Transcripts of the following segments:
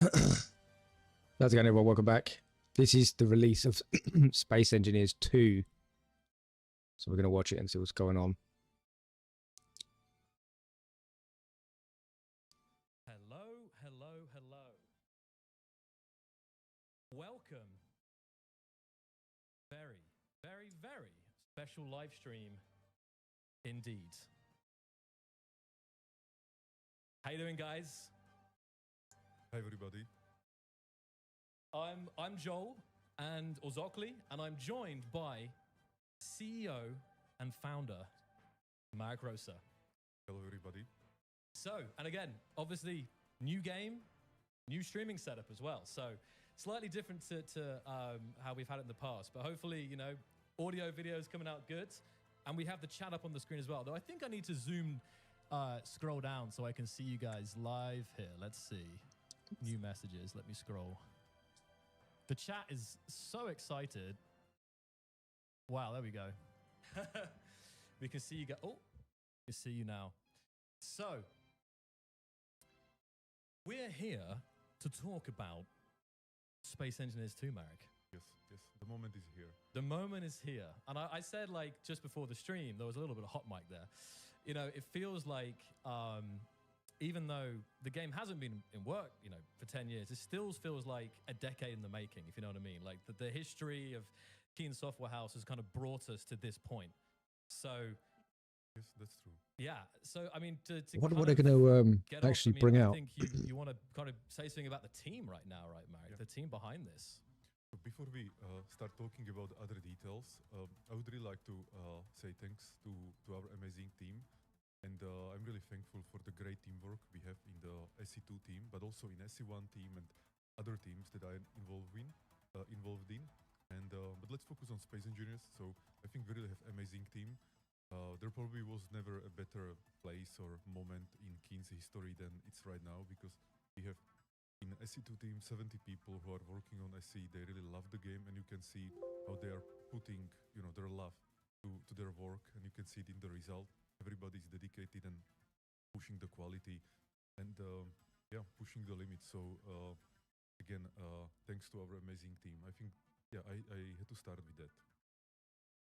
How's it going, everyone? Welcome back. This is the release of Space Engineers 2. So we're going to watch it and see what's going on. Hello, hello, hello. Welcome. Very, very, very special live stream indeed. How you doing, guys? Hi, everybody. I'm Joel and Ozokli, and I'm joined by CEO and founder Mark Rosa. Hello, everybody. So, and again, obviously, new game, new streaming setup as well. So, slightly different to how we've had it in the past, but hopefully, you know, audio, video is coming out good, and we have the chat up on the screen as well. Though I think I need to zoom, scroll down so I can see you guys live here. Let's see, new messages. Let me scroll. The chat is so excited. Wow, there we go. We can see you go. Oh, we can see you now. So, we're here to talk about Space Engineers 2, Marek. Yes, the moment is here. The moment is here. And I said, like, just before the stream, there was a little bit of hot mic there. You know, it feels like, even though the game hasn't been in work, you know, for 10 years, it still feels like a decade in the making, if you know what I mean. Like, the history of Keen Software House has kind of brought us to this point. So... Yes, that's true. Yeah. So, I mean, to What they're going to actually bring out. I think you want to kind of say something about the team right now, right, Marek? Yeah. The team behind this. So before we start talking about other details, I would really like to say thanks to our amazing team. And I'm really thankful for the great teamwork we have in the SE2 team, but also in SE1 team and other teams that I'm involved in. And but let's focus on Space Engineers. So I think we really have amazing team. There probably was never a better place or moment in Keen's history than it's right now, because we have in SE2 team 70 people who are working on SE. They really love the game, and you can see how they are putting, you know, their love to their work, and you can see it in the result. Everybody's dedicated and pushing the quality and yeah, pushing the limits. So again, thanks to our amazing team. I think, yeah, I had to start with that.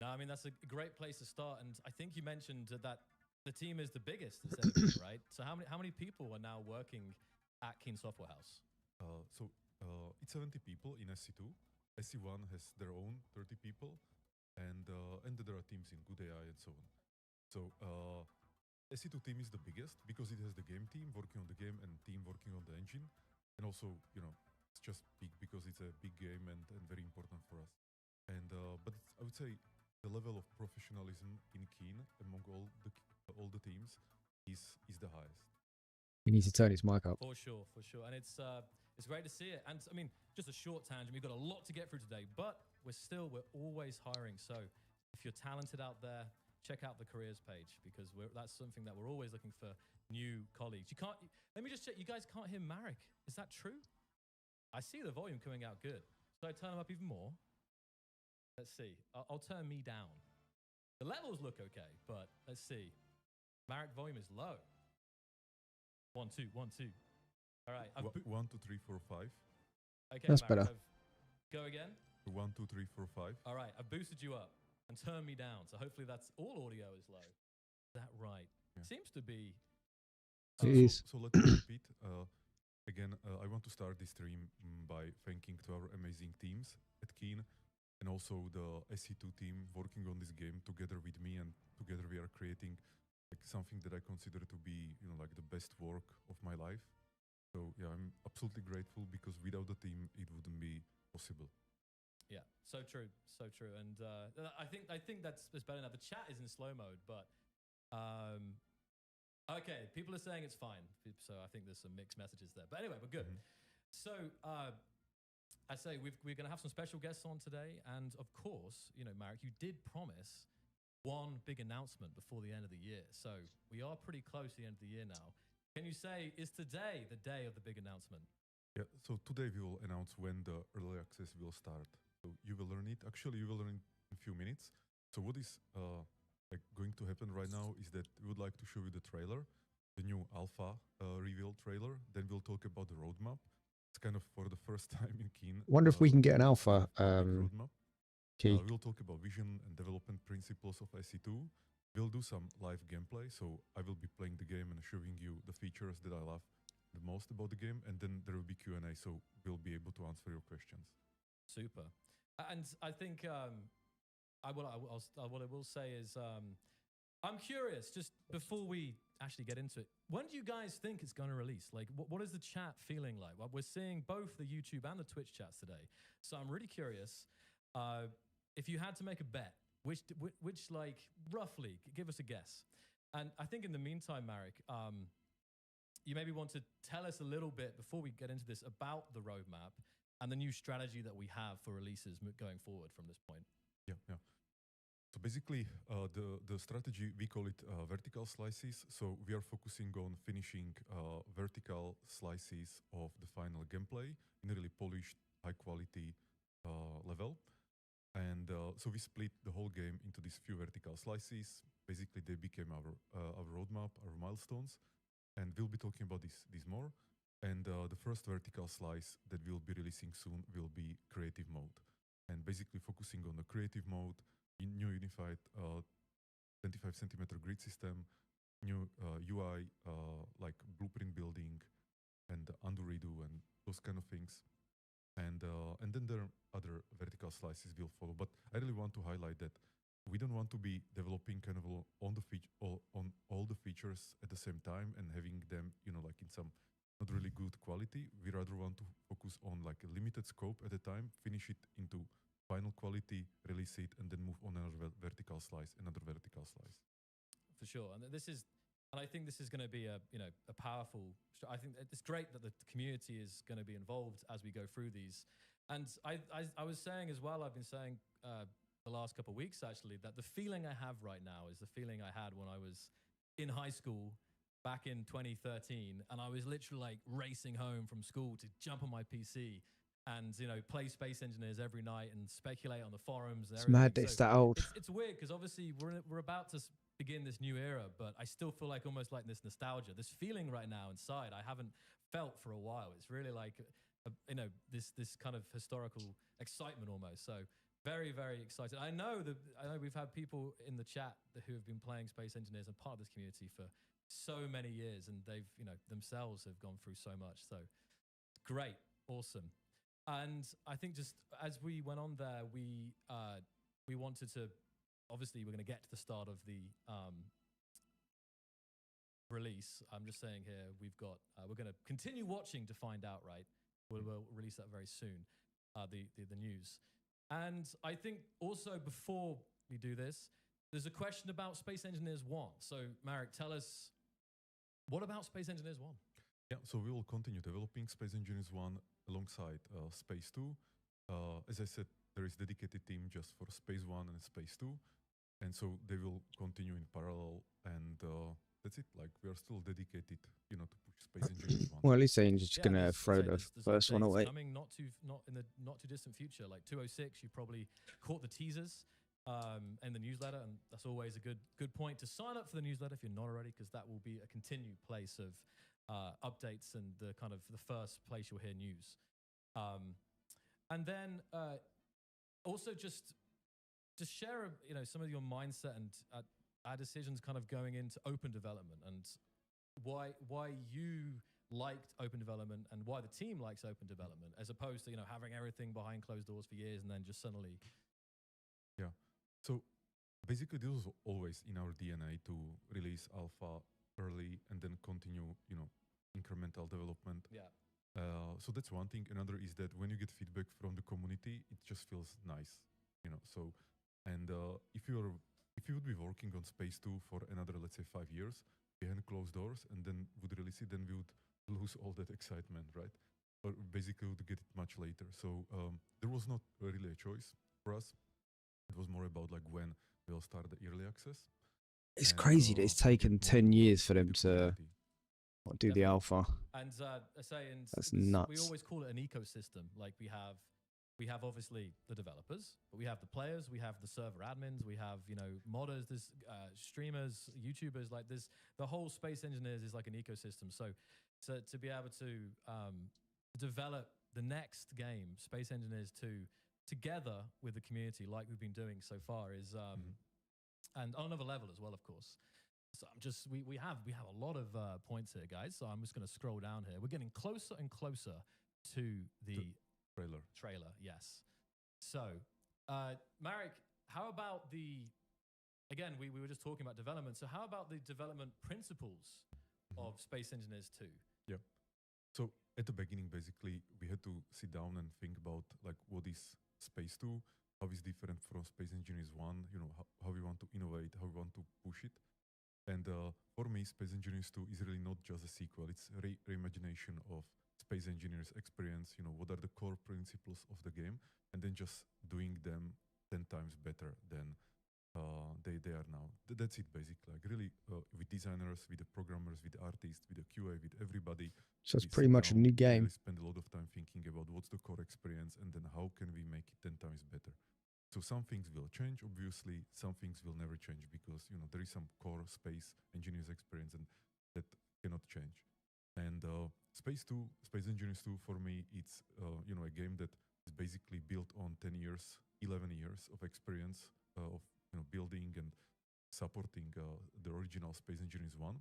No, I mean, that's a great place to start. And I think you mentioned that the team is the biggest it's ever been, right? So how many people are now working at Keen Software House? So it's 70 people in SE2. SE1 has their own 30 people, and there are teams in Good AI and so on. So SE2 team is the biggest because it has the game team working on the game and team working on the engine. And also, you know, it's just big because it's a big game and very important for us. And but I would say the level of professionalism in Keen among all the teams is the highest. He needs to turn his mic up. For sure. And it's great to see it. And I mean, just a short tangent. We've got a lot to get through today, but we're always hiring. So if you're talented out there, check out the careers page, because that's something that we're always looking for new colleagues. You can't. Let me just check. You guys can't hear Marek. Is that true? I see the volume coming out good. Should I turn him up even more? Let's see. I'll turn me down. The levels look okay, but let's see. Marek volume is low. 1, 2, 1, 2. All right. 1, 2, 3, 4, 5. Okay, that's Marek, better. Go again. 1, 2, 3, 4, 5. All right. I've boosted you up and turned me down. So hopefully that's all audio is low. Is that right? Yeah. Seems to be. It is. So let me repeat. Again, I want to start this stream by thanking to our amazing teams at Keen, and also the SE2 team working on this game together with me, and together we are creating like something that I consider to be, you know, like the best work of my life. So yeah, I'm absolutely grateful, because without the team it wouldn't be possible. Yeah, so true. And I think that's better now. The chat is in slow mode, but okay, people are saying it's fine. So I think there's some mixed messages there. But anyway, we're good. So I say we're going to have some special guests on today. And of course, you know, Marek, you did promise one big announcement before the end of the year. So we are pretty close to the end of the year now. Can you say, is today the day of the big announcement? Yeah, so today we will announce when the early access will start. So you will learn it. Actually, you will learn it in a few minutes. So what is like going to happen right now is that we would like to show you the trailer, the new alpha reveal trailer. Then we'll talk about the roadmap. it's kind of for the first time in Keen. Wonder if we can get an we'll alpha have a roadmap. key. We'll talk about vision and development principles of SE2. We'll do some live gameplay, so I will be playing the game and showing you the features that I love the most about the game, and then there will be Q&A, so we'll be able to answer your questions. Super. And I think what I will say is I'm curious, just before we actually get into it, when do you guys think it's going to release? Like, what is the chat feeling like? Well, we're seeing both the YouTube and the Twitch chats today. So I'm really curious, if you had to make a bet, which like, roughly, give us a guess. And I think in the meantime, Marek, you maybe want to tell us a little bit before we get into this about the roadmap and the new strategy that we have for releases going forward from this point. Yeah. So basically, the strategy, we call it vertical slices. So we are focusing on finishing vertical slices of the final gameplay in a really polished, high quality level. And so we split the whole game into these few vertical slices. Basically, they became our roadmap, our milestones. And we'll be talking about this more. And the first vertical slice that we'll be releasing soon will be creative mode. And basically focusing on the creative mode, new unified 25 centimeter grid system, new UI like blueprint building and undo redo and those kind of things. And then there are other vertical slices will follow. But I really want to highlight that we don't want to be developing kind of on all the features at the same time and having them, like in some not really good quality. We rather want to focus on like a limited scope at a time, finish it into final quality, release it, and then move on another vertical slice, For sure, and I think this is going to be a powerful. I think it's great that the community is going to be involved as we go through these. And I was saying as well, I've been saying the last couple of weeks actually, that the feeling I have right now is the feeling I had when I was in high school back in 2013, and I was literally like racing home from school to jump on my PC and play Space Engineers every night and speculate on the forums. And It's mad that it's that old. It's weird because obviously we're about to begin this new era, but I still feel like almost like this nostalgia, this feeling right now inside I haven't felt for a while. It's really like this kind of historical excitement almost. So very, very excited. I know we've had people in the chat who have been playing Space Engineers and part of this community for so many years, and they've themselves have gone through so much. So great, awesome. And I think just as we went on there, we wanted to, obviously we're going to get to the start of the release. I'm just saying here, we're going to continue watching to find out, right? We'll release that very soon, the news. And I think also before we do this, there's a question about Space Engineers 1. So Marek, tell us, what about Space Engineers 1? Yeah, so we will continue developing Space Engineers 1 alongside Space 2. As I said, there is dedicated team just for Space 1 and Space 2. And so they will continue in parallel. And that's it. Like, we are still dedicated, to push Space Engineers 1. Well, at least they're just going to throw the first one away. Coming not in the not too distant future, like 206. You probably caught the teasers in the newsletter, and that's always a good point to sign up for the newsletter if you're not already, because that will be a continued place of updates and the kind of the first place you'll hear news. And then also just to share some of your mindset and our decisions kind of going into open development, and why you liked open development and why the team likes open development, as opposed to having everything behind closed doors for years and then just suddenly. Yeah. So basically this was always in our DNA to release alpha early and then continue, incremental development. Yeah. So that's one thing. Another is that when you get feedback from the community, it just feels nice, So, and if you would be working on Space 2 for another, let's say, 5 years behind closed doors, and then would release it, then we would lose all that excitement, right? Or basically would get it much later. So there was not really a choice for us. It was more about like when we'll start the early access. It's crazy that it's taken 10 years for them to do the alpha. And that's nuts. We always call it an ecosystem. Like we have obviously the developers, but we have the players, we have the server admins, we have modders, there's streamers, YouTubers. Like the whole Space Engineers is like an ecosystem. So to be able to develop the next game, Space Engineers 2, together with the community, like we've been doing so far, is and on another level as well, of course. So I'm just we have a lot of points here, guys. So I'm just going to scroll down here. We're getting closer and closer to the trailer. Yes. So, Marek, how about the? Again, we were just talking about development. So how about the development principles of Space Engineers 2? Yeah. So at the beginning, basically, we had to sit down and think about like what is Space 2, how is different from Space Engineers 1, you know, how we want to innovate, how we want to push it. And for me, Space Engineers 2 is really not just a sequel, it's a reimagination of Space Engineers experience, you know, what are the core principles of the game, and then just doing them 10 times better than they are now. That's it, basically. Like really, with designers, with the programmers, with the artists, with the QA, with everybody. So it's pretty much a new game. We spend a lot of time thinking about what's the core experience and then how can we make it 10 times better. So some things will change, obviously. Some things will never change because, you know, there is some core Space Engineers experience and that cannot change. And Space Engineers 2, for me, it's, you know, a game that is basically built on 10 years, 11 years of experience of, you know, building and supporting the original Space Engineers 1.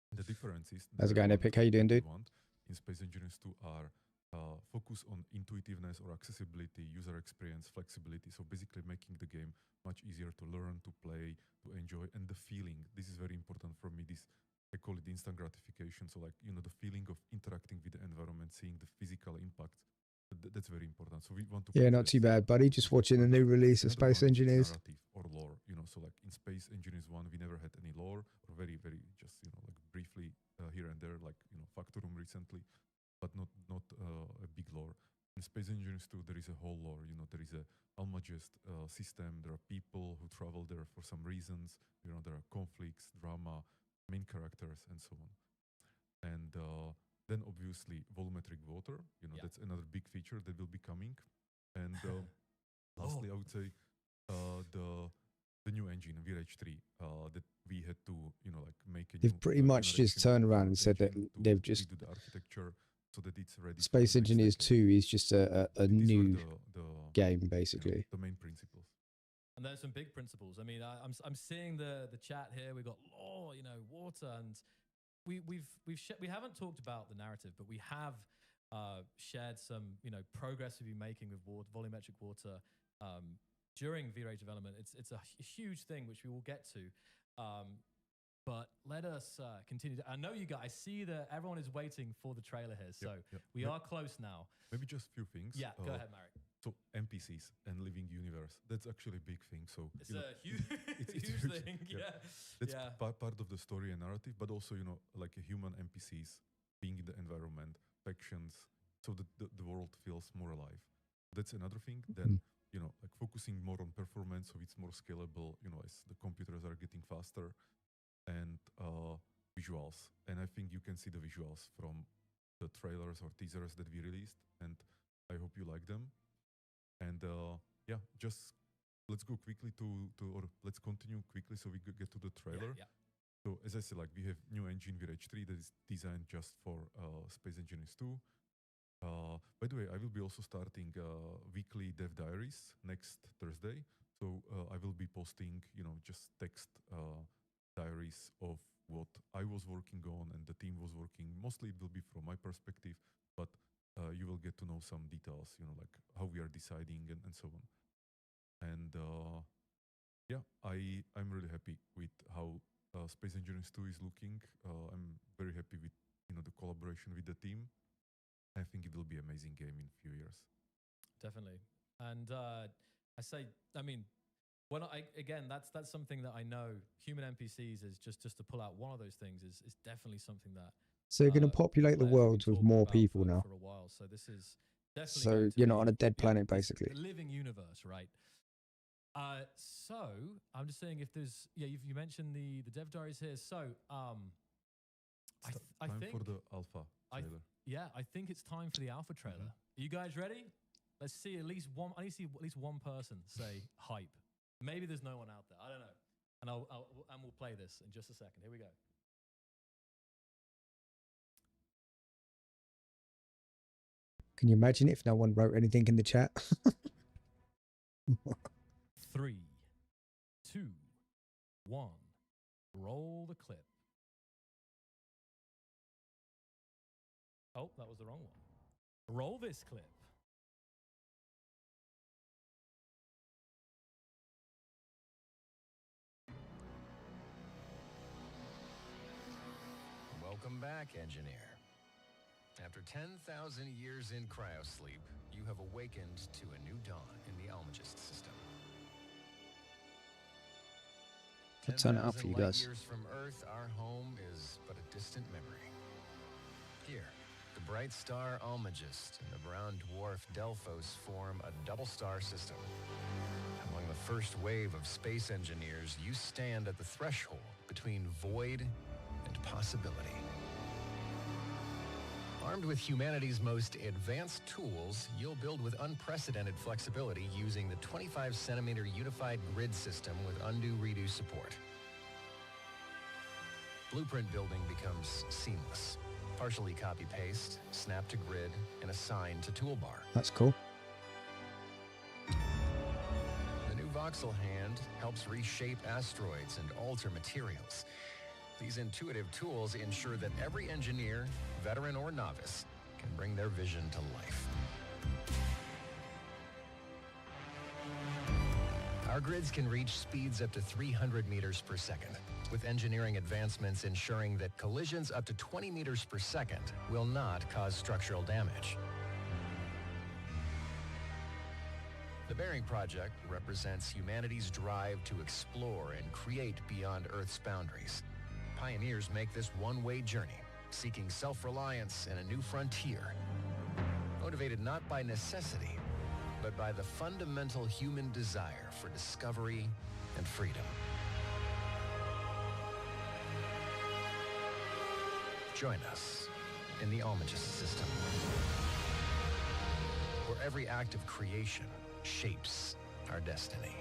And the difference is... How's it going, Epic? How you doing, dude? In Space Engineers 2 are focus on intuitiveness or accessibility, user experience, flexibility. So basically making the game much easier to learn, to play, to enjoy, and the feeling. This is very important for me. This, I call it instant gratification. So like, you know, the feeling of interacting with the environment, seeing the physical impact. That's very important. So we want to... Yeah, not too bad, buddy. Just watching the new release of Space Engineers. Narrative or lore, you know, so like in Space Engineers 1, we never had any lore, or very, very just, you know, like briefly here and there, like, you know, Factorum recently, but not a big lore. In Space Engineers 2, there is a whole lore, you know, there is a Almagest system, there are people who travel there for some reasons, you know, there are conflicts, drama, main characters, and so on. And then obviously volumetric water, you know, that's another big feature that will be coming. And lastly, I would say the new engine, VRH3, that we had to, you know, like make a They've pretty much just turned around and said that they've just... do the architecture so that it's ready. Space Engineers 2 is just a new game, basically. The main principles. And there's some big principles. I mean, I'm seeing the chat here. We've got lore, you know, water, and we haven't talked about the narrative, but we have shared some, you know, progress we've been making with volumetric water during V-Ray development. It's a huge thing which we will get to, but let us continue. I know you guys see that everyone is waiting for the trailer here, so we are close now. Maybe just a few things. Yeah, go ahead, Marek. So NPCs and living universe, that's actually a big thing. So it's a huge, huge thing. Yeah, that's part of the story and narrative, but also, you know, like a human NPCs being in the environment, factions, so that the world feels more alive. That's another thing. Then, you know, like focusing more on performance, so it's more scalable. You know, as the computers are getting faster, and visuals. And I think you can see the visuals from the trailers or teasers that we released, and I hope you like them. And yeah, just let's go quickly or let's continue quickly so we get to the trailer. Yeah. So as I said, like we have new engine VRH3 that is designed just for Space Engineers 2. By the way, I will be also starting weekly dev diaries next Thursday. So I will be posting, you know, just text diaries of what I was working on and the team was working. Mostly it will be from my perspective, but you will get to know some details, you know, like how we are deciding and so on. And yeah, I'm really happy with how Space Engineers 2 is looking. I'm very happy with, you know, the collaboration with the team. I think it will be an amazing game in a few years. Definitely. And I mean, again, that's something that I know human NPCs is just to pull out one of those things is definitely something that. So you're going to populate the world with more people now. For a while, so this is definitely. So you're not on a dead planet, basically. The living universe, right? So I'm just saying if there's you mentioned the dev diaries here. So I think for the alpha trailer. I think it's time for the alpha trailer. Are you guys ready? Let's see at least one. I need to see at least one person say hype. Maybe there's no one out there. I don't know. And we'll play this in just a second. Here we go. Can you imagine if no one wrote anything in the chat? 3, 2, 1. Roll the clip. Oh, that was the wrong one. Roll this clip. Welcome back, engineer. After 10,000 years in cryosleep, you have awakened to a new dawn in the Almagist system. I'll turn it up for you 10,000 light guys. years from Earth, our home is but a distant memory. Here, the bright star Almagist and the brown dwarf Delphos form a double-star system. Among the first wave of space engineers, you stand at the threshold between void and possibility. Armed with humanity's most advanced tools, you'll build with unprecedented flexibility using the 25-centimeter unified grid system with undo-redo support. Blueprint building becomes seamless. Partially copy-paste, snap to grid, and assign to toolbar. That's cool. The new voxel hand helps reshape asteroids and alter materials. These intuitive tools ensure that every engineer, veteran or novice, can bring their vision to life. Our grids can reach speeds up to 300 meters per second, with engineering advancements ensuring that collisions up to 20 meters per second will not cause structural damage. The Bearing Project represents humanity's drive to explore and create beyond Earth's boundaries. Pioneers make this one-way journey, seeking self-reliance and a new frontier. Motivated not by necessity, but by the fundamental human desire for discovery and freedom. Join us in the Almagist system, where every act of creation shapes our destiny.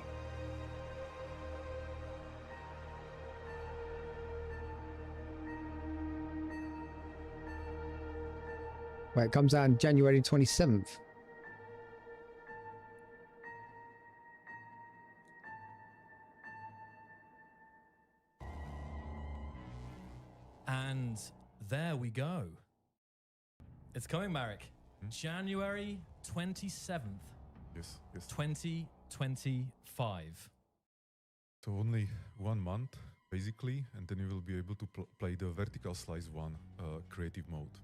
Wait, it comes out on January 27th. And there we go. It's coming, Marek. January 27th, Yes, yes. 2025. So only 1 month, basically, and then you will be able to play the vertical slice one creative mode.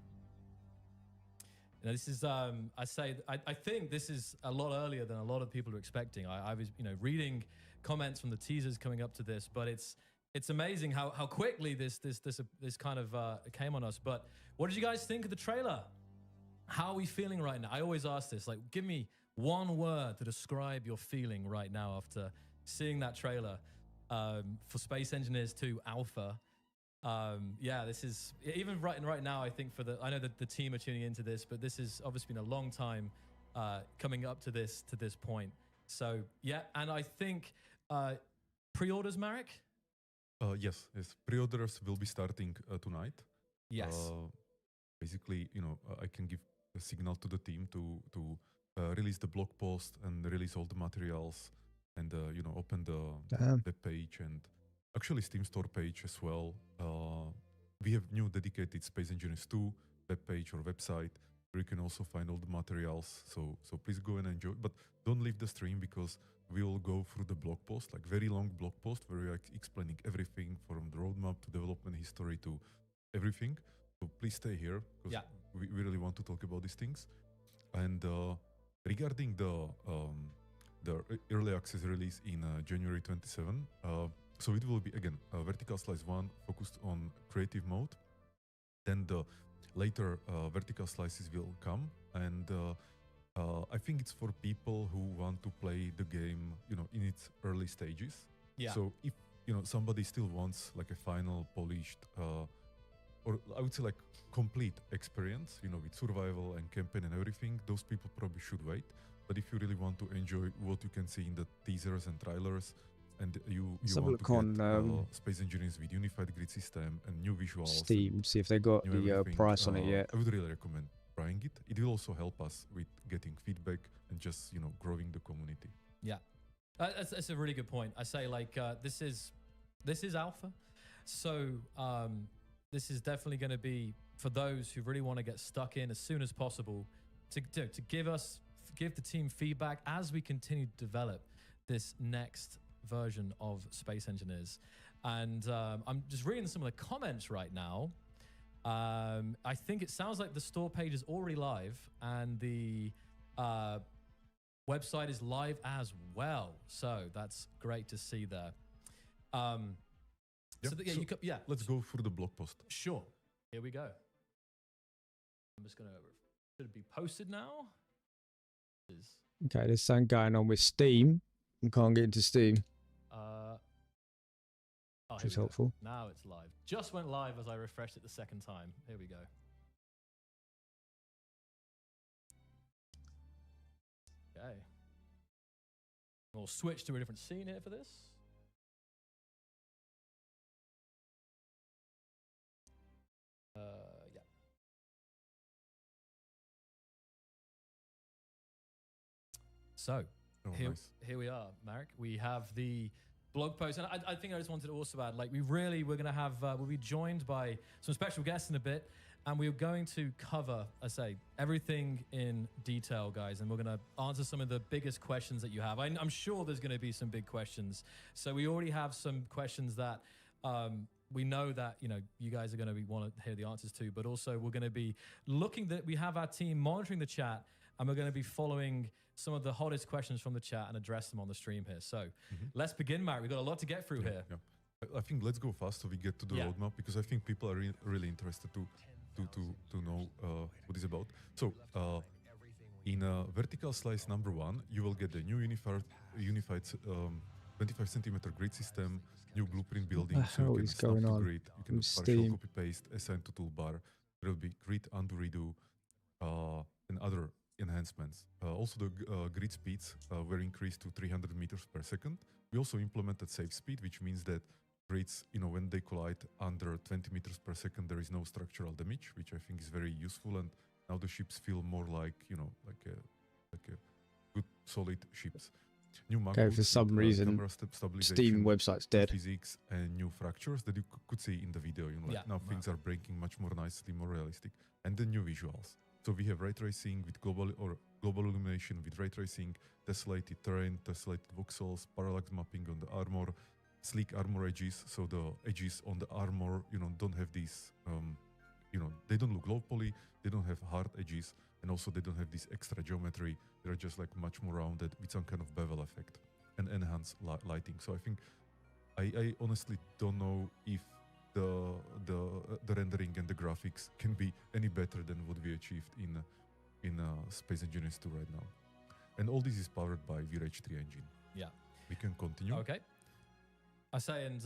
Now, this is, I think this is a lot earlier than a lot of people are expecting. I was, reading comments from the teasers coming up to this, but it's amazing how quickly this kind of came on us. But what did you guys think of the trailer? How are we feeling right now? I always ask this, like, give me one word to describe your feeling right now after seeing that trailer for Space Engineers 2 Alpha. Yeah, this is even right now. I think I know that the team are tuning into this, but this has obviously been a long time coming up to this point. So yeah, and I think pre-orders, Marek. Yes. Pre-orders will be starting tonight. Yes. Basically, I can give a signal to the team to release the blog post and release all the materials, and open the web page and actually Steam store page as well. We have new dedicated Space Engineers 2 web page or website where you can also find all the materials. So please go and enjoy, but don't leave the stream because we will go through the blog post, like very long blog post where we are explaining everything from the roadmap to development history to everything. So please stay here because we really want to talk about these things. And regarding the early access release in January 27, so it will be again vertical slice 1 focused on creative mode. Then the later vertical slices will come, and I think it's for people who want to play the game, in its early stages. Yeah. So if somebody still wants like a final polished, or I would say like complete experience, with survival and campaign and everything, those people probably should wait. But if you really want to enjoy what you can see in the teasers and trailers, and you want to get Space Engineers with unified grid system and new visuals, Steam, see if they got the price on it yet. I would really recommend trying it. It will also help us with getting feedback and just growing the community. Yeah, that's a really good point. I say like this is alpha, so this is definitely going to be for those who really want to get stuck in as soon as possible to give the team feedback as we continue to develop this next version of Space Engineers. And I'm just reading some of the comments right now. I think it sounds like the store page is already live and the website is live as well. So that's great to see there. Let's go for the blog post. Sure. Here we go. I'm just going to, should it be posted now? Okay, there's something going on with Steam. I can't get into Steam. Which is helpful. Now it's live. Just went live as I refreshed it the second time. Here we go. Okay. We'll switch to a different scene here for this. Yeah. So, here we are, Marek. We have the blog post, and I think I just wanted to also add, like, we're going to have, we'll be joined by some special guests in a bit, and we're going to cover, everything in detail, guys, and we're going to answer some of the biggest questions that you have. I'm sure there's going to be some big questions. So we already have some questions that we know that, you guys are going to want to hear the answers to, but also we're going to be we have our team monitoring the chat, and we're going to be following some of the hottest questions from the chat and address them on the stream here. So let's begin, Marek. We've got a lot to get through here. Yeah. I think let's go fast so we get to the roadmap, because I think people are really interested to know what it's about. So in vertical slice number 1, you will get the new unified 25 centimeter grid system, new blueprint building. So you can snap to grid, you can partial copy paste, assign to toolbar. There will be grid undo redo and other enhancements. Also the grid speeds were increased to 300 meters per second. We also implemented safe speed, which means that grids, when they collide under 20 meters per second, there is no structural damage, which I think is very useful. And now the ships feel more like, like a good solid ships. New okay, for some reason, Steam website's dead. Physics and new fractures that you could see in the video. Now things are breaking much more nicely, more realistic, and the new visuals. So we have ray tracing with global illumination, with ray tracing, tessellated terrain, tessellated voxels, parallax mapping on the armor, sleek armor edges. So the edges on the armor, don't have these, they don't look low poly, they don't have hard edges, and also they don't have this extra geometry. They're just like much more rounded with some kind of bevel effect and enhanced lighting. So I think I honestly don't know if the rendering and the graphics can be any better than what we achieved in Space Engineers 2 right now. And all this is powered by VRH3 engine. Yeah. We can continue. Okay. I say, and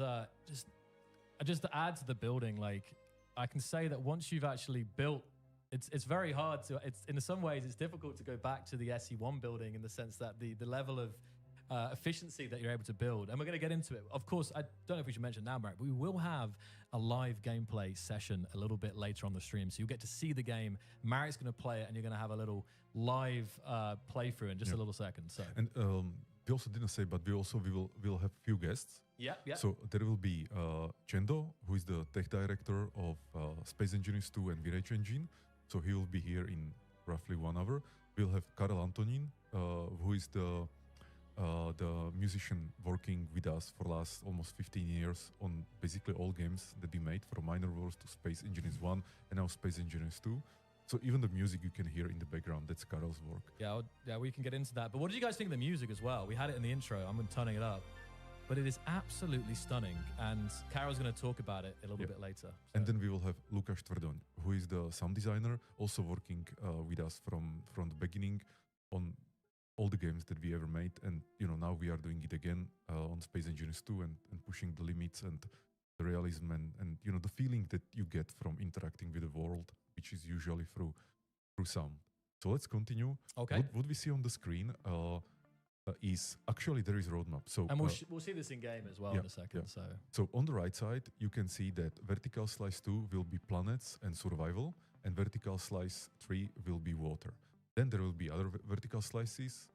just to add to the building, like, I can say that once you've actually built, it's very hard to, in some ways it's difficult to go back to the SE1 building in the sense that the level of efficiency that you're able to build. And we're going to get into it. Of course, I don't know if we should mention now, Marek, but we will have a live gameplay session a little bit later on the stream. So you'll get to see the game. Marek's going to play it, and you're going to have a little live playthrough in just a little second. So. And we also didn't say, but we will have few guests. Yeah. So there will be Chendo, who is the tech director of Space Engineers 2 and VRH Engine. So he will be here in roughly 1 hour. We'll have Karel Antonin, who is the musician working with us for last almost 15 years on basically all games that we made, from Minor Wars to Space Engineers 1 and now Space Engineers 2. So even the music you can hear in the background, that's Karel's work. Yeah, we can get into that. But what did you guys think of the music as well? We had it in the intro. I'm turning it up. But it is absolutely stunning. And Karel's going to talk about it a little bit later. So. And then we will have Lukáš Tvrdon, who is the sound designer, also working with us from the beginning on all the games that we ever made. And, now we are doing it again on Space Engineers 2 and pushing the limits and the realism and the feeling that you get from interacting with the world, which is usually through sound. So let's continue. Okay. What we see on the screen is actually there is a roadmap. So and we'll see this in game as well in a second. So on the right side, you can see that vertical slice 2 will be planets and survival, and vertical slice 3 will be water. Then there will be other vertical slices,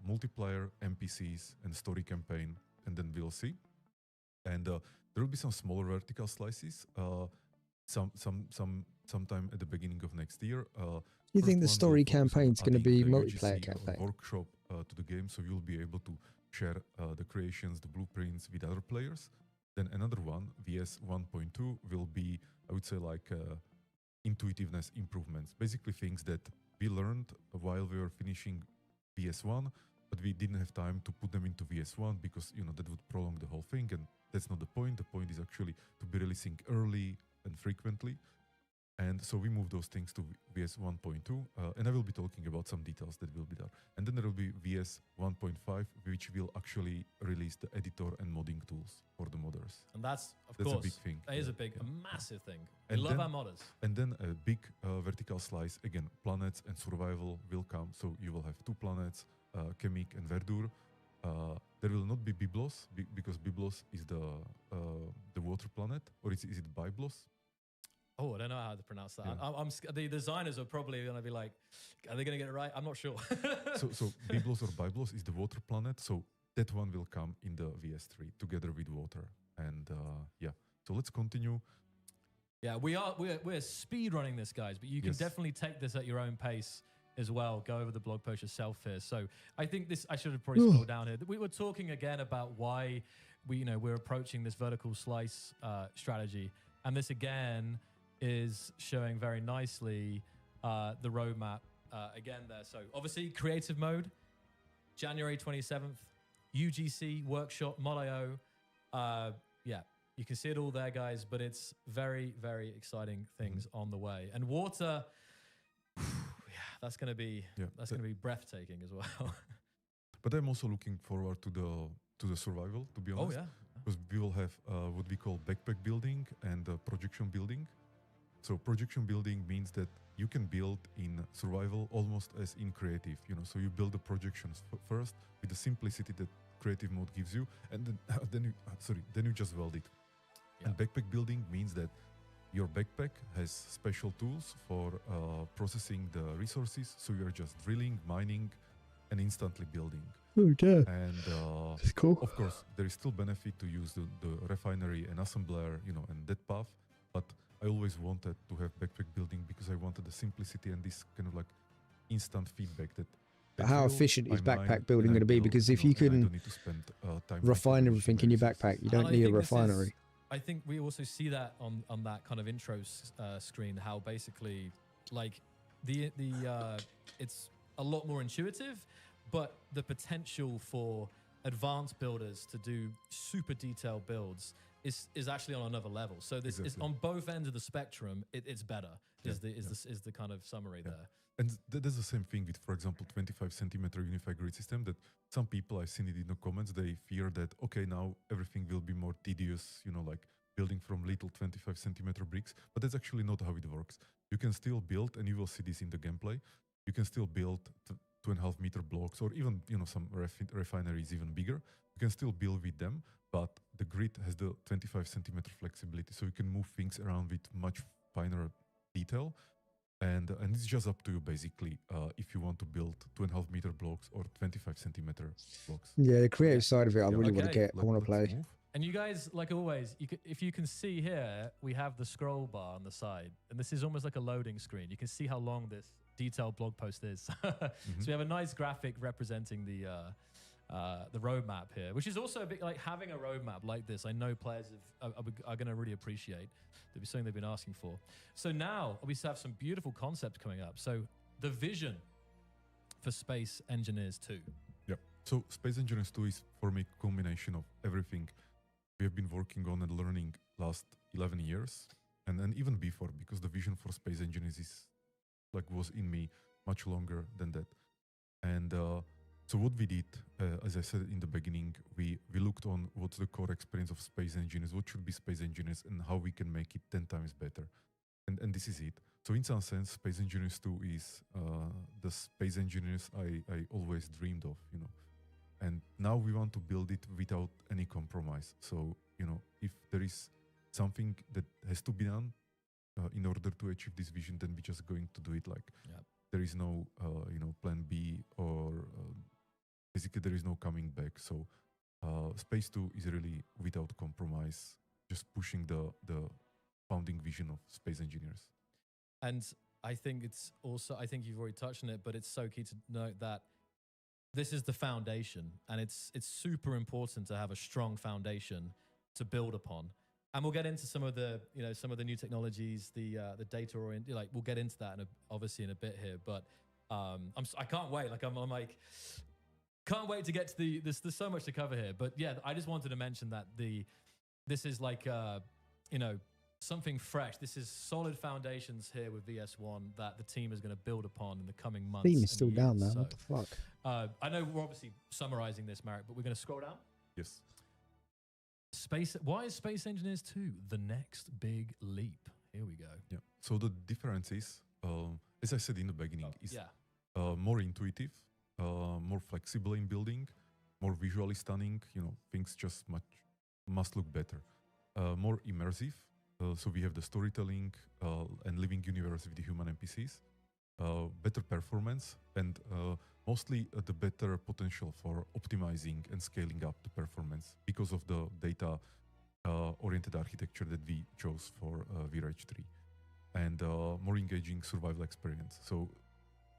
multiplayer, NPCs, and story campaign, and then we'll see. And there will be some smaller vertical slices, sometime at the beginning of next year. You First think the one will story focus on campaign's going to adding be the multiplayer UGC campaign? workshop to the game, so you'll be able to share the creations, the blueprints with other players. Then another one, VS 1.2, will be, I would say, like intuitiveness improvements, basically things that we learned while we were finishing VS1, but we didn't have time to put them into VS1 because, you know, that would prolong the whole thing, and that's not the point. The point is actually to be releasing early and frequently. And so we moved those things to VS 1.2, and I will be talking about some details that will be there. And then there will be VS 1.5, which will actually release the editor and modding tools for the modders. And that's That's course, a big thing. That is Yeah, a big, yeah. a massive thing. We And love then- our modders. And then a big vertical slice, again, planets and survival will come. So you will have 2 planets, Chemic and Verdure. There will not be Byblos, because Byblos is the water planet, or is it Byblos? Oh, I don't know how to pronounce that. Yeah. The designers are probably going to be like, are they going to get it right? I'm not sure. So Byblos or Byblos is the water planet. So that one will come in the VS3 together with water. And yeah, so let's continue. Yeah, we're speed running this, guys, but you can Yes. definitely take this at your own pace as well. Go over the blog post yourself here. So I think I should have probably scrolled down here. We were talking again about why we're approaching this vertical slice strategy, and this again is showing very nicely the roadmap again there. So obviously creative mode, January 27th, UGC workshop, Mod.io. Yeah, you can see it all there, guys, but it's very, very exciting things on the way. And water, yeah, that's going to be breathtaking as well. But I'm also looking forward to the survival, to be Oh honest. yeah. Because we will have what we call backpack building and projection building. So projection building means that you can build in survival almost as in creative, you know. So you build the projections first with the simplicity that creative mode gives you, and then you just weld it. Yeah. And backpack building means that your backpack has special tools for processing the resources. So you're just drilling, mining, and instantly building. Oh, yeah. And It's cool. of course, there is still benefit to use the refinery and assembler, you know, and that path. But I always wanted to have backpack building because I wanted the simplicity and this kind of like instant feedback that. But how I drill, efficient is I mine, backpack building and I going to be? build, Because if know, you and I can don't need to spend time refine everything in your backpack, you don't And I need a think this is- refinery. I think we also see that on that kind of intro screen, how basically like it's a lot more intuitive, but the potential for advanced builders to do super detailed builds is actually on another level. So this is Exactly. on both ends of the spectrum. It's better. Is Yeah, the kind of summary Yeah. there. And that's the same thing with, for example, 25 centimeter unified grid system, that some people, I've seen it in the comments, they fear that, okay, now everything will be more tedious, you know, like building from little 25 centimeter bricks, but that's actually not how it works. You can still build, and you will see this in the gameplay, you can still build 2.5 meter blocks, or even, you know, some refineries even bigger. You can still build with them, but the grid has the 25 centimeter flexibility, so you can move things around with much finer detail. And it's just up to you, basically, if you want to build 2.5 meter blocks or 25 centimeter blocks. Yeah, the creative side of it, I Yeah, really want to okay, get. I want to Let's play. move. And you guys, like always, if you can see here, we have the scroll bar on the side, and this is almost like a loading screen. You can see how long this detailed blog post is. So we have a nice graphic representing the roadmap here, which is also a bit like having a roadmap like this. I know players are going to really appreciate. That'll be something they've been asking for. So now we have some beautiful concepts coming up. So the vision for Space Engineers 2. Yep. So Space Engineers 2 is, for me, a culmination of everything we have been working on and learning last 11 years, and even before, because the vision for Space Engineers was in me much longer than that. And so what we did, as I said in the beginning, we looked on what's the core experience of Space Engineers, what should be Space Engineers, and how we can make it 10 times better. And this is it. So in some sense, Space Engineers 2 is the Space Engineers I always dreamed of, you know. And now we want to build it without any compromise. So, you know, if there is something that has to be done, in order to achieve this vision, then we're just going to do it. Like Yep. there is no plan B, or basically there is no coming back. So Space 2 is really without compromise, just pushing the founding vision of space engineers. And I think it's also, I think you've already touched on it, but it's so key to note that this is the foundation, and it's super important to have a strong foundation to build upon. And we'll get into some of the new technologies, the data oriented. Like we'll get into that obviously in a bit here. But I can't wait. Like I'm like can't wait to get to there's so much to cover here. But yeah, I just wanted to mention that this is like something fresh. This is solid foundations here with VS1 that the team is going to build upon in the coming months. Theme is still down, man. So, What the fuck? I know we're obviously summarizing this, Marek, but we're going to scroll down. Yes. Why is Space Engineers 2 the next big leap? Here we go. Yeah. So the difference is, as I said in the beginning, is yeah. more intuitive, more flexible in building, more visually stunning. Things just must look better, more immersive. So we have the storytelling and living universe with the human NPCs, better performance, and mostly the better potential for optimizing and scaling up the performance because of the data-oriented architecture that we chose for VRH 3, and more engaging survival experience. So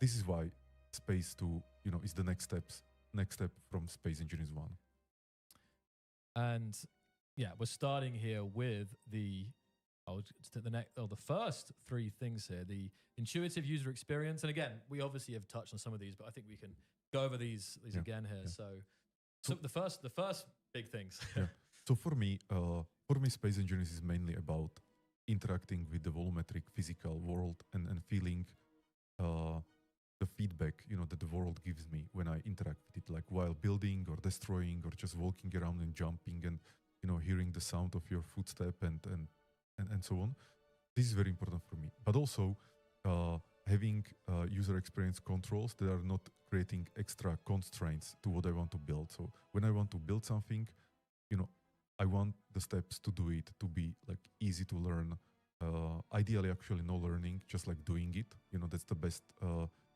this is why Space 2, is the next step from Space Engineers 1. And yeah, we're starting here with the first three things here: the intuitive user experience. And again, we obviously have touched on some of these, but I think we can go over these again here. Yeah. So the first big things. Yeah. So for me, Space Engineers is mainly about interacting with the volumetric physical world and feeling the feedback that the world gives me when I interact with it, like while building or destroying or just walking around and jumping and hearing the sound of your footstep and so on. This is very important for me. But also having user experience controls that are not creating extra constraints to what I want to build. So when I want to build something, I want the steps to do it to be like easy to learn. Ideally, actually, no learning, just like doing it. That's the best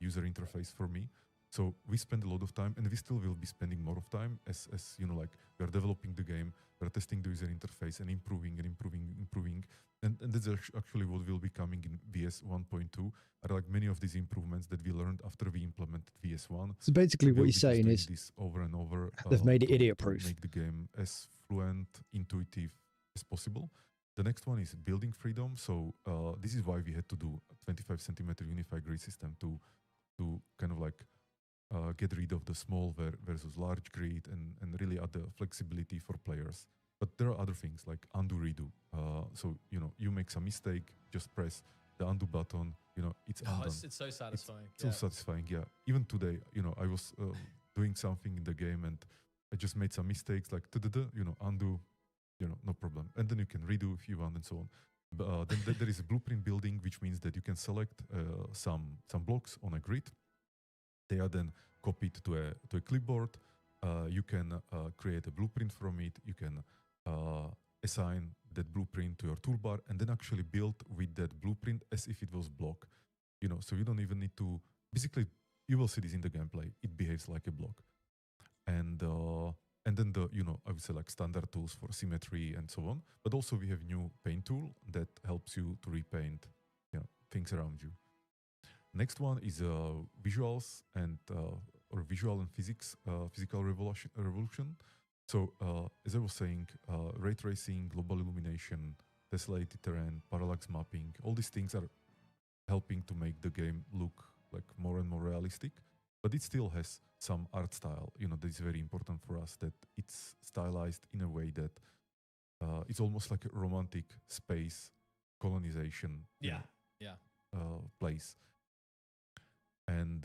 user interface for me. So we spend a lot of time, and we still will be spending more of time as like we are developing the game, we are testing the user interface and improving. And that's actually what will be coming in VS 1.2 are like many of these improvements that we learned after we implemented VS 1. So basically what he's saying is this over and over. They've made it idiot-proof. Make the game as fluent, intuitive as possible. The next one is building freedom. So this is why we had to do a 25 centimeter unified grid system to kind of like get rid of the small versus large grid and really add the flexibility for players. But there are other things like undo, redo. So, you make some mistake, just press the undo button, it's undone. It's so satisfying. It's so satisfying, yeah. Even today, I was doing something in the game and I just made some mistakes like, undo, no problem. And then you can redo if you want and so on. But then there is a blueprint building, which means that you can select some blocks on a grid. They are then copied to a clipboard. You can create a blueprint from it. You can assign that blueprint to your toolbar and then actually build with that blueprint as if it was block. So you don't even need to. Basically, you will see this in the gameplay. It behaves like a block, and then I would say like standard tools for symmetry and so on. But also we have new paint tool that helps you to repaint things around you. Next one is visuals and or visual and physical revolution. So as I was saying, ray tracing, global illumination, tessellated terrain, parallax mapping, all these things are helping to make the game look like more and more realistic. But it still has some art style, that is very important for us, that it's stylized in a way that it's almost like a romantic space colonization place. And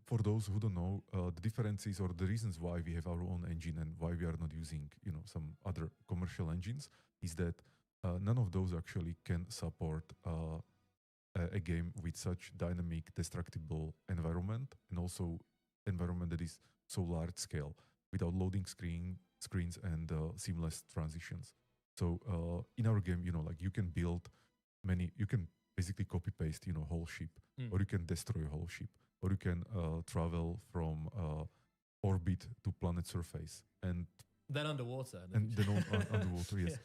for those who don't know, the differences or the reasons why we have our own engine and why we are not using, some other commercial engines is that none of those actually can support a game with such dynamic, destructible environment, and also environment that is so large scale without loading screens and seamless transitions. So in our game, like you can build you can basically copy paste, whole ship, or you can destroy a whole ship, or you can travel from orbit to planet surface, and then underwater. then underwater, yes. Yeah.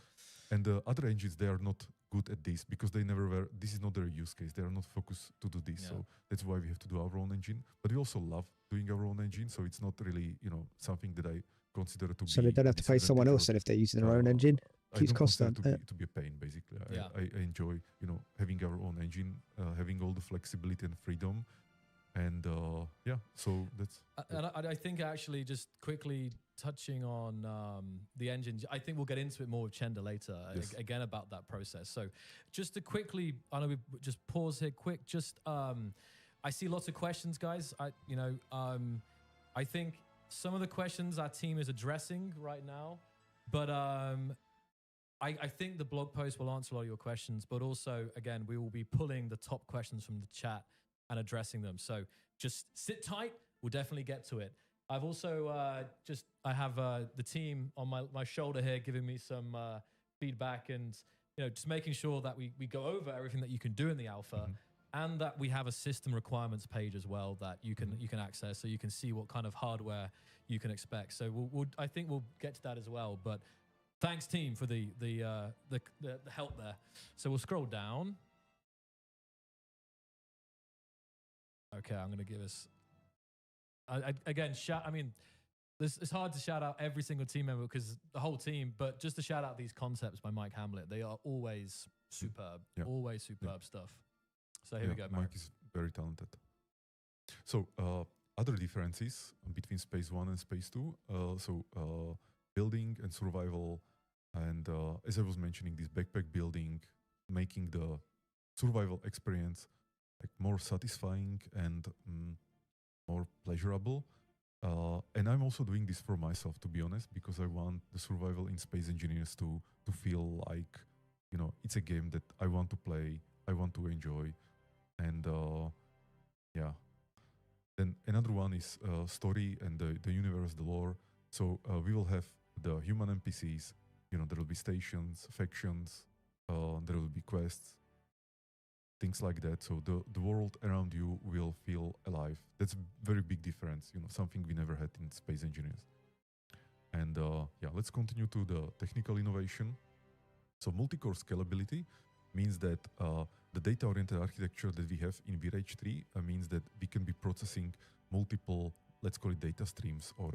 And the other engines, they are not good at this because they never were. This is not their use case. They are not focused to do this. Yeah. So that's why we have to do our own engine. But we also love doing our own engine. So it's not really, something that I consider to be. So they don't have to pay someone else, and if they're using their own engine, keeps costs down. To be a pain, basically. I enjoy, having our own engine, having all the flexibility and freedom. And so that's. And I think actually just quickly touching on the engine, I think we'll get into it more with Chenda later, yes. Again about that process. So just to quickly, I know we just pause here quick, just I see lots of questions, guys. I think some of the questions our team is addressing right now, but I think the blog post will answer a lot of your questions, but also, again, we will be pulling the top questions from the chat and addressing them. So just sit tight. We'll definitely get to it. I've also I have the team on my shoulder here giving me some feedback and, just making sure that we go over everything that you can do in the alpha, and that we have a system requirements page as well that you can access, so you can see what kind of hardware you can expect. So I think we'll get to that as well. But thanks, team, for the help there. So we'll scroll down. Okay, I'm going to give us... again, it's hard to shout out every single team member because the whole team, but just to shout out these concepts by Mike Hamlet. They are always superb, always superb stuff. So here we go, Mike is very talented. So other differences between Space 1 and Space 2. Building and survival, and as I was mentioning, this backpack building, making the survival experience more satisfying and more pleasurable. And I'm also doing this for myself, to be honest, because I want the survival in Space Engineers to feel like, it's a game that I want to play, I want to enjoy. And Then another one is story and the universe, the lore. So we will have the human NPCs, there will be stations, factions, there will be quests, things like that. So the world around you will feel alive. That's a very big difference, something we never had in Space Engineers. And let's continue to the technical innovation. So multi-core scalability means that the data-oriented architecture that we have in VRH 3 means that we can be processing multiple, let's call it data streams, or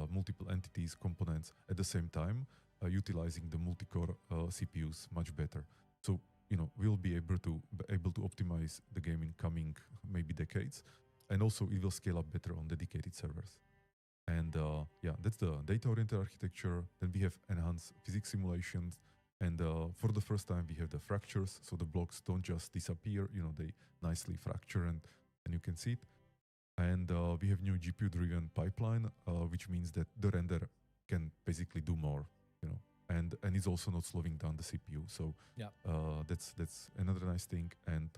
multiple entities, components at the same time, utilizing the multi-core CPUs much better. So we'll be able to optimize the game in coming maybe decades, and also it will scale up better on dedicated servers. And that's the data-oriented architecture. Then we have enhanced physics simulations, and for the first time we have the fractures, so the blocks don't just disappear. They nicely fracture, and you can see it. And we have new GPU-driven pipeline, which means that the render can basically do more, and it's also not slowing down the CPU. So that's another nice thing. And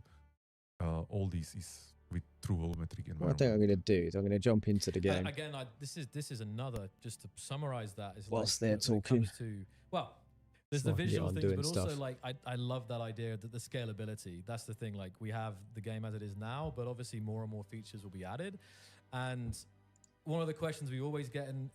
all this is with true volumetric environment. What I think I'm going to do is I'm going to jump into the game. Again, this is another, just to summarize that, is whilst like, they're talking. There's the visual things, but also I love that idea that the scalability. That's the thing. Like, we have the game as it is now, but obviously more and more features will be added. And one of the questions we always get in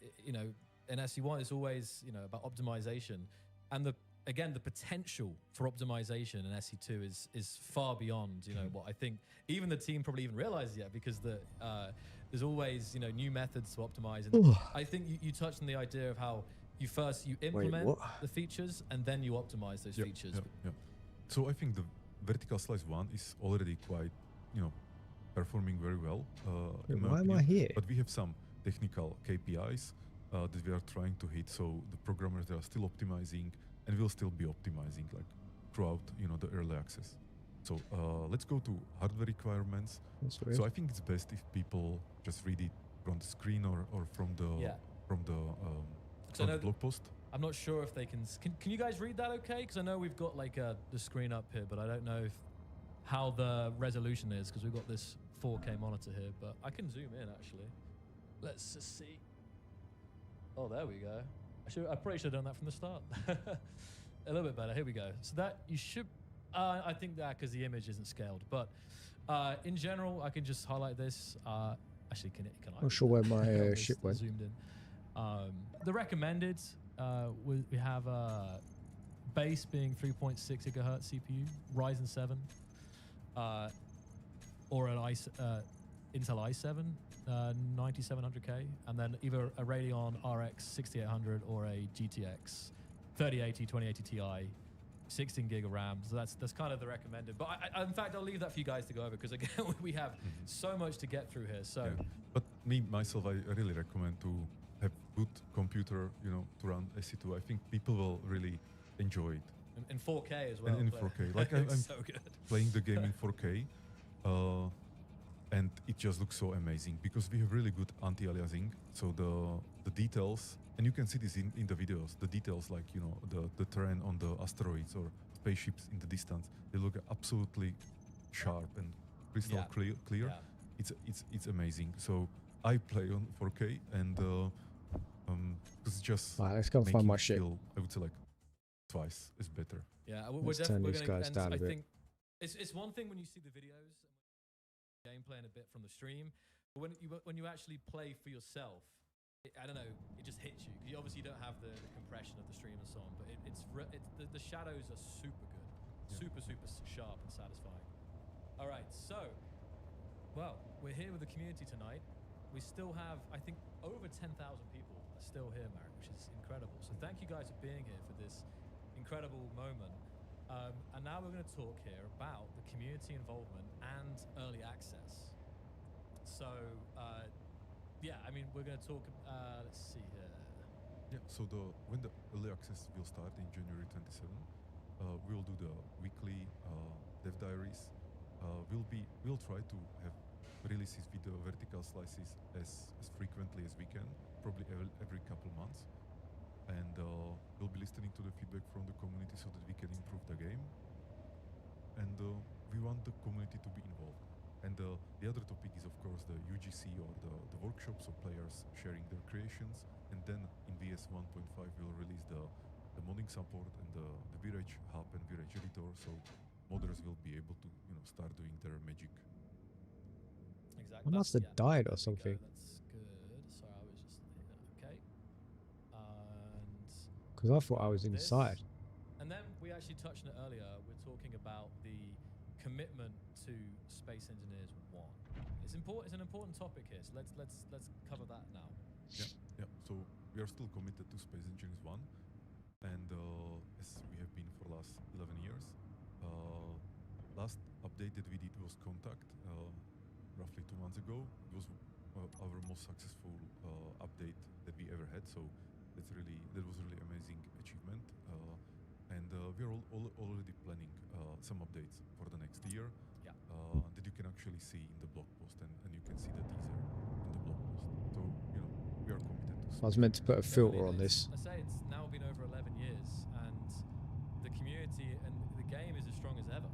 SE1 is always about optimization, and the potential for optimization in SE2 is far beyond what I think even the team probably even realizes yet, because there's always new methods to optimize. And I think you touched on the idea of how you implement the features and then you optimize those features. So I think the vertical slice one is already quite performing very well. Why am I here? But we have some technical KPIs that we are trying to hit. So the programmers, they are still optimizing, and will still be optimizing throughout the early access. So let's go to hardware requirements. So I think it's best if people just read it from the screen or from the blog post. I'm not sure if they can you guys read that okay? Because I know we've got the screen up here, but I don't know how the resolution is, because we've got this 4K monitor here, but I can zoom in actually. Let's just see. Oh, there we go. I probably should have done that from the start. A little bit better. Here we go. So that you should. I think that because the image isn't scaled, but in general, I can just highlight this. Actually, can I? Not sure where my It's ship went. zoomed in. The recommended. We have base being 3.6 gigahertz CPU, Ryzen 7, or an Intel i7 9700K, and then either a Radeon RX 6800 or a GTX 3080 2080 Ti, 16 gig of RAM. So that's kind of the recommended. But in fact, I'll leave that for you guys to go over because again, we have so much to get through here. So, but myself, I really recommend to have good computer, to run SC2. I think people will really enjoy it. In 4K as well. And in 4K, like I'm so good. playing the game in 4K. And it just looks so amazing because we have really good anti-aliasing. So the details, and you can see this in the videos, the details like, the terrain on the asteroids or spaceships in the distance, they look absolutely sharp and crystal clear. Yeah. It's amazing. So I play on 4K and it's just Right, let's go and find my ship. I would say like twice is better. Yeah, Let's turn these guys down a bit. I think it's one thing when you see the videos, gameplay and a bit from the stream, but when you actually play for yourself, I don't know, it just hits you because you obviously don't have the compression of the stream and so on. But the shadows are super good, super sharp and satisfying. All right, so we're here with the community tonight. We still have, I think, over 10,000 people are still here, Marek, which is incredible. So thank you guys for being here for this incredible moment. And now we're going to talk here about the community involvement and early access. So, we're going to talk, let's see here. Yeah, so when the early access will start in January 27, we'll do the weekly dev diaries. We'll try to have releases with the vertical slices as frequently as we can, probably every couple months. And we'll be listening to the feedback from the community so that we can improve the game. And we want the community to be involved. And the other topic is, of course, the UGC or the workshops of players sharing their creations. And then in VS 1.5, we'll release the modding support and the VRage hub and VRage editor, so modders will be able to start doing their magic. Exactly. I must have died or something. That's good. Sorry, I was just okay. And Because I thought I was inside. And then we actually touched on it earlier. We're talking about the commitment to Space Engineers 1. It's important. It's an important topic here. So let's cover that now. Yeah. So we are still committed to Space Engineers 1, and as we have been for the last 11 years. Last update that we did was Contact, roughly 2 months ago. It was our most successful update that we ever had. So that was really amazing achievement. And we are already planning some updates for the next year that you can actually see in the blog post, and you can see the teaser in the blog post. So we are committed to. I was meant to put a filter on this. I say it's now been over 11 years, and the community and the game is as strong as ever.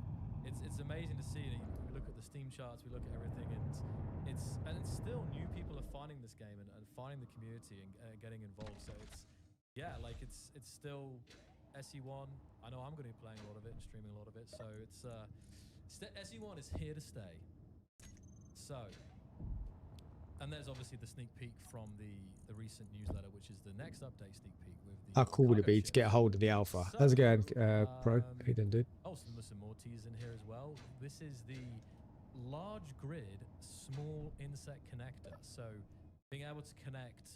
It's amazing to see. We look at the Steam charts, we look at everything, and it's still new people are finding this game and finding the community and getting involved. So it's still SE1. I know I'm going to be playing a lot of it and streaming a lot of it. So SE1 is here to stay. So, and there's obviously the sneak peek from the recent newsletter, which is the next update sneak peek with the. How cool would it be to get a hold of the alpha? How's it going, Pro? He didn't do. Oh, so there's some more teas in here as well. This is the large grid small insect connector. So being able to connect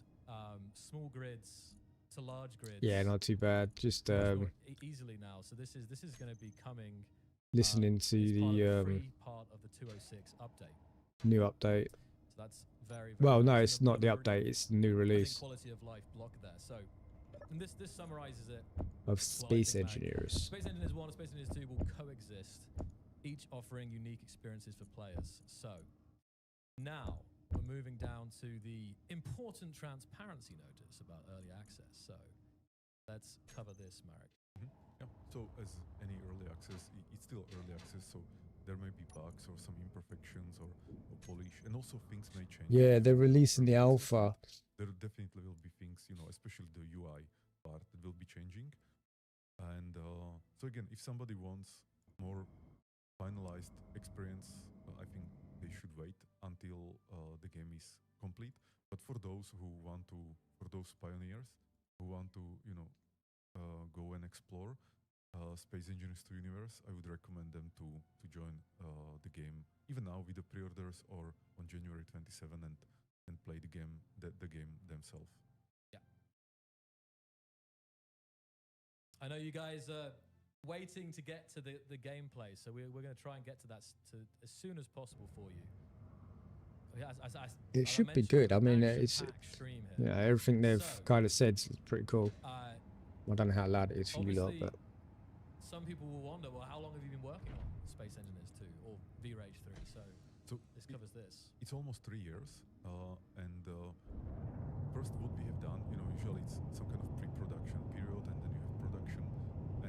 small grids to large grids. Yeah, not too bad. Just easily now. So this is going to be coming. Listening to the free part of the 206 update. New update. So that's very well, nice. no, it's not the update. It's the new release. Quality of life block there. So, and this summarizes it. Of Space Engineers. Space Engineers 1 and Space Engineers 2 will coexist, each offering unique experiences for players. So, now we're moving down to the important transparency notice about early access. So, let's cover this, Marek. Yeah. So as any early access, it's still early access, so there may be bugs or some imperfections or polish, and also things may change. Yeah, they're releasing the alpha. There definitely will be things, especially the UI part that will be changing. And so again, if somebody wants more finalized experience, I think they should wait until the game is complete. But for those who want to, for those pioneers who want to, go and explore Space Engineers 2 universe, I would recommend them to join the game even now with the pre-orders or on January 27 and play the game themselves. Yeah. I know you guys are waiting to get to the gameplay, so we're going to try and get to that as soon as possible for you. It should be good. I mean, it's everything they've kind of said is pretty cool. I don't know how loud it is for you lot, but some people will wonder, well, how long have you been working on Space Engineers 2 or V-Rage 3? So this covers this. It's almost 3 years, and first what we have done, usually it's some kind of pre-production period, and then you have production.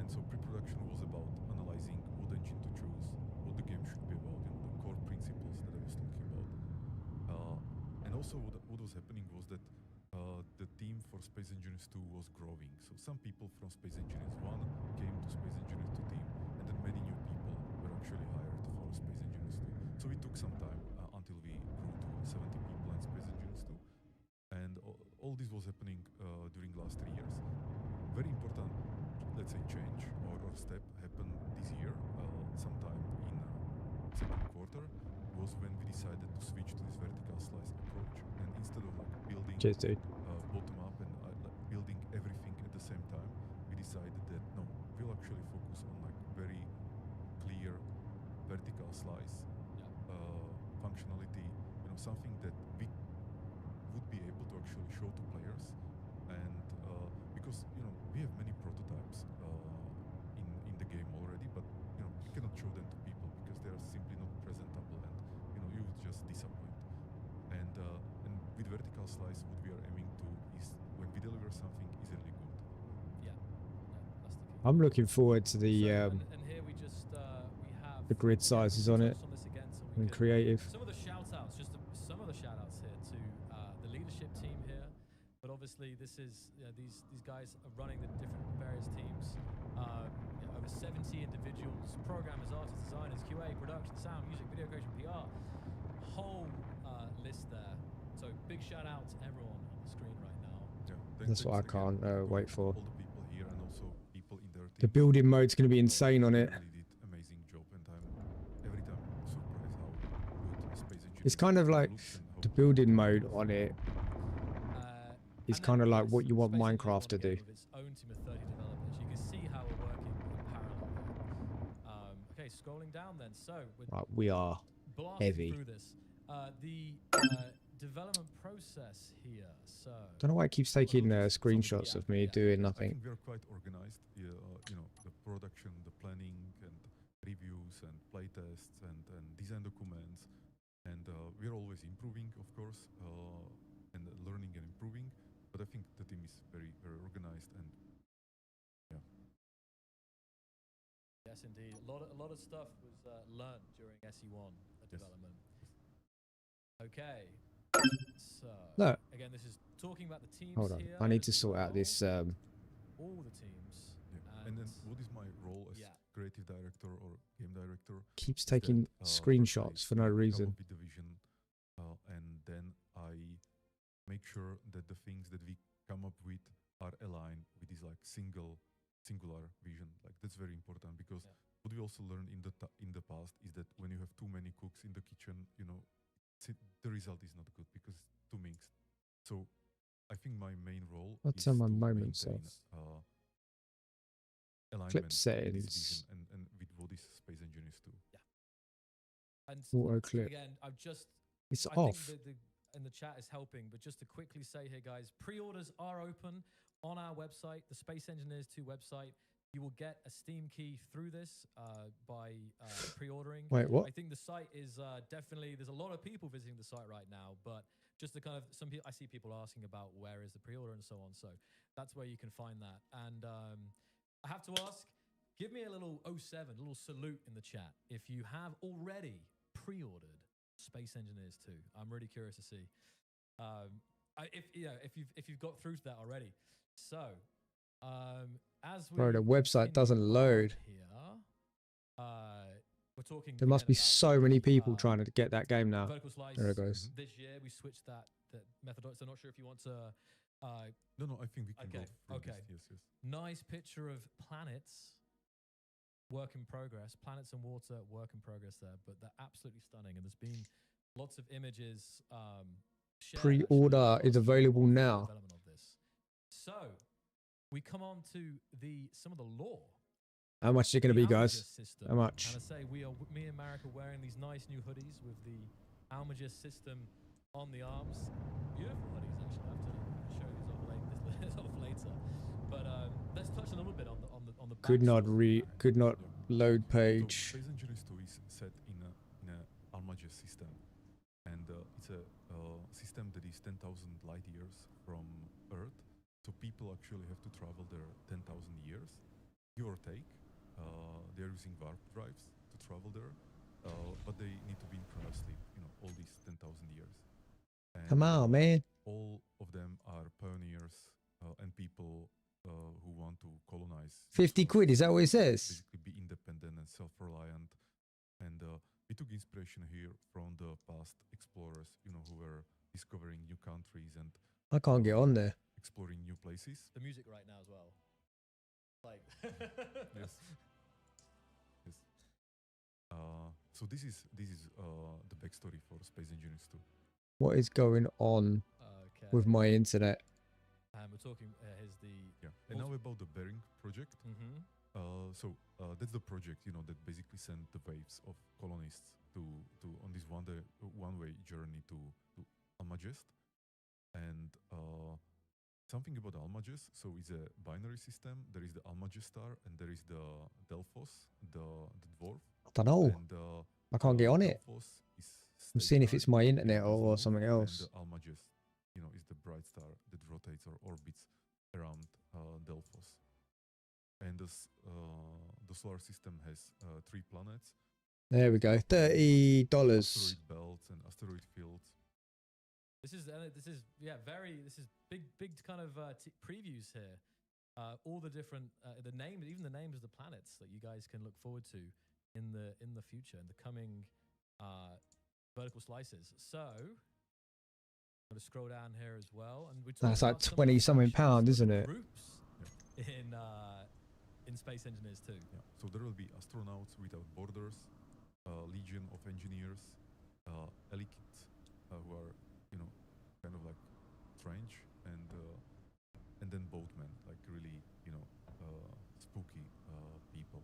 And so pre-production was about analyzing what engine to choose, what the game should be about, the core principles that I was talking about. And also what was happening was that the team for Space Engineers 2 was growing. So some people from Space Engineers 1 came to Space Engineers 2 team, and then many new people were actually hired for Space Engineers 2. So it took some time until we grew to 70 people in Space Engineers 2. And all this was happening during last 3 years. Very important, let's say, change or step happened this year, sometime in second quarter, was when we decided to switch to this vertical slice approach. And instead of building bottom up and building everything at the same time, we decided that no, we'll actually focus on very clear vertical slice functionality, something that we would be able to actually show to players. And because we have many prototypes in the game already, but we cannot show them to people because they are simply not presentable, and you would just disappoint. And with vertical slice, what we are aiming to is when we deliver something is really good. Yeah, that's the key. I'm looking forward to the and here we just we have the grid sizes on it and creative. Some of the shout-outs, some of the shout-outs here to the leadership team here. But obviously, this is these guys are running the different various teams. Over 70 individuals, programmers, artists, designers, QA, production, sound, music, video creation, PR. Whole list there. So big shout out to everyone on the screen right now. Yeah, That's what I can't wait for. All the people here and also people in their team. The building mode's going to be insane on it. Really did amazing job, and I'm every time surprised how good Space Engineers It's kind of like looks and how the building mode on it is And kind of then like what you want Space Engineers Minecraft to one again do. with its own team of 30 developers. You can see how we're working in parallel here. Okay, scrolling down then. So we're Right, we are blasting heavy. through this. The development process here. So Don't know why it keeps taking screenshots of me doing I nothing. think we are quite organized. The production, the planning, and reviews, and playtests, and design documents, and we're always improving, of course, and learning and improving. But I think the team is very, very organized, and yeah. yes, indeed, a lot of stuff was learned during SE1 development. Okay, so Look. again, this is talking about the teams. Hold on, here I need to as sort out well. this. All the teams. Yeah. And then what is my role as Yeah. creative director or game director? Keeps is taking that, first screenshots I for no come up reason. with the vision, and then I make sure that the things that we come up with are aligned with this singular vision. That's very important, because what we also learned in the past is that when you have too many cooks in the kitchen, the result is not good because it's too mixed. So I think my main role What's is on my to moments maintain of alignment clip with this settings? vision and with what is Space Engineers 2. And Auto clip. again, It's I off. think and the chat is helping, but just to quickly say here, guys, pre-orders are open on our website, the Space Engineers 2 website. You will get a Steam key through this by pre-ordering. Wait, what? I think the site is definitely, there's a lot of people visiting the site right now, but just to kind of, I see people asking about where is the pre-order and so on. So that's where you can find that. And I have to ask, give me a little 07, a little salute in the chat if you have already pre-ordered Space Engineers 2. I'm really curious to see if you've got through to that already. So As we Bro, the website doesn't continue load. on here, we're talking. There must again be about so many people the, trying to get that game now. vertical slice. There it goes. This year we switched that methodology. So I'm not sure if you want to. No, I think we can Okay, go through okay. this. Yes. Nice picture of planets, work in progress. Planets and water, work in progress there, but they're absolutely stunning. And there's been lots of images. Shared, Pre-order actually, is across available the now. development of this. So we come on to some of the lore. How much is it going to The be, guys? Almagist system. How much? And I say me and Marek are wearing these nice new hoodies with the Almagist system on the arms. Beautiful hoodies, actually. I have to show these off later. But let's touch a little bit on the Could not backstory, Marek. could not load So page. Space Engineers 2 is set in a Almagest system, and it's a system that is 10,000 light years from Earth. So people actually have to travel there 10,000 years, give or take. They're using warp drives to travel there, but they need to be in cryosleep, all these 10,000 years. And, Come on, man. All of them are pioneers and people who want to colonize. 50 quid, is that what it says? Basically be independent and self-reliant. And we took inspiration here from the past explorers, who were discovering new countries and I can't get on there. exploring new places. The music right now as well. Like Yes. Yes. So this is the backstory for Space Engineers 2. What is going on Okay. with my internet? And we're talking. Here's the. Yeah. And now about the Bearing project. Mm-hmm. So that's the project, that basically sent the waves of colonists to on this one-way journey to Almagest. And something about Almagest. So it's a binary system. There is the Almagest star, and there is the Delphos, the dwarf. I don't know. And I can't get on it. Delphos is I'm seeing if stationary, it's my it internet doesn't or move, something and else. the Almagest, is the bright star that rotates or orbits around Delphos. And the solar system has 3 planets. There we go. $30. Asteroid belts and asteroid fields. This is big kind of previews here. All the different the names, even the names of the planets that you guys can look forward to in the future, in the coming vertical slices. So I'm going to scroll down here as well, and we That's like about some of 20 the something functions pound, of isn't the it? Groups in Space Engineers 2. Yeah. So there will be astronauts without borders, legion of engineers, elite who are kind of like strange, and then boatmen, like really spooky people.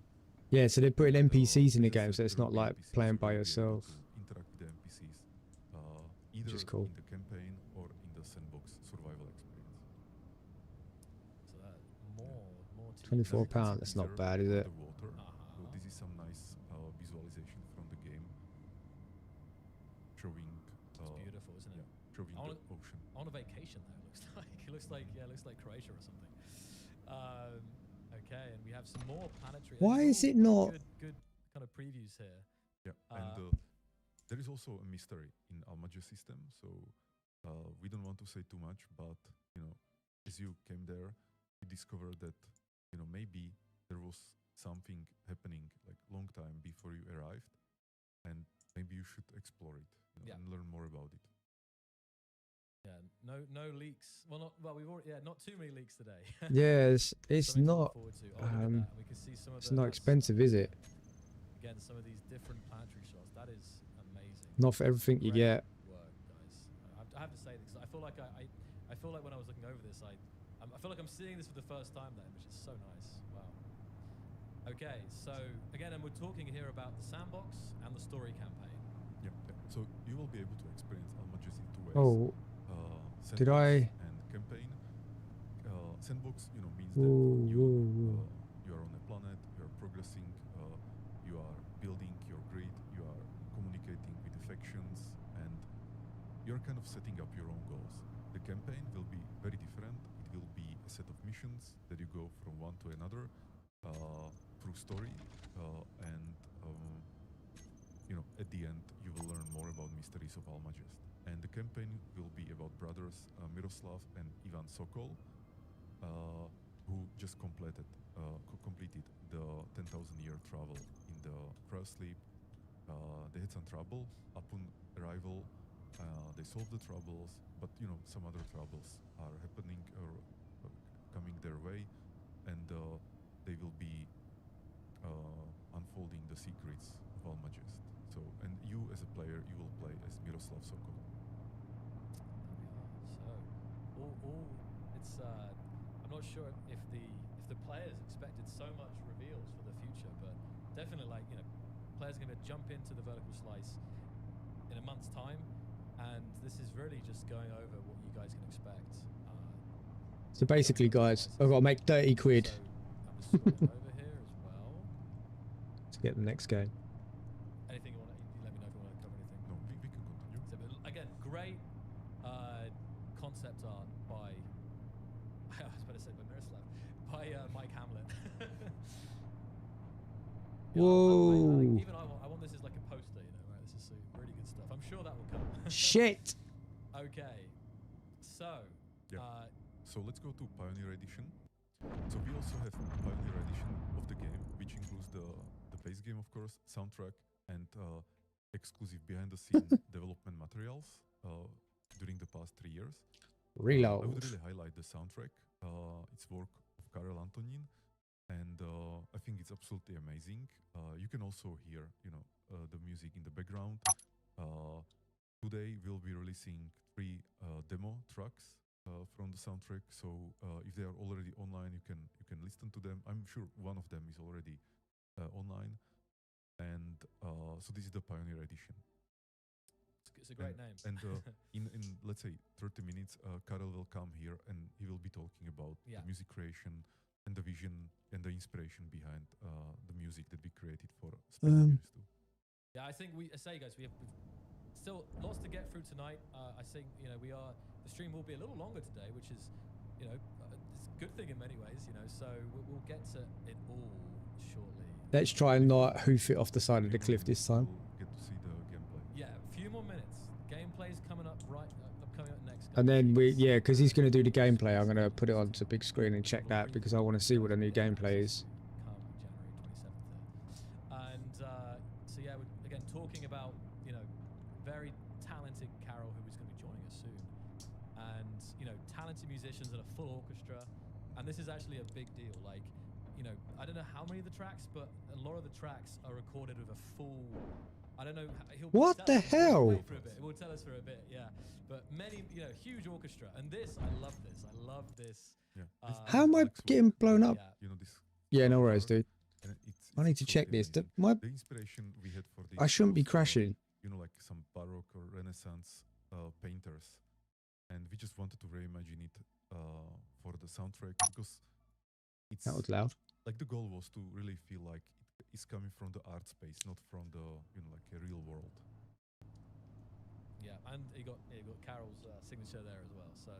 Yeah, so they put in NPCs in the As I game, said, so it's there not will be like NPCs, playing so by you'll be able yourself. to interact with the NPCs, either is cool. in the campaign or in the sandbox survival experience. So that more to 24 use. pound, that's not bad, is it? The water. So Uh-huh. this is some nice visualization from the game, showing. It's beautiful, isn't it? Yeah, showing I the wanna- ocean. On a vacation there, it looks like it looks like Croatia or something. Okay, and we have some more planetary. Why there's is it all not- good kind of previews here? Yeah, and there is also a mystery in Almagest system, so we don't want to say too much, but as you came there, you discovered that maybe there was something happening like long time before you arrived, and maybe you should explore it Yeah. and learn more about it. Yeah, no leaks. Well, we've already not too many leaks today. Yeah, it's Something to look not forward to. Oh, look at that. And we can see some of it's the, not that's- expensive, is it? Again, some of these different planetary shots. That is amazing. Not for everything you Great get. work, guys. I have to say this, 'cause I feel like I feel like when I was looking over this, I feel like I'm seeing this for the first time. That image is so nice. Wow. Okay, so again, and we're talking here about the sandbox and the story campaign. Yeah. So you will be able to experience Almagest in 2 ways. Oh, did Sandbox I- and campaign. Sandbox, means Whoa, that whoa, whoa. you are on a planet, you are progressing, you are building your grid, you are communicating with the factions, and you're kind of setting up your own goals. The campaign will be very different. It will be a set of missions that you go from one to another through story, and at the end you will learn more about mysteries of Almagest. And the campaign will be about brothers Miroslav and Ivan Sokol. who just completed the 10,000-year travel in the cryosleep. They had some trouble upon arrival. They solved the troubles, but some other troubles are happening or coming their way, and they will be unfolding the secrets of Almagest. So, and you as a player, you will play as Miroslav Sokol. So, it's. I'm not sure if the players expected so much reveals for the future, but definitely, like, players are going to jump into the vertical slice in a month's time, and this is really just going over what you guys can expect. So basically, guys, I've got to make 30 quid So I'm just scrolling over here as well. to get the next game. Anything you want to let me know if you want to cover anything. No, we can continue. So, but again, great concept art by I was about to say by Miroslav, by Mike Hamlet. Whoa. Even I want this as like a poster, right? This is really good stuff. I'm sure that will come. Shit. Okay, so Yeah. So let's go to Pioneer Edition. So we also have Pioneer Edition of the game, which includes the base game, of course, soundtrack, and exclusive behind-the-scene development materials during the past 3 years. I Reload. would really highlight the soundtrack. It's work of Karel Antonín, and I think it's absolutely amazing. You can also hear, the music in the background. Today we'll be releasing 3 demo tracks from the soundtrack. So if they are already online, you can listen to them. I'm sure one of them is already online, and so this is the Pioneer Edition. it's a great name. And in let's say 30 minutes, Karel will come here and he will be talking about the music creation and the vision and the inspiration behind the music that we created for Space Engineers 2. Yeah, I think we've still lots to get through tonight. I think the stream will be a little longer today, which is it's a good thing in many ways. So we'll get to it all shortly. Let's try and not hoof it off the side of the cliff this time. We'll get to see the gameplay. Yeah, a few more minutes. Gameplay's coming up coming up next. And then because he's going to do the gameplay, I'm going to put it onto big screen and check that because I want to see what the new gameplay is. Come January 27th. And so yeah, we're again talking about very talented Carol, who is going to be joining us soon, and talented musicians and a full orchestra. And this is actually a big deal. Like, I don't know how many of the tracks, but a lot of the tracks are recorded with a full. I don't know. What the hell? We'll tell us for a bit, yeah. But many, huge orchestra, and this, I love this. I love this. Yeah. How am I getting blown up? Yeah. This. Yeah, no worries, dude. I need to absolutely check this. amazing. The inspiration we had for this. I shouldn't be was, crashing. like some Baroque or Renaissance painters, and we just wanted to reimagine it for the soundtrack because it's That was loud. like the goal was to really feel like it is coming from the art space, not from the like a real world. Yeah, and you got Carol's signature there as well. So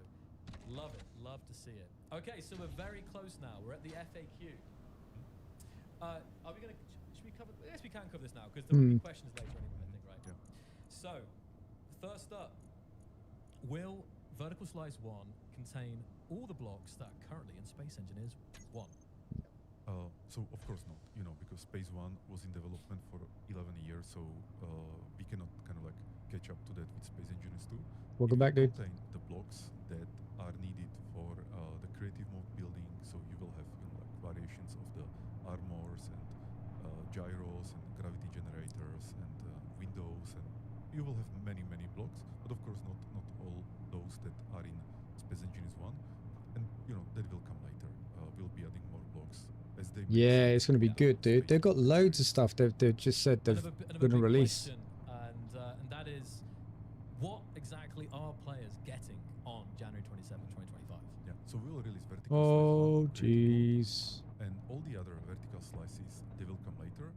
love it, love to see it. Okay, so we're very close now. We're at the FAQ. Are we gonna? Should we cover? Yes, we can cover this now because there will be questions later anyway. I think, right? Yeah. So, first up, will Vertical Slice 1 contain all the blocks that are currently in Space Engineers 1? So of course not, because Space 1 was in development for 11 years, so we cannot kind of like catch up to that with Space Engineers 2. Welcome back, dude. Contain the blocks that are needed for the creative mode building, so you will have like variations of the armors and gyros and gravity generators and windows, and you will have many blocks, but of course not all those that are in Space Engineers 1, and that will come later. We'll be adding more blocks as they. Yeah, it's going to be good, dude. They've got loads of stuff they've just said they're going to release. And that is, what exactly are players getting on January 27, 2025? Yeah, so we will release vertical. Oh, slice 1, creative jeez. mode, and all the other vertical slices, they will come later,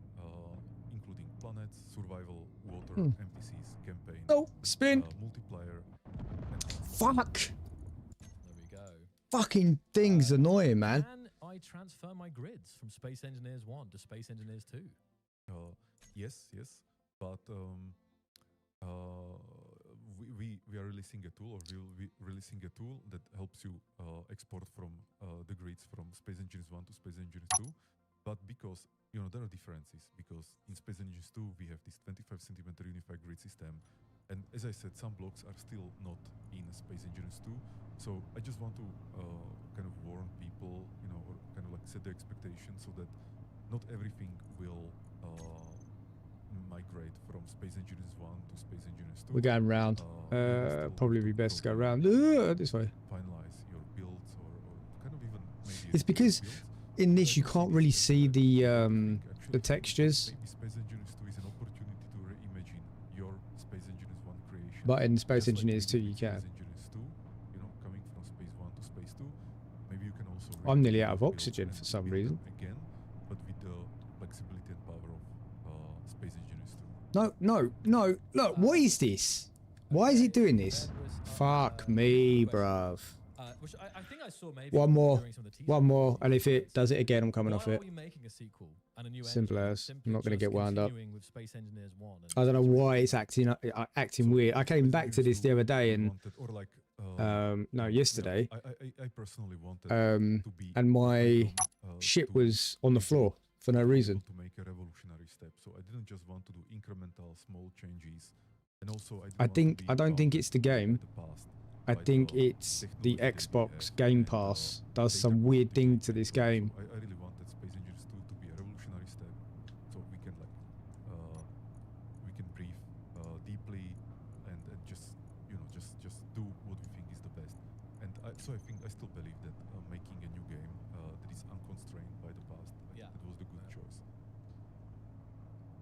including planets, survival, water, NPCs, campaign, Oh, spin. multiplayer. Fuck. There we go. Fucking thing's annoying, man. Can I transfer my grids from Space Engineers 1 to Space Engineers 2? Yes, but we we are releasing a tool, or we will be releasing a tool that helps you export from the grids from Space Engineers 1 to Space Engineers 2. But because, you know, there are differences, because in Space Engineers 2 we have this 25 centimeter unified grid system, and as I said, some blocks are still not in Space Engineers 2. So I just want to kind of warn people, you know, or kind of like set the expectation so that not everything will migrate from Space Engineers 1 to Space Engineers 2. We're going round. Probably be best to go round this way. Finalize your builds, or kind of even maybe It's because in this you can't really see the textures, maybe Space Engineers 2 is an opportunity to reimagine your Space Engineers 1 creation. but in Space Just like Engineers 2 we did you with can. Space Engineers 2, you know, coming from Space 1 to Space 2, maybe you can also. I'm nearly reimagine out of your build oxygen and for some build reason. again, but with the flexibility and power of Space Engineers 2. No, look, what is this? Why is it doing this? Fuck me, bruv. Which I think I saw maybe One more, during some of the teaser one more, and if videos. it does it again, I'm coming Why off are it. we making a sequel and a new Simple engine, as. simply I'm not gonna just get wound up. continuing with Space Engineers 1 and I don't know Space why Engineers it's acting weird. I came back to this the other day and Or like, no, yesterday, I personally wanted to be and my from, shit to was on the floor for no to be reason. able to make a revolutionary step. So I didn't just want to do incremental small changes, and also I don't think it's the game. I think the it's the technology that we Xbox have Game and, Pass data does some weird quality thing that to we this have. So game. I really wanted Space Engineers 2 to be a revolutionary step, so we can like we can breathe deeply and just, you know, just do what we think is the best. And so I think I still believe that making a new game that is unconstrained by the past, Yeah. it was the good choice.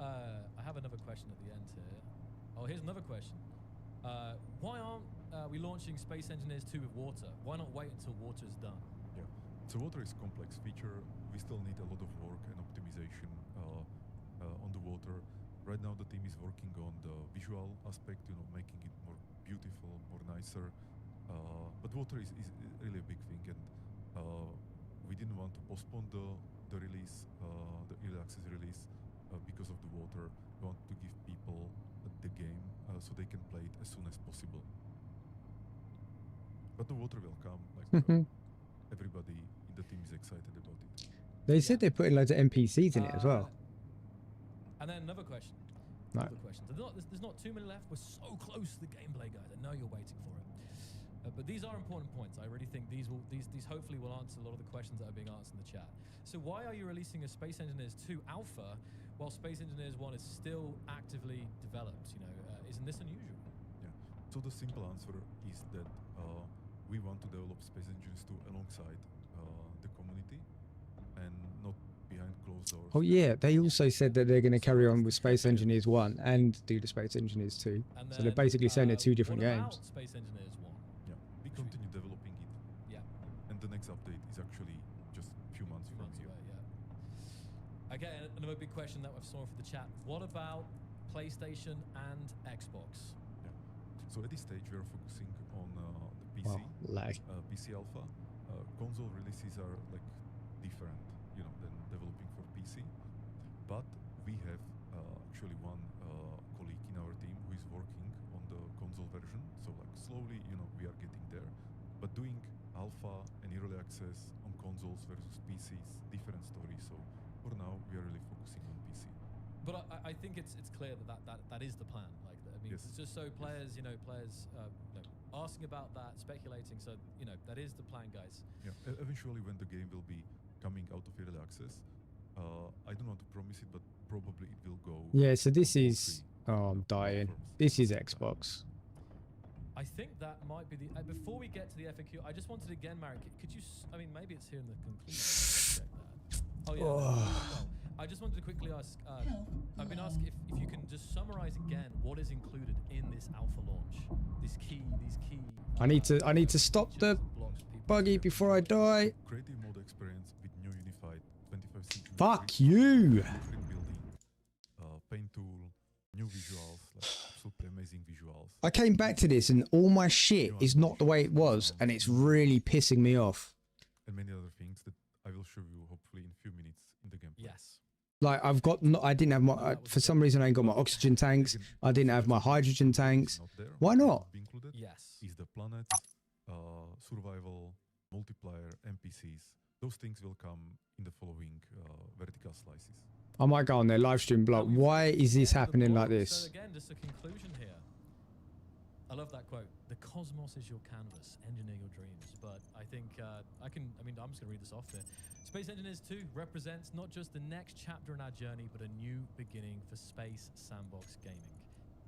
I have another question at the end here. Oh, here's another question. Why aren't we launching Space Engineers 2 with water? Why not wait until water's done? Yeah. So water is a complex feature. We still need a lot of work and optimization on the water. Right now the team is working on the visual aspect, you know, making it more beautiful, more nicer. But water is really a big thing, and we didn't want to postpone the release, the early access release, because of the water. We want to give people the game so they can play it as soon as possible. But the water will come. Like everybody in the team is excited about it. They said they're putting loads of NPCs in it as well. And then another question. No. Another question. There's not too many left. We're so close to the gameplay, guys. I know you're waiting for it. But these are important points. I really think these hopefully will answer a lot of the questions that are being asked in the chat. So why are you releasing a Space Engineers 2 alpha while Space Engineers 1 is still actively developed? You know, isn't this unusual? Yeah. So the simple answer is that we want to develop Space Engineers 2 alongside the community and not behind closed doors. Oh yeah, they also said that they're going to carry on with Space Engineers 1 and do the Space Engineers 2. And So they're then, basically saying they're two different what games. about Space Engineers 1? Yeah. We continue developing it. Yeah. And the next update is actually just a few months Few from months here. away, yeah. Again, another big question that we've saw for the chat. What about PlayStation and Xbox? So at this stage, we are focusing on the PC, Wow, lag. PC Alpha. Console releases are like different, you know, than developing for PC. But we have actually one colleague in our team who is working on the console version. So like slowly, you know, we are getting there. But doing alpha and early access on consoles versus PCs, different story. So for now, we are really focusing on PC. But I think it's clear that is the plan. Like, I mean, Yes. it's just so players, you know, asking about that, speculating. So, you know, that is the plan, guys. Yeah. Eventually, when the game will be coming out of early access, I don't want to promise it, but probably it will go. Yeah, so this on all is... three Oh, I'm dying. platforms This is at the same time. Xbox. I think that might be the... before we get to the FAQ, I just wanted to again, Marek, could you... I mean, maybe it's here in the conclusion. Check that. Oh, yeah. Oh. I just wanted to quickly ask... I've been asked if you can just summarize again what is included in this alpha launch. These key... I need to stop the features, blocks people- buggy before I die. Creative mode experience with new unified 25 centimeter Fuck grid, you! blueprint building, paint tool, new visuals, like absolutely amazing visuals. I came back to this and all my shit is not the way it was and it's really pissing me off. And many other things that I will show you hopefully in a few minutes in the gameplay. Yes. like I've got, I didn't have my, for some reason I ain't got my oxygen tanks. I didn't have my hydrogen tanks. Why not? Be included Yes. is the planet, survival, multiplier, NPCs. Those things will come in the following vertical slices. I might go on their live stream blog. Why is this happening like this? So again, just a conclusion here. I love that quote. The cosmos is your canvas. Engineer your dreams. But I think I'm just going to read this off here. Space Engineers 2 represents not just the next chapter in our journey, but a new beginning for space sandbox gaming.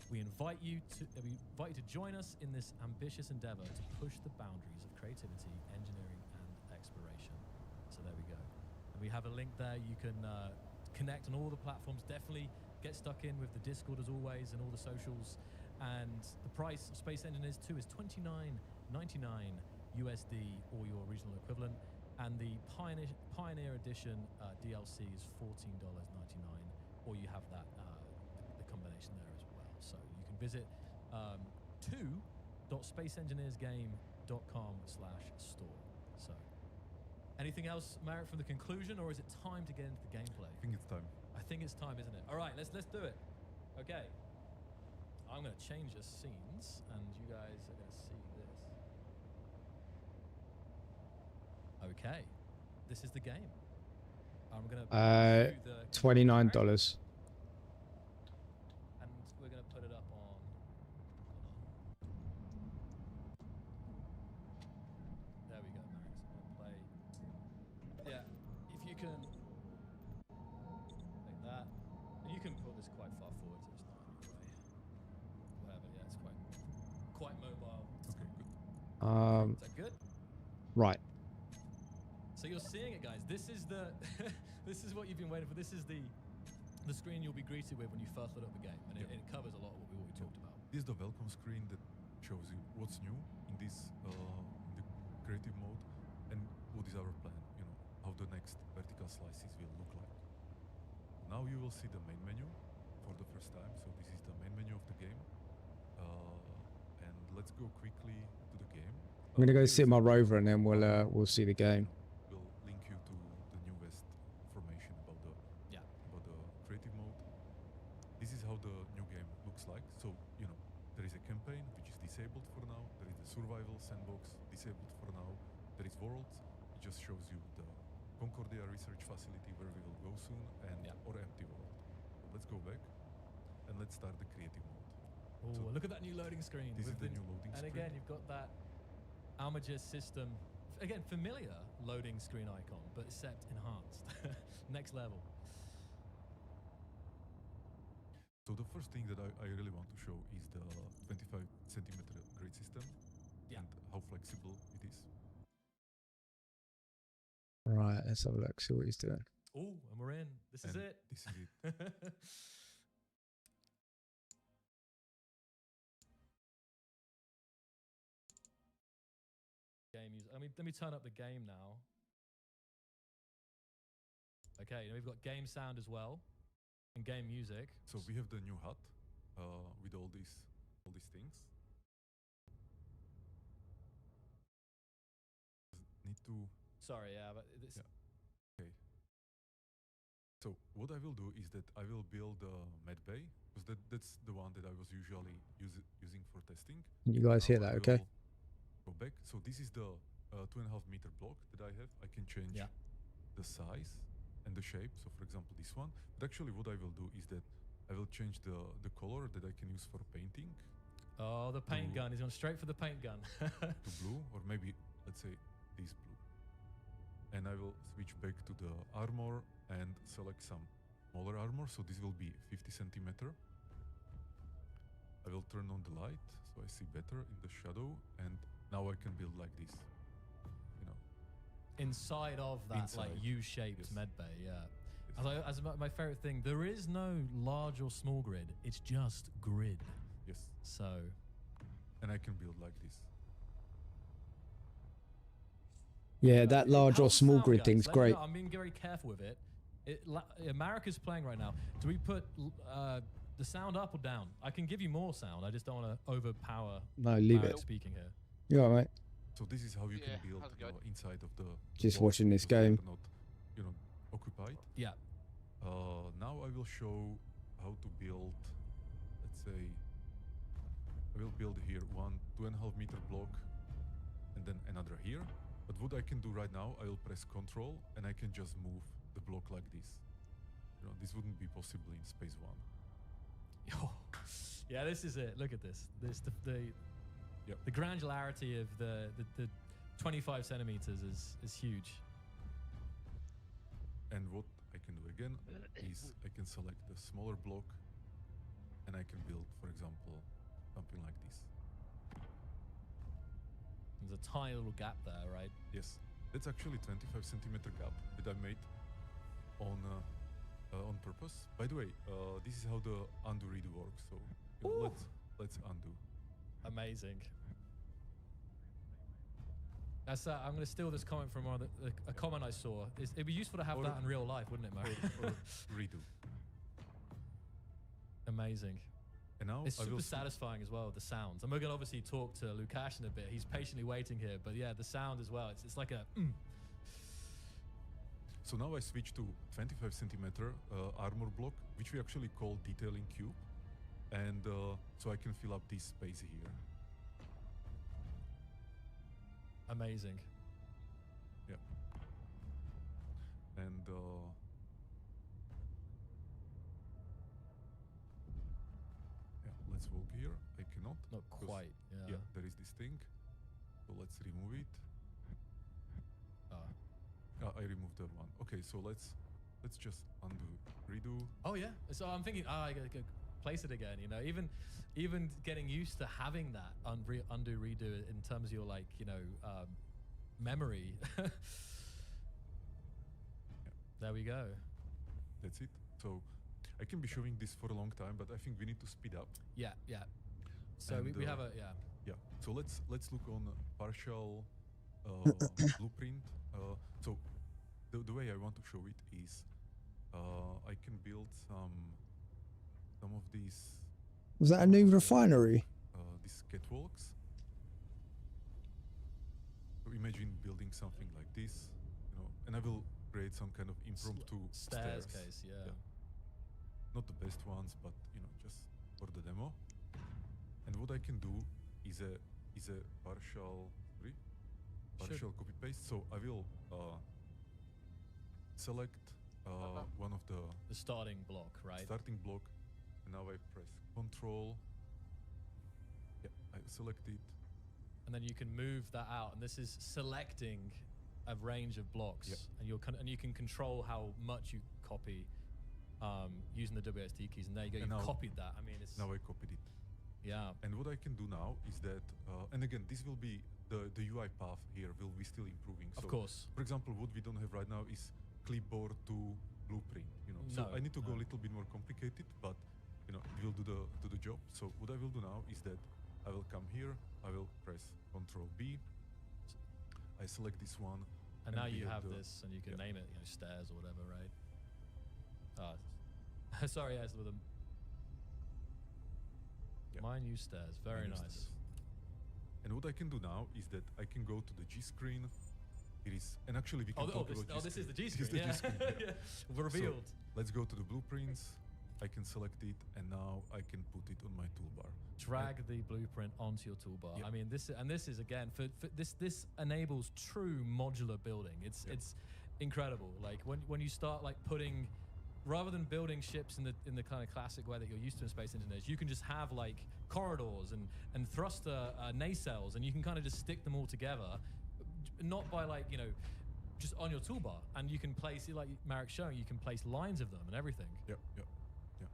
We invite you to join us in this ambitious endeavor to push the boundaries of creativity, engineering, and exploration. So there we go. And we have a link there. You can connect on all the platforms. Definitely get stuck in with the Discord as always and all the socials. And the price of Space Engineers 2 is $29.99 USD or your regional equivalent. And the Pioneer Edition DLC is $14.99, or you have that the combination there as well. So you can visit 2.spaceengineersgame.com/store. So anything else, Marek, from the conclusion, or is it time to get into the gameplay? I think it's time. I think it's time, isn't it? All right, let's do it. Okay. I'm going to change the scenes, and you guys are going to see this. Okay, this is the game. I'm going to $29. and we're going to put it up on. There we go, Max. I'm going to play. Yeah, if you can like that, and you can put this quite far forward, so it's not anyway. Whatever. Yeah, it's quite mobile. Okay, good. Is that good? Right. So you're seeing it, guys. This is the this is what you've been waiting for. This is the screen you'll be greeted with when you first load up the game, and it covers a lot of what we talked about. This is the welcome screen that shows you what's new in this in the creative mode, and what is our plan. You know how the next vertical slices will look like. Now you will see the main menu for the first time. So this is the main menu of the game, and let's go quickly to the game. I'm gonna go sit my rover and then we'll see the game. Will link you to the newest information about the creative mode. This is how the new game looks like. So you know there is a campaign which is disabled for now. There is the survival sandbox disabled for now. There is worlds. It just shows you the Concordia research facility where we will go soon, and or empty world. Let's go back and let's start the creative mode. Oh, So look at that new loading screen. this is with the new loading and screen. again, you've got that Amager system. Again, familiar loading screen icon, but except enhanced. Next level. So the first thing that I really want to show is the 25 centimeter grid system, Yeah. and how flexible it is. Right, let's have a look, see what he's doing. Oh, and we're in. This is And it. This is it. Game use. Let me turn up the game now. Okay, we've got game sound as well, and game music. So we have the new HUD with all these things. Need to. Sorry, yeah, but this. Yeah. Okay. So what I will do is that I will build a med bay, because that's the one that I was usually using for testing. You guys hear Now that, I okay? will Go back. So this is the 2.5 meter block that I have. I can change the size and the shape. So for example, this one. But actually what I will do is that I will change the color that I can use for painting Oh, the paint gun. He's gone straight for the paint gun. to blue, or maybe let's say this blue. And I will switch back to the armor and select some smaller armor. So this will be 50 centimeter. I will turn on the light so I see better in the shadow, and now I can build like this. You know, Inside of that like Inside. U-shaped Yes. med bay, yeah. Yes. As my favorite thing, there is no large or small grid. It's just grid. Yes, So and I can build like this. Yeah, that large or how's the small sound, grid guys? thing's Let me great. know. I'm being very careful with it. America's playing right now. Do we put the sound up or down? I can give you more sound. I just don't want to overpower No, leave Marek it. speaking here. You all right, mate? So this is how you Yeah, can build how's it going? inside of the Just walls, watching this because they game. are not, occupied. Yeah. now I will show how to build, let's say, I will build here 2.5 meter block and then another here. But what I can do right now, I will press Control and I can just move the block like this. You know, this wouldn't be possible in Space One. Oh, yeah, this is it. Look at this. The granularity of the 25 centimeters is huge. And what I can do again is I can select the smaller block and I can build, for example, something like this. There's a tiny little gap there, right? Yes, that's actually 25 centimeter gap that I made on purpose. By the way, this is how the undo redo works. So you know, let's undo. Amazing. That's I'm going to steal this comment from a comment I saw. It'd be useful to have that in real life, wouldn't it, Mary? Or redo. Amazing. And now it's super satisfying as well, the sounds. And we're going to obviously talk to Lukasz in a bit. He's patiently waiting here. But yeah, the sound as well. It's like a... So now I switch to 25 centimeter armor block, which we actually call detailing cube. And so I can fill up this space here. Amazing. Yeah. And... let's walk here. I cannot. Not quite. Yeah, there is this thing. So let's remove it. I removed that one. Okay, so let's just undo, redo. Oh yeah. So I'm thinking, I gotta place it again. You know, even getting used to having that undo, redo in terms of your memory. Yeah. There we go. That's it. So I can be showing this for a long time, but I think we need to speed up. Yeah. So we have a Yeah. So let's look on partial blueprint. So the way I want to show it is I can build some of these. Was that a new refinery? These catwalks. So imagine building something like this, you know, and I will create some kind of impromptu stairs. Case, yeah. Not the best ones, but you know, just for the demo. And what I can do is a partial copy paste. So I will select one of the starting block, right? Starting block, and now I press Control. Yeah, I select it. And then you can move that out, and this is selecting a range of blocks, and you can control how much you copy using the WSD keys. And there you go. You've copied that. I mean, it's now I copied it. Yeah. And what I can do now is that, and again, this will be the UI path here will be still improving. Of course. For example, what we don't have right now is clipboard to blueprint. You know, so I need to go a little bit more complicated, but you know, it will do the job. So what I will do now is that I will come here. I will press Control B. I select this one. And now you have this, and you can name it, you know, stairs or whatever, right? Sorry, as with them. My new stairs, very nice. Stairs. And what I can do now is that I can go to the G screen. It is, and actually we can talk about this is the G screen. This is the G screen. Yeah. Revealed. So let's go to the blueprints. I can select it, and now I can put it on my toolbar. Drag the blueprint onto your toolbar. Yep. I mean, this is again for this enables true modular building. It's incredible. Like when you start like putting, rather than building ships in the kind of classic way that you're used to in Space Engineers, you can just have like corridors and thruster nacelles, and you can kind of just stick them all together, not by like, you know, just on your toolbar, and you can place, like Marek's showing, you can place lines of them and everything. Yeah.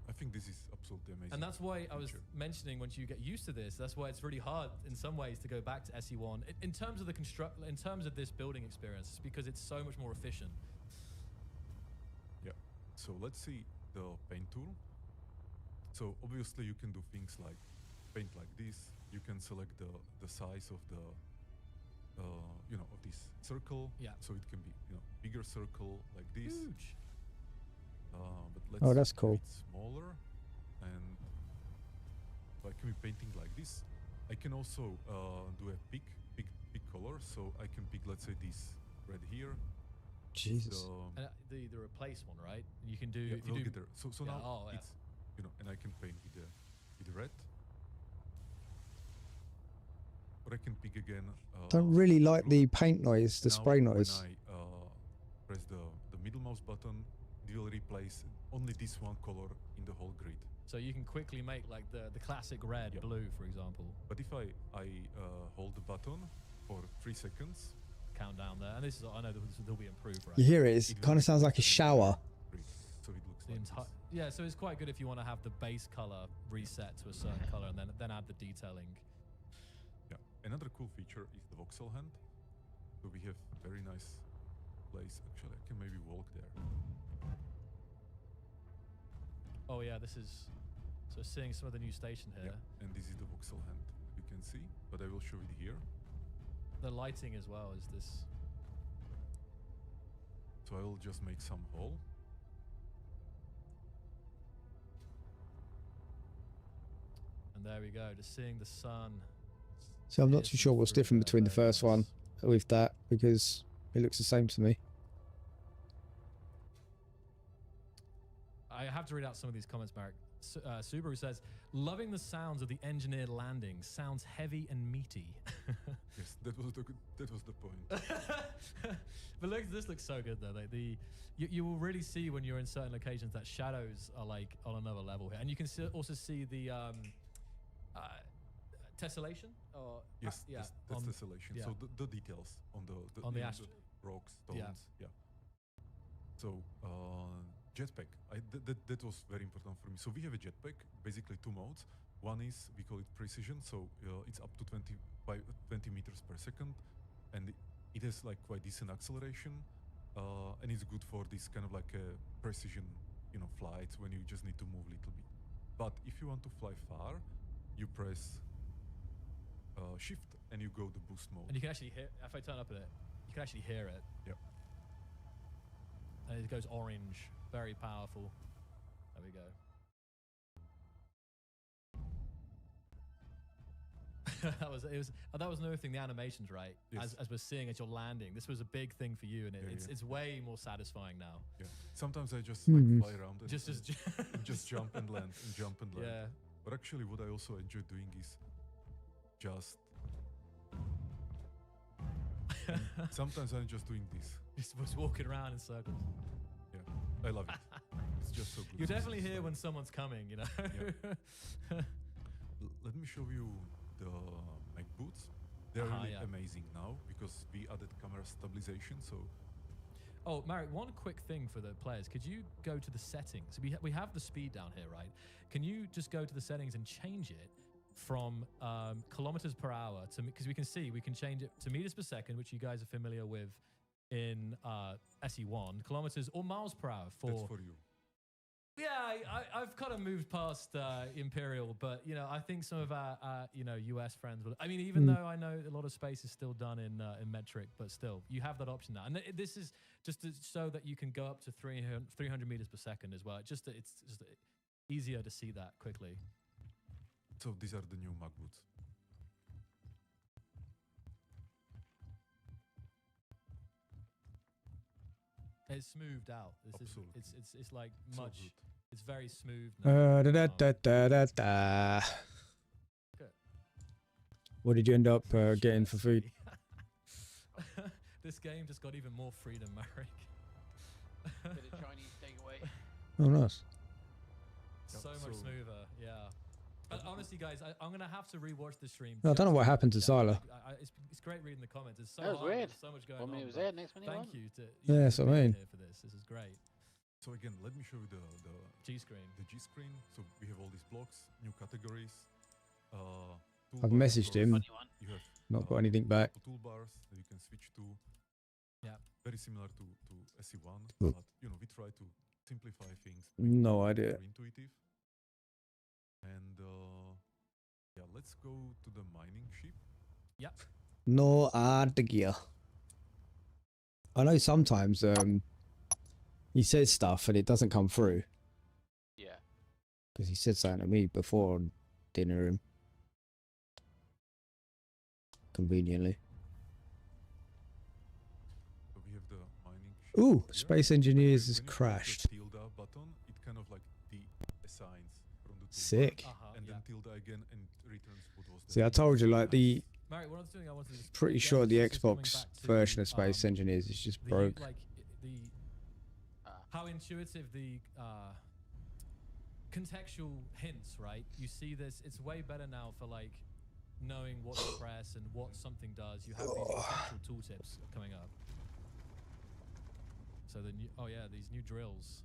I think this is absolutely amazing. And that's why I was mentioning, once you get used to this, that's why it's really hard in some ways to go back to SE1 in terms of in terms of this building experience. It's because it's so much more efficient. Yeah. So let's see the paint tool. So obviously you can do things like paint like this. You can select the size of the of this circle. Yeah. So it can be, you know, bigger circle like this. Huge. But let's that's cool. make it smaller, and so I can be painting like this. I can also do a big color. So I can pick, let's say, this red here, Jesus. And the replace one, right? You can do. Yeah, if you we'll do get there. So yeah, now oh, yeah. it's, you know, and I can paint with the red. Or I can pick again. Don't really like blue. the paint noise, the Now spray noise. When I press the middle mouse button, it will replace only this one color in the whole grid. So you can quickly make like the classic red, Yeah. blue, for example. But if I hold the button for 3 seconds, Countdown there, and this is I know they'll be improved, right? You hear it? It It kind will of sounds like a be shower. grid. So it looks The like entire this. yeah, so it's quite good if you want to have the base color reset to a certain color and then add the detailing. Yeah. Another cool feature is the voxel hand. So we have very nice place. Actually, I can maybe walk there. Oh yeah, this is so seeing some of the new station here. Yeah. And this is the voxel hand. You can see, but I will show it here. The lighting as well is this. So I will just make some hole. And there we go, just seeing the sun. So I'm not too piercing sure what's through different there, between the very first one nice. with that, because it looks the same to me. I have to read out some of these comments, Marek. Subaru says, loving the sounds of the engineered landing. Sounds heavy and meaty. Yes, that was the point. But look, this looks so good though. Like you will really see when you're in certain locations that shadows are like on another level here, and you can also see the tessellation. Or Yes, yeah, that's tessellation. yeah. So the details on the On the you know, astro- rocks, stones. Yeah. Yeah. So jetpack. That was very important for me. So we have a jetpack, basically 2 modes. One is we call it precision. So it's up to 20 meters per second, and it has like quite decent acceleration, and it's good for this kind of like a precision, you know, flights when you just need to move a little bit. But if you want to fly far, you press shift and you go the boost mode. And you can actually hear. If I turn up at it, you can actually hear it. Yep. And it goes orange. Very powerful. There we go. that was another thing. The animations, right? Yes. As we're seeing as you're landing, this was a big thing for you, and Yeah. it's way more satisfying now. Yeah. Sometimes I just Mhm. like fly around and just jump and land and jump and land. Yeah. But actually, what I also enjoy doing is just. Sometimes I'm just doing this. Just walking around in circles. Yeah, I love it. It's just so good. You're So definitely here satisfying. when someone's coming, you know. Let me show you the Mac boots. They're really yeah. amazing now because we added camera stabilization. So Oh, Marek, one quick thing for the players. Could you go to the settings? We have the speed down here, right? Can you just go to the settings and change it from kilometers per hour to, because we can change it to meters per second, which you guys are familiar with in SE1, kilometers or miles per hour that's for you. Yeah, I've kind of moved past Imperial, but you know, I think some of our you know, US friends will. I mean, even though I know a lot of space is still done in metric, but still, you have that option now. And this is just to so that you can go up to 300 meters per second as well. It's just easier to see that quickly. So these are the new Mac boots. It's smoothed out. Absolutely. It's like So much. good. It's very smooth now. Da. Good. What did you end up getting for food? This game just got even more freedom, Marek. Bit of Chinese takeaway. Oh, nice. So Yep, much so- smoother, yeah. Honestly, guys, I'm gonna have to rewatch the stream. No, I don't know what happened to Zyla. It's great reading the comments. It's so That was hard. weird. There's so much going 1 on. minute was but there, next minute Thank wasn't. you to Yeah, that's what I being mean. here for this. This is great. So again, let me show you the G screen. G screen. So we have all these blocks, new categories. I've toolbars, messaged of him. course. Funny one. You have Not got anything back. toolbars that you can switch to. Yeah. Very similar to SE1, Look. but you know, we try to simplify things. No more idea. intuitive. And yeah, let's go to the mining ship. Yep. No idea. I know sometimes he says stuff and it doesn't come through Yeah. because he said something to me before on dinner room. Conveniently. So we have the mining Ooh, here. Space And Engineers when has you press crashed. the tilde button, it kind of like assigns from the toolbar, Sick. and Yeah. then tilde again and returns what was See, I there. told you, like, the Marek, what I was doing, I wanted to just pretty again, sure the just coming Xbox back to, version of Space Engineers is just the broke. like the how intuitive the contextual hints, right? You see this, it's way better now for like knowing what to press and what something does. You have these contextual tooltips coming up. So the new, oh yeah, these new drills.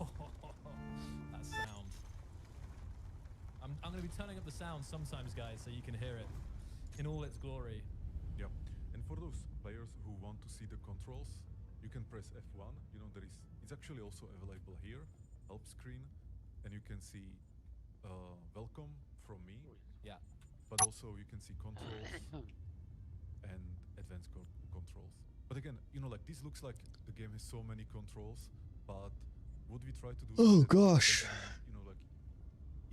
That sound. I'm going to be turning up the sound sometimes, guys, so you can hear it in all its glory. Yeah, and for those players who want to see the controls, you can press F1. You know, it's actually also available here, help screen, and you can see welcome from me. Yeah. But also you can see controls and advanced controls. But again, you know, like this looks like the game has so many controls, but what we try to do Oh, is that gosh. you know, like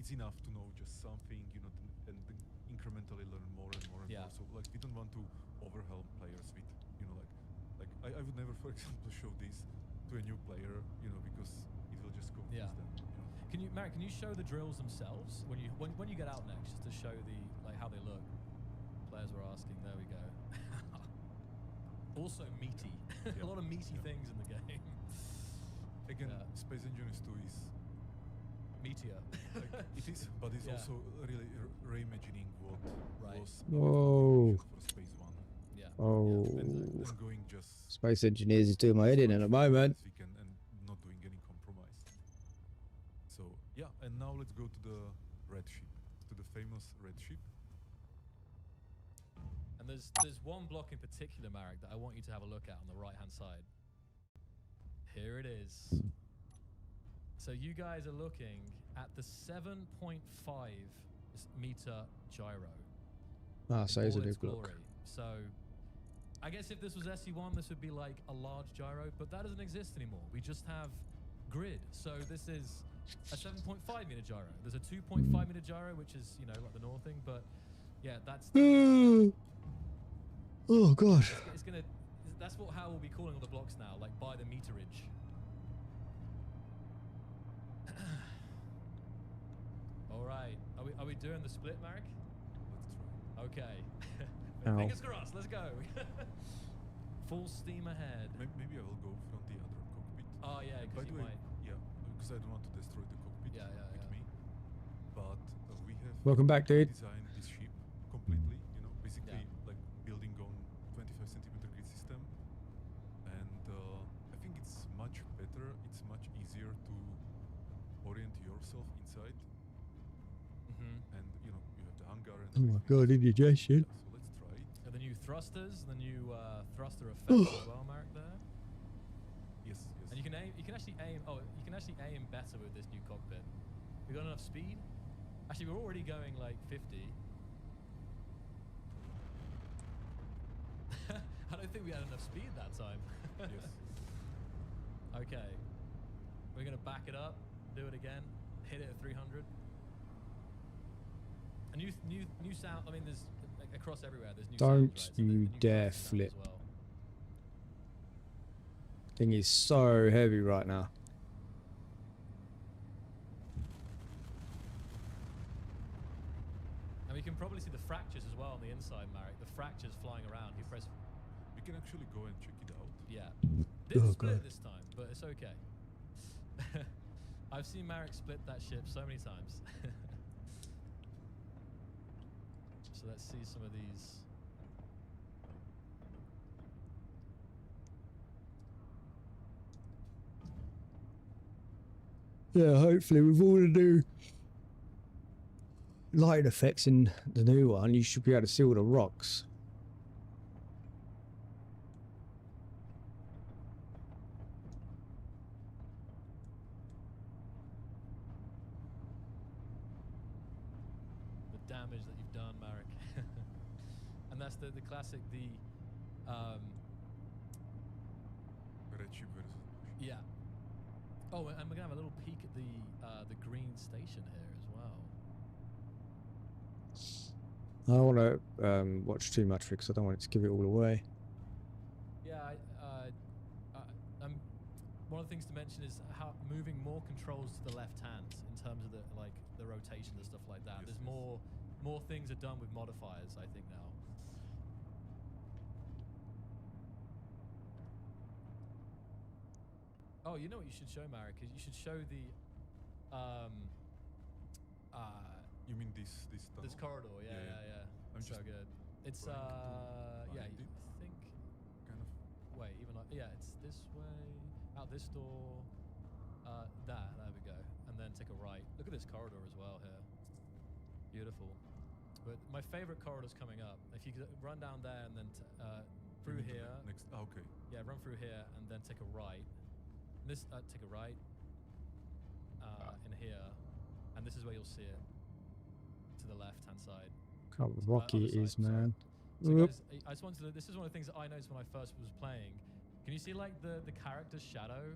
it's enough to know just something, you know, and then incrementally learn more and more and Yeah. more. So like we don't want to overwhelm players with, you know, like I would never, for example, show this to a new player, you know, because it will just confuse Yeah. them. You know? Can you, Marek, can you show the drills themselves when you get out next, just to show the like how they look? Players were asking. There we go. Also meaty. Yeah. A lot of meaty Yeah. things in the game. Again, Yeah. Space Engineers 2 is Meteor. like, it is, but it's Yeah. also really reimagining what Right. was Whoa. for Space 1. Yeah. Oh, And going just Space Engineers is doing my head in at the moment. as we can and not doing any compromise. So yeah, and now let's go to the red ship, to the famous red ship. And there's one block in particular, Marek, that I want you to have a look at on the right-hand side. Here it is. So you guys are looking at the 7.5 meter gyro. Ah, in so it's a all new its block. glory. So I guess if this was SE1, this would be like a large gyro, but that doesn't exist anymore. We just have grid. So this is a 7.5 meter gyro. There's a 2.5 meter gyro, which is, you know, like the north thing, but yeah, that's Oh, God. it's gonna, that's how we'll be calling all the blocks now, like by the meterage. All right, are we doing the split, Marek? Let's try. Okay. Ow. Fingers crossed, let's go. Full steam ahead. Maybe I will go from the other cockpit. Oh yeah, By because the you way, might. yeah, because I don't want to destroy the cockpit Yeah, yeah, with yeah. me. But we have Welcome back, dude. designed this ship completely, you know, basically Yeah. like building on 25 centimeter grid system. And I think it's much better, it's much easier to orient yourself inside. And you know, you have the hangar and Oh my everything God, else. indigestion. Yeah, so let's try it. And the new thrusters, the new thruster effect as well, Marek. There, Yes, yes. and you can aim. You can actually aim. Oh, you can actually aim better with this new cockpit. We got enough speed. Actually, we're already going like 50. I don't think we had enough speed that time. Yes. Okay, we're gonna back it up, do it again, hit it at 300. A new sound. I mean, there's like, across everywhere. There's new Don't sounds, right? So the you new dare thrust sound flip. as well. Thing is so heavy right now. And we can probably see the fractures as well on the inside, Marek. The fractures flying around. You press, We can actually go and check it out. yeah. Didn't Oh, split God. this time, but it's okay. I've seen Marek split that ship so many times. So let's see some of these. Yeah, hopefully with all the new light effects in the new one, you should be able to see all the rocks. The damage that you've done, Marek. And that's the classic, Red ship versus blue ship. yeah. Oh, and we're gonna have a little peek at the green station here as well. I don't want to watch too much because I don't want it to give it all away. Yeah, one of the things to mention is how moving more controls to the left hand in terms of the rotation and stuff like that. Yes, There's yes. more things are done with modifiers, I think now. Oh, you know what you should show, Marek? Is you should show the You mean this tunnel? this corridor. Yeah, Yeah, yeah, yeah. yeah. I'm So just good. It's trying to yeah. find it. I think. Kind of. Wait, even like yeah, it's this way out this door. There we go, and then take a right. Look at this corridor as well here. Beautiful. But my favorite corridor's coming up. If you could run down there and then through You mean here. Next. Okay. Yeah, run through here and then take a right. This take a right in here, and this is where you'll see it to the left-hand side. How rocky other it is, side, sorry. man. So Whoop. guys, I just wanted to. This is one of the things that I noticed when I first was playing. Can you see like the character's shadow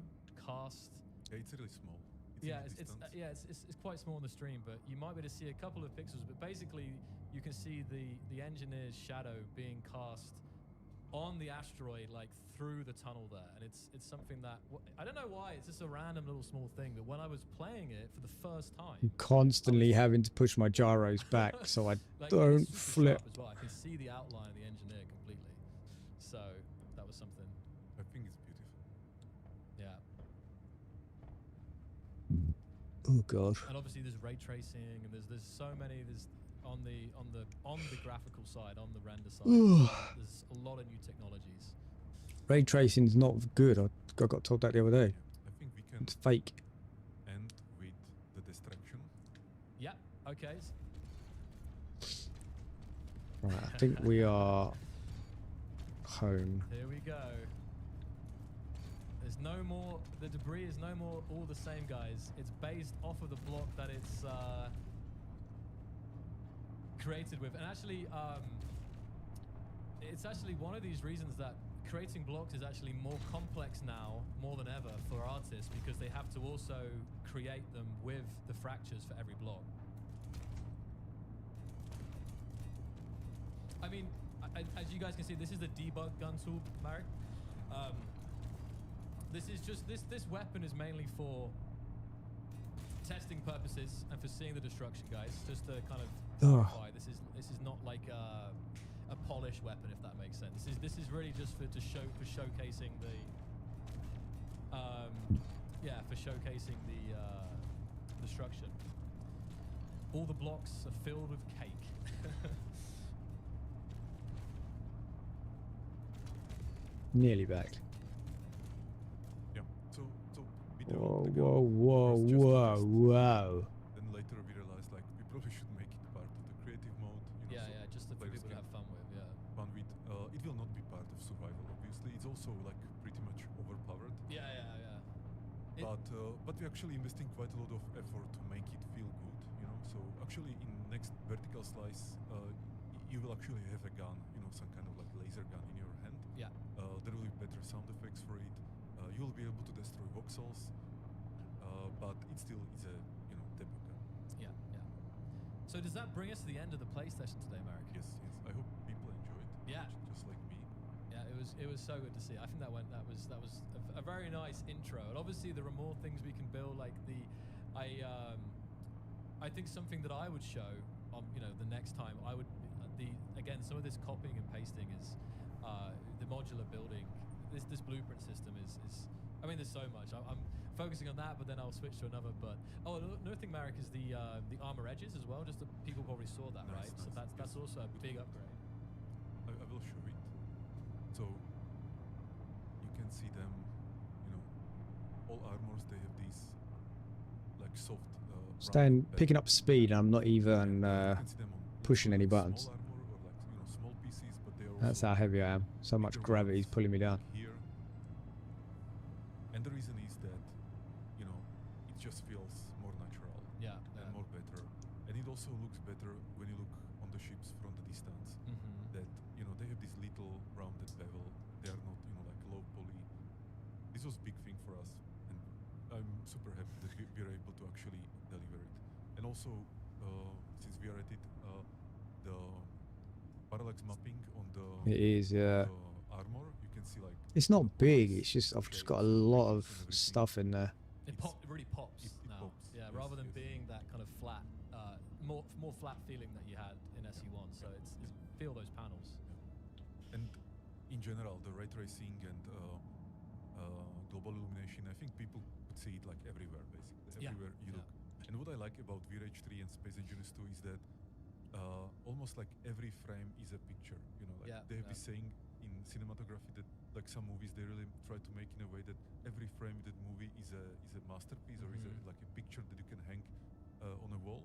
cast? Yeah, it's really small. It's Yeah, in the it's distance. it's quite small on the stream, but you might be able to see a couple of pixels. But basically, you can see the engineer's shadow being cast on the asteroid, like through the tunnel there, and it's something that I don't know why. It's just a random little small thing, but when I was playing it for the first time, I'm constantly having to push my gyros back so I like, don't it's super flip. sharp as well. I can see the outline of the engineer completely. So that was something. I think it's beautiful. Yeah. Oh god. And obviously there's ray tracing, and there's so many. There's on the graphical side, on the render side, there's a lot of new technologies. Ray tracing's not good. I got told that the other day. Yeah. I think we can It's fake. end with the distraction. Yeah. Okay. Right, I think we are home. Here we go. There's no more. The debris is no more all the same, guys. It's based off of the block that it's created with, and actually, it's actually one of these reasons that creating blocks is actually more complex now, more than ever, for artists, because they have to also create them with the fractures for every block. I mean, as you guys can see, this is the debug gun tool, Marek. This is just this weapon is mainly for testing purposes and for seeing the destruction, guys. Just to kind of clarify, this is not like a polished weapon, if that makes sense. This is really just for showcasing the showcasing the destruction. All the blocks are filled with cake. Nearly back. Yeah. So we do Whoa, the whoa, gun whoa, first just to whoa, test. whoa. Then later we realized like we probably should make it part of the creative mode. You know, Yeah, so yeah, just for players people to can have fun with. Yeah. fun with. It will not be part of survival, obviously. It's also like pretty much overpowered. Yeah, yeah, yeah. But we're actually investing quite a lot of effort to make it feel good, you know. So actually, in next vertical slice, you will actually have a gun, you know, some kind of like laser gun in your hand. Yeah. There will be better sound effects for it. You will be able to destroy voxels, but it still is a, you know, debug gun. Yeah, yeah. So does that bring us to the end of the PlayStation today, Marek? Yes, yes. I hope people enjoy it. Yeah. Just like me. Yeah, it was so good to see. I think that was a very nice intro. And obviously there are more things we can build. Like I think something that I would show on the next time I would again some of this copying and pasting is the modular building. This blueprint system is I mean there's so much. I'm focusing on that, but then I'll switch to another. But another thing, Marek, is the armor edges as well. Just that people probably saw that, Nice, right? So nice. that's Yes. also a big upgrade. I will show it. So you can see them, you know, all armors, they have these like soft Staying rounded picking pads. up speed. And I'm not even You can see them on pushing any small buttons. armor or like, you know, small pieces, but they are That's also how heavy I am. So much bigger gravity's ones, pulling me down. like here. And the reason is that, you know, it just feels more natural Yeah. and more better. And it also looks better when you look on the ships from the distance. Mm-hmm. That, you know, they have this little rounded bevel. They are not, you know, like low poly. This was a big thing for us, and I'm super happy that we are able to actually deliver it. And also, since we are at it, the parallax mapping on the It is, yeah. armor. You can see like It's not the big. points, It's just I've the just got a shapes, the lot wrinkles of and everything. stuff in there. It really pops it now. pops, Yeah, yes, rather than yes. being that kind of flat, more flat feeling that you had in SE1. So it's feel those panels. And in general, the ray tracing and global illumination, I think people could see it like everywhere, basically. Yeah, Everywhere you yeah. look. And what I like about VRH3 and Space Engineers 2 is that almost like every frame is a picture. You know, like Yeah, they have yeah. been saying in cinematography that like some movies they really try to make in a way that every frame in that movie is a masterpiece or is Mhm. like a picture that you can hang on a wall.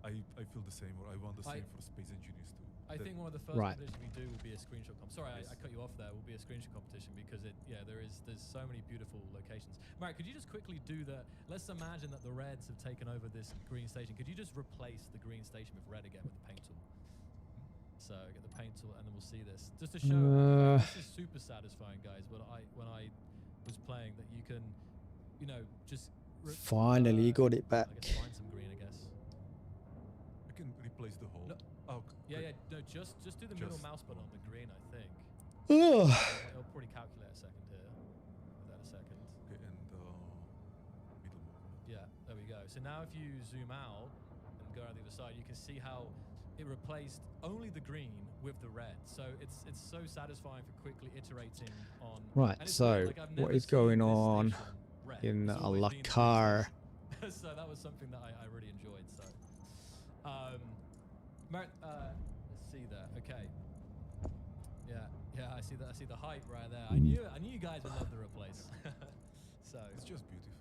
I feel the same, or I want the same for Space Engineers too. I That- think one of the first Right. competitions we do will be a screenshot Sorry, Yes. I cut you off there. Will be a screenshot competition because there's so many beautiful locations. Marek, could you just quickly do the? Let's imagine that the Reds have taken over this green station. Could you just replace the green station with red again with the paint tool? So get the paint tool, and then we'll see this. Just to show, this is super satisfying, guys. When I was playing, that you can, just Finally, you got it I back. guess find some green, I guess. I can replace the whole. No. Oh, Yeah, great. yeah. No, just do the middle Just mouse button on one. the green, I think. Ugh. It'll probably calculate a second here. Without a second. Okay, and middle movement. Yeah, there we go. So now if you zoom out and go out the other side, you can see how it replaced only the green with the red. So it's so satisfying for quickly iterating on. Right, and it's so weird, like, I've what never is seen going this on station red. in It's always la been the green car? station. So that was something that I really enjoyed. So, let's see there. Okay. Yeah, I see that. I see the hype right there. I knew you guys would love the replace. So It's just beautiful.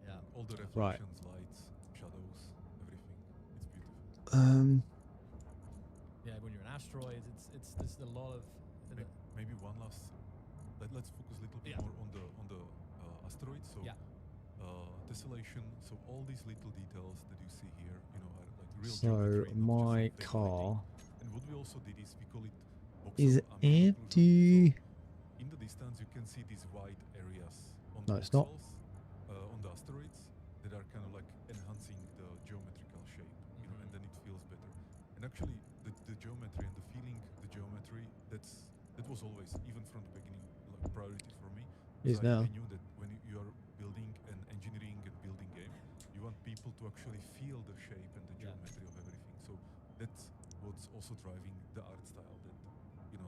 yeah. All the Right. reflections, lights, shadows, everything. It's beautiful. Yeah, when you're in asteroids, it's there's a lot of. Maybe one last. Let's focus a little bit Yeah. more on the asteroids. So Yeah. tessellation. So all these little details that you see here, are like real So geometry, not just my some fake car lighting. And what we also did is we call it is voxel ambient occlusion. empty. So in the distance, you can see these white areas on No, the it's not. voxels, on the asteroids that are kind of like enhancing the geometrical shape, and then it feels better. And actually, the geometry and the feeling, the geometry, that was always, even from the beginning, like priority for me. Is So now. I knew that when you are building an engineering and building game, you want people to actually feel the shape and the Yeah. geometry of everything. So that's what's also driving the art style.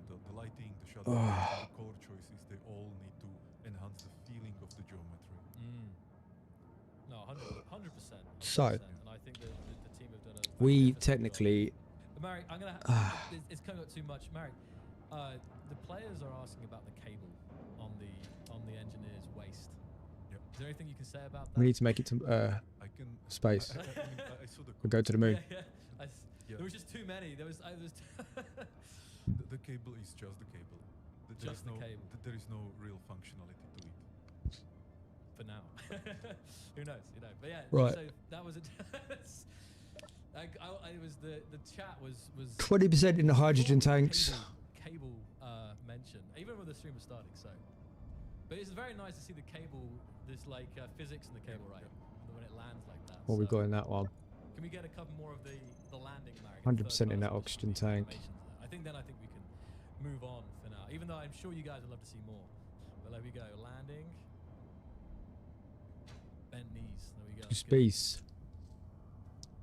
That the lighting, the shadow, the color choices, they all need to enhance the feeling of the geometry. No, 100%. So, and I think the team have done a we magnificent job. technically Marek, I'm gonna. It's coming up too much, Marek. The players are asking about the cable on the engineer's waist. Yep. Is there anything you can say about that? we need to make it to I can space. I saw the We'll go to the moon. Yeah. Yeah. There was just too many. There was. the cable is just the cable. Just the cable. There is no real functionality to it. For now. Who knows? But yeah. Right. So that was it. It was the chat was 20% in the hydrogen full tanks. Cable mention, even when the stream was starting. So, but it's very nice to see the cable. There's like physics in the cable, right? When it lands like that. What we So got in that one? Can we get a couple more of the landing, Marek? 100% in that oxygen tank. I think we can move on for now. Even though I'm sure you guys would love to see more. But there we go, landing. Bent knees. There we go. Good. Space.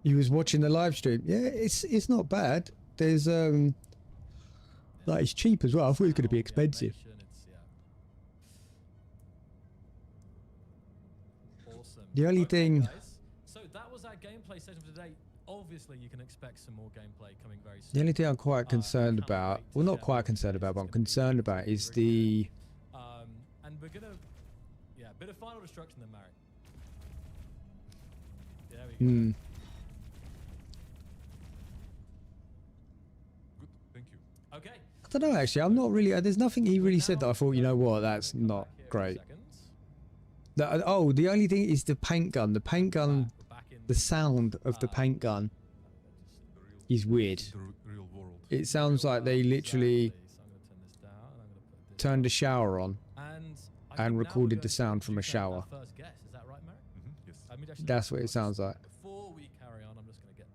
He was watching the live stream. Yeah, it's not bad. There's like it's cheap as well. I thought it was going to be Sound, expensive. animation, Awesome. The only thing- guys, so that was our gameplay session for today. Obviously, you can expect some more gameplay coming very soon. The only thing I'm quite I concerned can't about, wait to well, not share quite with you concerned guys. about, but It's I'm gonna be concerned about is really the. good. And we're gonna, a bit of final destruction then, Marek. There we go. Hmm. Good, thank you. Okay. I don't know. Actually, I'm not really. There's nothing he really said that I thought. You know what? We're That's gonna come not back here in a great. second. The only thing is the paint gun. The paint gun. We're back in The sound of the paint gun The real, is weird. the real world. It sounds like they literally Exactly. So I'm gonna turn this down. And I'm gonna put this turned up. a shower on. And I and think now we're recorded going the to sound from a check out shower. our first guess. Is that right, Marek? Yes. I mean, actually, That's what it sounds like. Before we carry on, I'm just going to get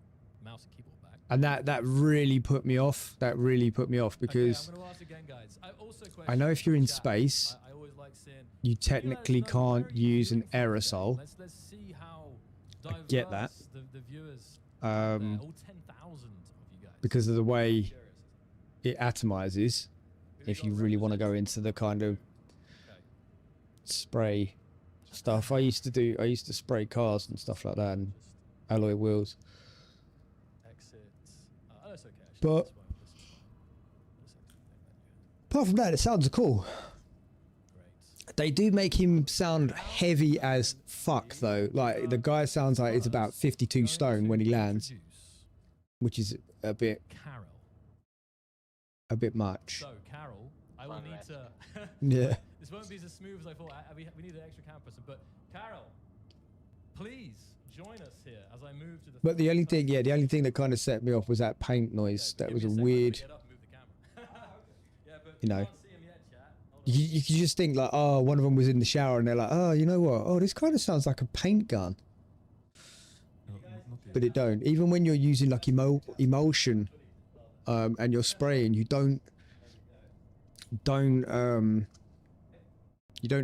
mouse and keyboard back. And that really put me off. That really put me off because okay, I'm gonna ask again, guys. I also I know if you're in chat, space, I always like seeing, you can let us technically know where can't are you use an viewing from aerosol. today? Let's see how I get that. diverse the viewers are there. All 10,000 of you guys. Because of the way Curious. it atomizes. If you really want to go into the kind of Okay. spray stuff, I used to spray cars and stuff like that, and alloy wheels. Exit. Oh, that's okay. Actually. But- This won't- this is fine. This is everything Apart from that, it sounds cool. Great. They do make him sound heavy as fuck, though. Like, the guy sounds like it's about 52 stone when he lands, which is a bit much. So, Carol, I will need to. Yeah. This won't be as smooth as I thought. We need an extra camera person, but Carol, please join us here as I move to the. But the only thing that kind of set me off was that paint noise. That was a weird, Get up and move the camera. Yeah, but you know. can't see him yet, chat. Hold on. you could just think like, oh, one of them was in the shower and they're like, oh, you know what? Oh, this kind of sounds like a paint gun. Not yet. But it don't. Even when you're using like emulsion, and you're spraying, you don't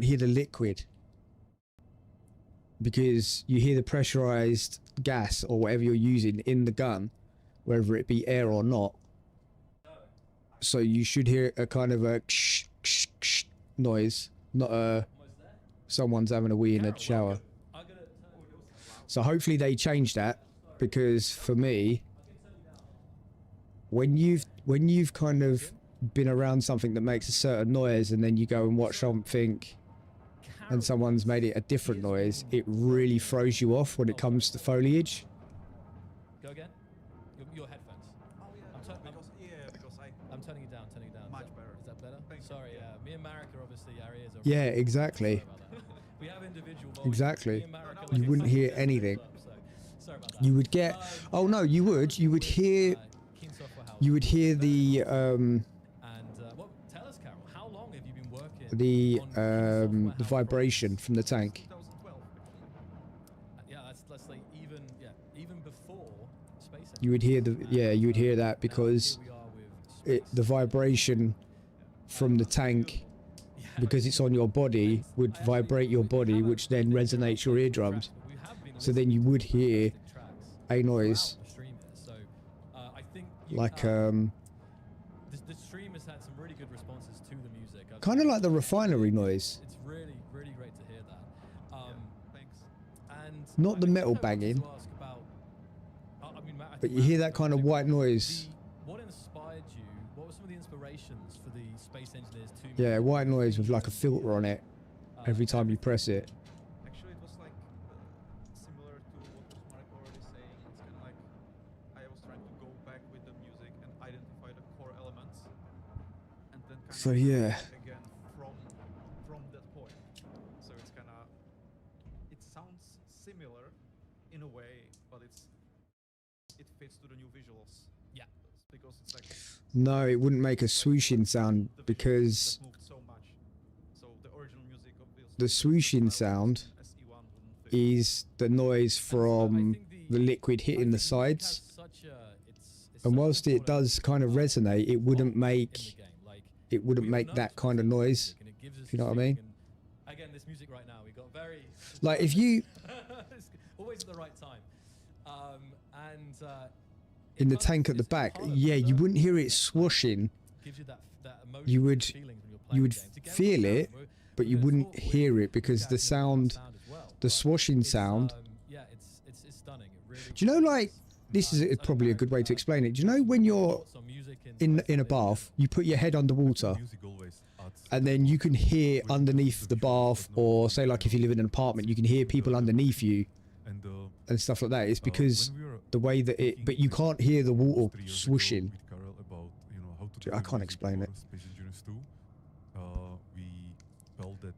hear the liquid because you hear the pressurized gas or whatever you're using in the gun, whether it be air or not. So you should hear a kind of a noise, not a someone's having a wee in a shower. So hopefully they change that, because for me, when you've kind of been around something that makes a certain noise and then you go and watch something and someone's made it a different noise, it really throws you off when it comes to foliage. Go again. Your headphones. Oh yeah, because I'm turning it down. Much Is better. Is that better? Thank you. Sorry, me and Marek are obviously our ears are. Yeah, exactly. Sorry about that. We have individual volumes. Exactly. Me and Marek are You like wouldn't hear exactly anything. so sorry about that. You would get, oh no, you would hear, Keen Software House. you would hear the And well, tell us, Carol, how long have you been working? on the Keen Software House vibration products? from the tank. 2012. Yeah, let's like even before space. You would hear the, Engine. yeah, you would hear Now, that because here we are with the space. vibration from the tank, Yeah, because it's on your body, would vibrate your body, which then resonates your eardrums. So then you would hear a noise like the stream has had some really good responses to the music. kind of like the refinery noise. It's really great to hear that. Thanks. And Not the I metal think I wanted banging, to ask about, I mean, Matt, I but think you hear Matt that kind of spoke white about noise. what inspired you? What were some of the inspirations for the space engineers to Yeah, music? white noise with like a filter on it every time you press it. Actually, it was like similar to what Marek already saying. It's kind of like I was trying to go back with the music and identify the core elements, and then kind So of yeah. again from that point. So it's kind of, it sounds similar in a way, but it fits to the new visuals. Yeah. Because it's like No, it wouldn't make a swooshing sound the visuals because that moved so much. So the original music obviously. the swooshing sound SE1 wouldn't fit. is the noise from the liquid hitting the sides. And whilst it does kind of resonate, it wouldn't make that kind of noise. If you know what I mean? Again, this music right now, we got very Like if you It's always at the right time. in the tank at the back, yeah, you wouldn't hear it swooshing. Gives you that You would- feeling when you're you playing would games. Again, feel with it, sound, but you we're wouldn't thought hear we it because look the at sound, as well, the but swooshing it's, sound. yeah, it's stunning. It really, Do you know, like, this is probably a good way to explain it. Do you know when you're in a bath, you put your head underwater, Music always adds and then you can hear underneath the bath, or say like if you live in an apartment, you can hear people underneath you and and stuff like that. It's because when we were the way that it, but you can't hear the water swooshing. with Karel about, you know, how to I do can't music explain for it. Space Engineers 2, we felt that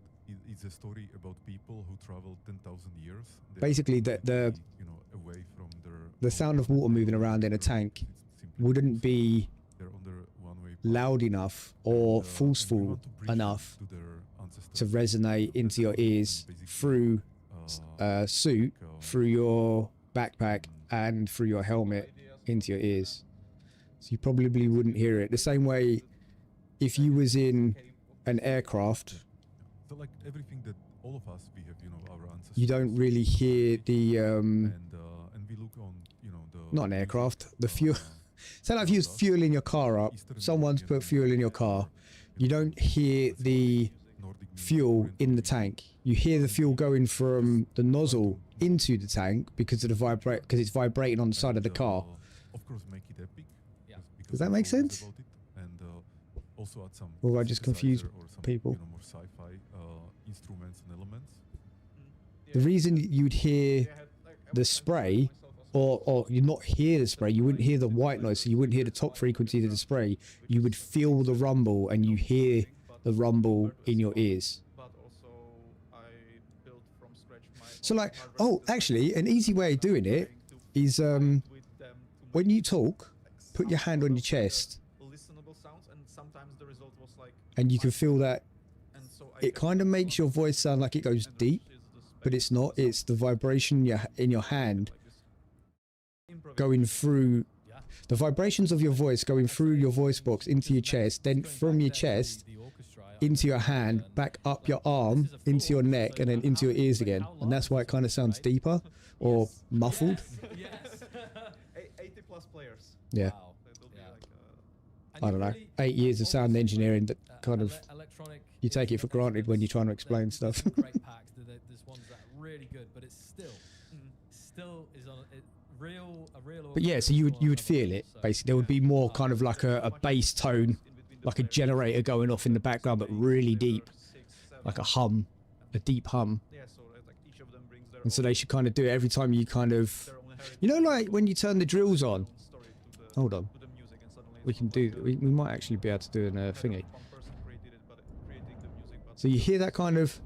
it's a story about people who traveled 10,000 years. They are Basically, the completely, you know, away from their the sound of water moving around in a tank wouldn't be they're on their one-way path. loud enough or And we forceful want to bridge enough to their ancestors. to resonate into your ears through suit, through your backpack, and through your helmet into your ears. So you probably wouldn't hear it. The same way if you was in an aircraft, So like everything that all of us we have, you know, our ancestors. you don't really hear the and we look on, you know, the not an aircraft, the fuel. Say like if you was fueling your car up, someone's put fuel in your car, you don't hear the fuel in the tank. You hear the fuel going from the nozzle into the tank because of the because it's vibrating on the side of the car. Of course, make it epic. Yeah. because Does that it's make always sense? about it, and also add some. Or have I just confused synthesizer or some, people? You know, more sci-fi instruments and elements. The reason you'd hear the spray, or you not hear the spray, you wouldn't hear the white noise, so you wouldn't hear the top frequency of the spray. You would feel the rumble, and you hear the rumble in your ears. But also I built from scratch my So like, hardware oh, actually, an easy way of doing it is with them to when make you talk, put your hand on your chest, listenable sounds, and sometimes the result was like, and you can feel that and so it kind of makes your voice sound like it goes deep, but it's not. It's the vibration in your hand going through, the vibrations of your voice going through your voice box into your chest, then from your chest into your hand, back up your arm, into your neck, and then into your ears again. And that's why it kind of sounds deeper or muffled. Yes. 80 plus players. Yeah. Wow. It will be Yeah. like, And I you don't know. really- 8 years of sound engineering that kind of, electronic you take it for granted when you're trying to explain there's stuff. some great packs. There's ones that are really good, but it's still is on a real. But yeah, so you would feel it, basically. There would be more kind of like a bass tone, like a generator going off in the background, but really deep, like a hum, a deep hum. yeah, so like each of them brings their And so they should kind of do it every time you kind of, you know, like when you turn the drills on. Hold on. We can do, we might actually be able to do in a thingy. So you hear that kind of,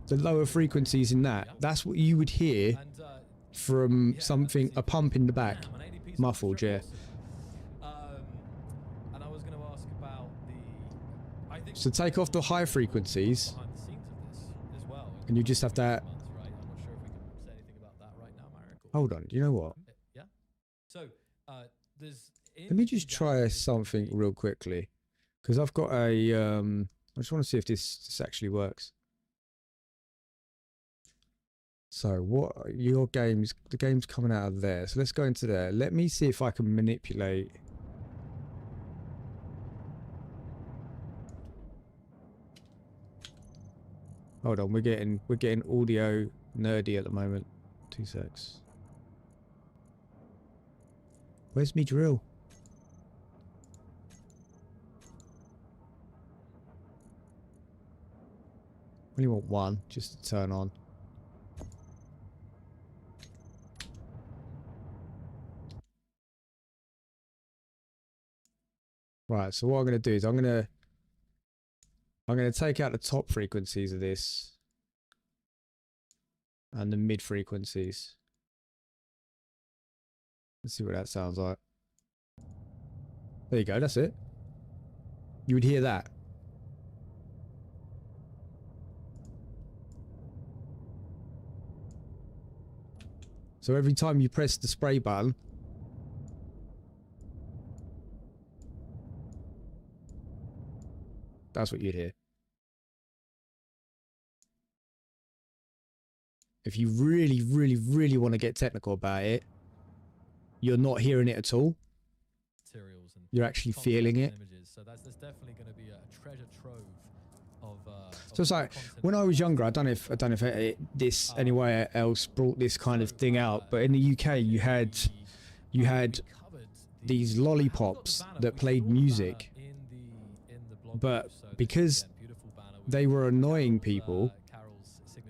the lower frequencies in that, that's what you would hear from something, a pump in the back. Muffled, yeah. And I was going to ask about the. I think So take off the high frequencies, behind the scenes of this as well. and you just have that. Months, right? I'm not sure if we can say anything about that right now, Marek. Hold on, you know what? Yeah. So there's. Let me just try something real quickly, because I've got a. I just want to see if this actually works. So what your games? The game's coming out of there. So let's go into there. Let me see if I can manipulate. Hold on, we're getting audio nerdy at the moment. 2 secs. Where's me drill? Only want one just to turn on. Right, so what I'm going to do is I'm going to take out the top frequencies of this and the mid frequencies. Let's see what that sounds like. There you go, that's it. You would hear that. So every time you press the spray button, that's what you'd hear. If you really, really, really want to get technical about it, you're not hearing it at all. Materials and You're actually concepts feeling and it. Images. So that's definitely going to be a treasure trove of. So it's like when I was younger, I don't know if this anywhere else brought this kind of thing out, but in the UK you had these lollipops that played music, but because they were annoying people,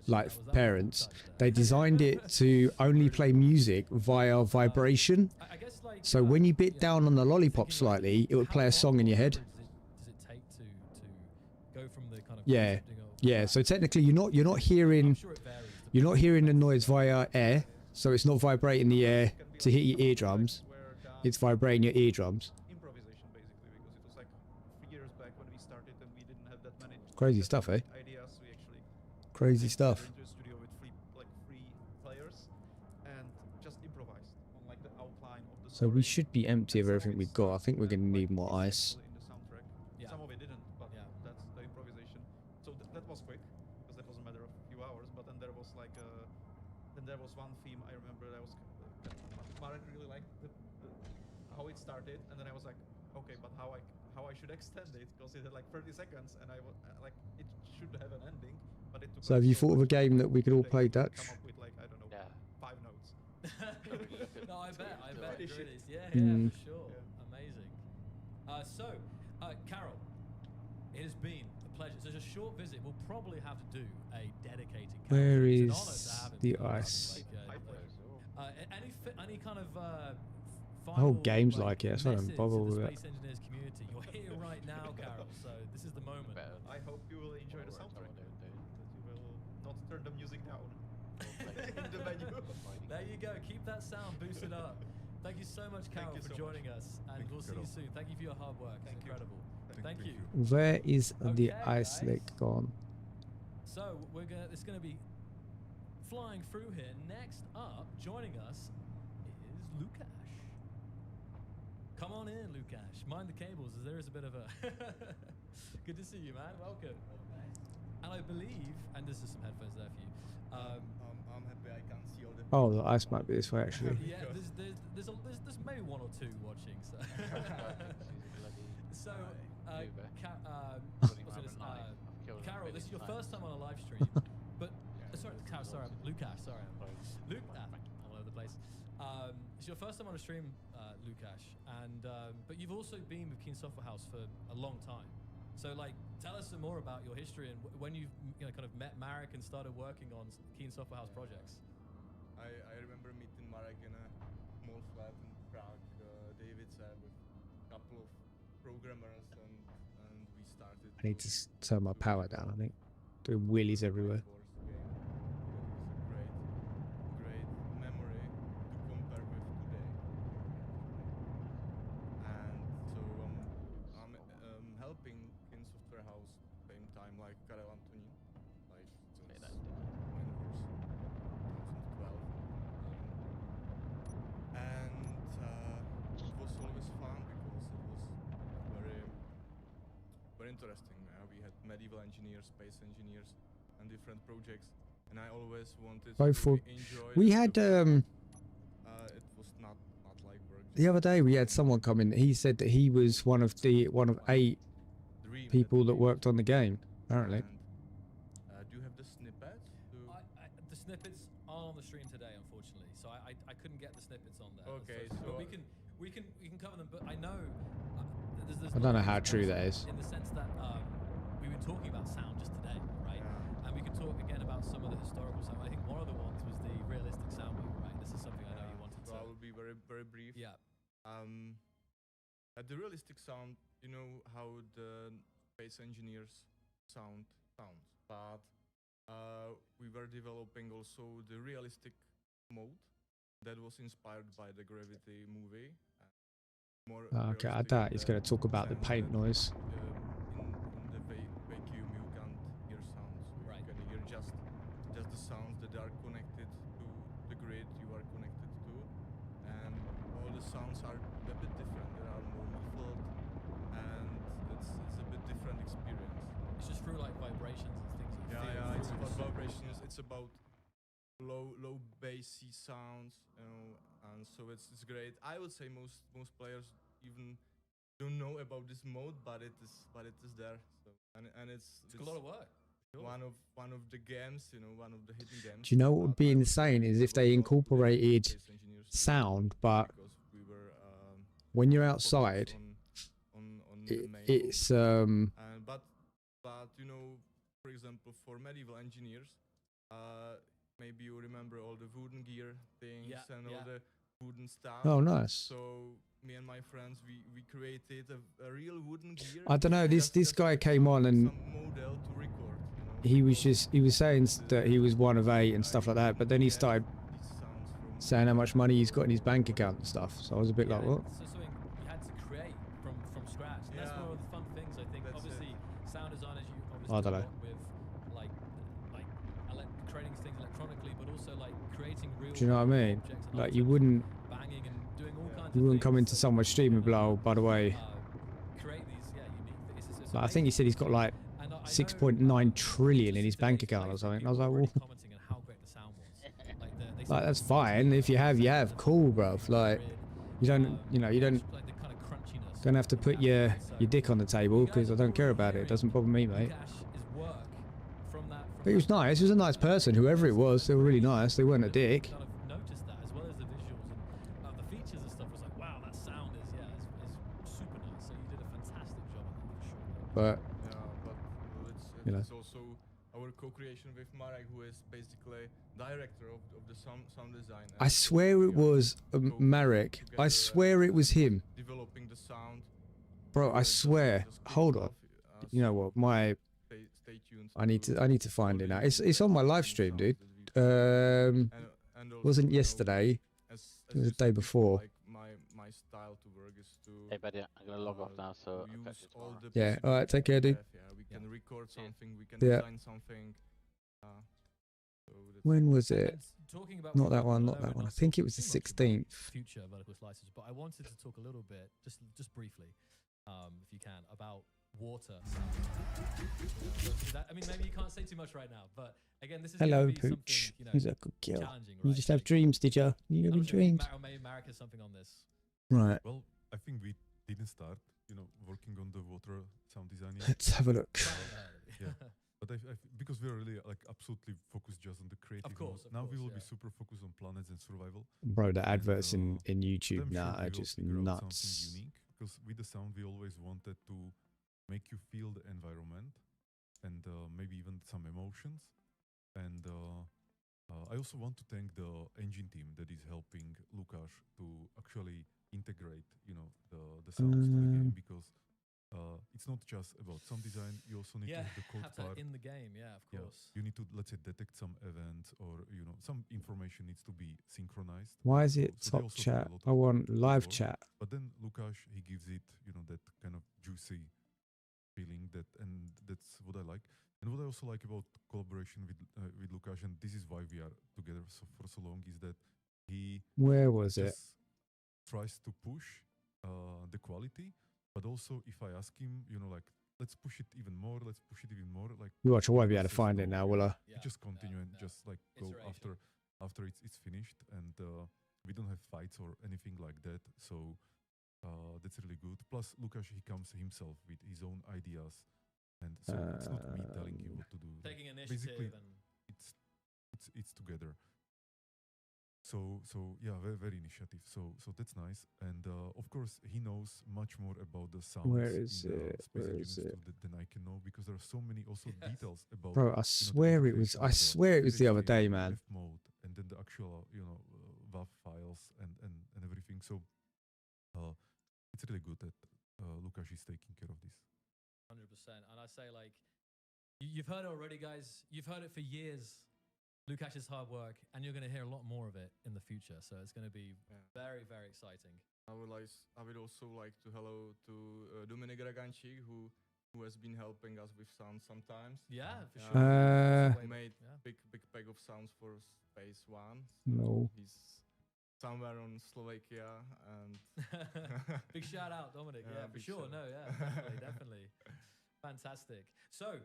like parents, they designed it to only play music via vibration. So when you bit down on the lollipop slightly, it would play a song in your head. Yeah, yeah. So technically, you're not hearing the noise via air. So it's not vibrating the air to hit your eardrums. It's vibrating your eardrums. Improvisation basically, because it was like 3 years back when we started and we didn't have that many Crazy stuff, eh? ideas. We actually Crazy stuff. into a studio with three players and just improvised on like the outline of the So we story. should be empty of And some everything it we've got. I started think we're and, going to like, need more is ice. actually in the soundtrack. Yeah. Some of it didn't, but Yeah. that's the improvisation. So that was quick because that was a matter of a few hours. But then there was like then there was one theme I remember that was that Marek really liked how it started, and then I was like, okay, but how I should extend it because it had like 30 seconds, and I was like, it should have an ending, but it took. So like have you so thought of a much game that we could all days play to Dutch? Come up with like, I don't know, Yeah. 5 notes. No, I bet finish there it. is. Yeah, Mm. for sure. Yeah. Amazing. Carol, it has been a pleasure. It's just a short visit. We'll probably have to do a dedicated. Where Carol. It's an is honor to have him the here. ice? High place. Any kind of The whole final, game's like it, so I don't message bother to with the it. Space Engineers community? You're here right now, Carol. So this is the moment. Better. I hope you will enjoy the soundtrack. That you will not turn the music down in the menu. There you go. Keep that sound boosted up. Thank you so much, Carol, you for so joining us, and Thank you, we'll see you Carol. soon. Thank you for your hard work. Thank It's you. incredible. Thank you. Where is the Okay, ice guys. lake gone? So it's gonna be flying through here. Next up, joining us is Lukash. Come on in, Lukash. Mind the cables, as there is a bit of a. Good to see you, man. Welcome. And I believe, and there's just some headphones there for you. I'm happy I can see all the. Oh, the ice might be this way actually. Yeah, there's maybe one or two watching. So, so Carol, this is your first time on a live stream, but sorry, Carol, sorry, Lukash, sorry, Luke, I'm all over the place. It's your first time on a stream, Lukash, and but you've also been with Keen Software House for a long time. So, like, tell us some more about your history and when you kind of met Marek and started working on Keen Software House projects. I remember meeting Marek in a small flat in Prague, David said, with a couple of programmers, and we started. I need to turn my power down, I think. Doing wheelies everywhere. It was a great memory to compare with today. And so I'm helping in Software House same time like Karel Antonín, like since when it was 2012. And it was always fun because it was very interesting. We had medieval engineers, space engineers, and different projects. And I always wanted Both to for- enjoy. We the had project. It was not like work. the other day we had someone come in. He said that he was one of 8 dream people that we worked on the game. Apparently. And, do you have the snippet? The snippets are on the stream today, unfortunately, so I couldn't get the snippets on there. Okay, but so- we can cover them. But I know there's I don't know lots of how true that space is. in the sense that we were talking about sound just today, right? Yeah. And we can talk again about some of the historical sound. I think one of the ones was the realistic sound wave, right? This is something I know you wanted So to. I will be very brief. Yeah. At the realistic sound, you know how the space engineers sounds, but we were developing also the realistic mode that was inspired by the Gravity movie. More Okay, I realistic doubt he's in going to talk about the sense paint that, noise. in the vacuum you can't hear sounds. So Right. You can hear just the sounds that are connected to the grid you are connected to, and all the sounds are a bit different. They are more muffled, and it's a bit different experience. It's just through like vibrations and things. You feel Yeah, it's through about the vibrations. It's about low bassy sounds, you know, and so it's great. I would say most players even don't know about this mode, but it is there. So and it's a lot of work. Sure. one of the games, you know, one of the hidden games. Do you know what would But be I would insane say is if it they was not incorporated space engineers to do sound, but because we were when you're focused outside, on the main it's mode. But you know, for example, for medieval engineers, maybe you remember all the wooden gear things and all the wooden stuff. oh nice. So me and my friends, we created a real wooden gear. I don't know. This just guy came on and some model to record. he was saying that he was one of 8 and stuff like that, but then he started saying how much money he's got in his bank account and stuff. So I was a bit like, what? So something you had to create from scratch. And that's Yeah. one of the fun things I think. That's Obviously, sound designers you obviously I don't do a know. lot with like creating things electronically, but also like creating creating real Do you know what I world mean? objects and Like you items, wouldn't banging and doing all kinds you of wouldn't come things into that someone's stream and be like, can, oh, by the way, create these unique it's like, I think he said he's got like and I know, 6.9 trillion in his just bank today, account or like, something. I people was like, were well, already commenting on how great the sound was. They said like that's the fine. If you have, cool, bruv. Like you don't, you know, you don't like the kind of crunchiness don't have to of put that your beat. So dick on the table you guys because I are don't care already about it. It hearing doesn't bother me, mate. Lukash is work from that. But he was nice. He was a nice person, whoever it was. They were really nice. They weren't a dick. Kind of noticed that as well as the visuals and the features and stuff was like, wow, that sound is is super nice. So you did a fantastic job on that for sure. But Yeah, but You know. it's also our co-creation with Marek, who is basically director of the sound design. I and swear we it are was co- Marek. together I and, swear it was him, developing the sound. bro. I Just- swear. just keep Hold it on. off, You know what? stay tuned. I need to find all it the now. It's on my live interesting stream, sounds dude. that we and also, Wasn't you know, yesterday. as It was you the day said before. Like my style to work is to Hey, buddy, I'm gonna log off now, so to I'll catch use you all tomorrow. the Yeah, alright, take care, dude. possibilities we have. Yeah, we can record See ya. something, we can Yeah. design something. So that's When was it? And talking about Not that vertical, one. I Not know that we're one. I not think it talking was the too much about 16th. future vertical slices, but I wanted to talk a little bit, just briefly, if you can, about water. I mean, maybe you can't say too much right now, but again, this is Hello, gonna be something, Pooch. you know, Who's a good girl? challenging, You right? just have Like, dreams, did you? You I'm have not sure dreams. if maybe Marek has something on this. Right. Well, I think we didn't start, working on the water sound design yet. Let's have a look. Yeah. But because we're really like absolutely focused just on the creative. course, now we will yeah. be super focused on planets and survival. Bro, the adverts And, in but YouTube I'm now sure are we will just figure out nuts. something unique, because with the sound we always wanted to make you feel the environment and maybe even some emotions. And I also want to thank the engine team that is helping Lukash to actually integrate, the sounds to the game, because it's not just about sound design. You also need to have the code have that part. in the game, yeah, of Yeah, course. you need to, let's say, detect some events, or some information needs to be synchronized. Why is it So they top also do a chat? lot I of want live work. chat. But then Lukash, he gives it, that kind of juicy feeling, and that's what I like. And what I also like about collaboration with Lukash, and this is why we are together for so long, is that he Where was it? just tries to push the quality, but also if I ask him, like, let's push it even more, let's push it even more, like, You watch, I won't be able to says find it no, now, will I? we just continue and no. just like go Iteration. after it's finished, and we don't have fights or anything like that. So that's really good. Plus, Lukash, he comes himself with his own ideas, and so it's not me telling you what to do. Taking Like, initiative basically, and it's together. So yeah, very, very initiative. So that's nice. And of course, he knows much more about the sounds Where is in the it? Space Where Engine is stuff it? than I can know, because there are so many also Yes. details about. Bro, I swear it was. I swear it was the other day, man. Mode, and then the actual, WAV files and everything. So it's really good that Lukash is taking care of this. 100%. And I say, like, you've heard it already, guys. You've heard it for years. Lukash's hard work, and you're going to hear a lot more of it in the future. So it's going to be very, very exciting. I would also like to hello to Dominik Raganci, who has been helping us with sound sometimes. Yeah, for Yeah, sure. he made Yeah. big pack of sounds for Space One. No. He's somewhere on Slovakia, and Big shout out, Dominic. Yeah, Yeah, for big sure. shout No, yeah, definitely, definitely. Fantastic. So,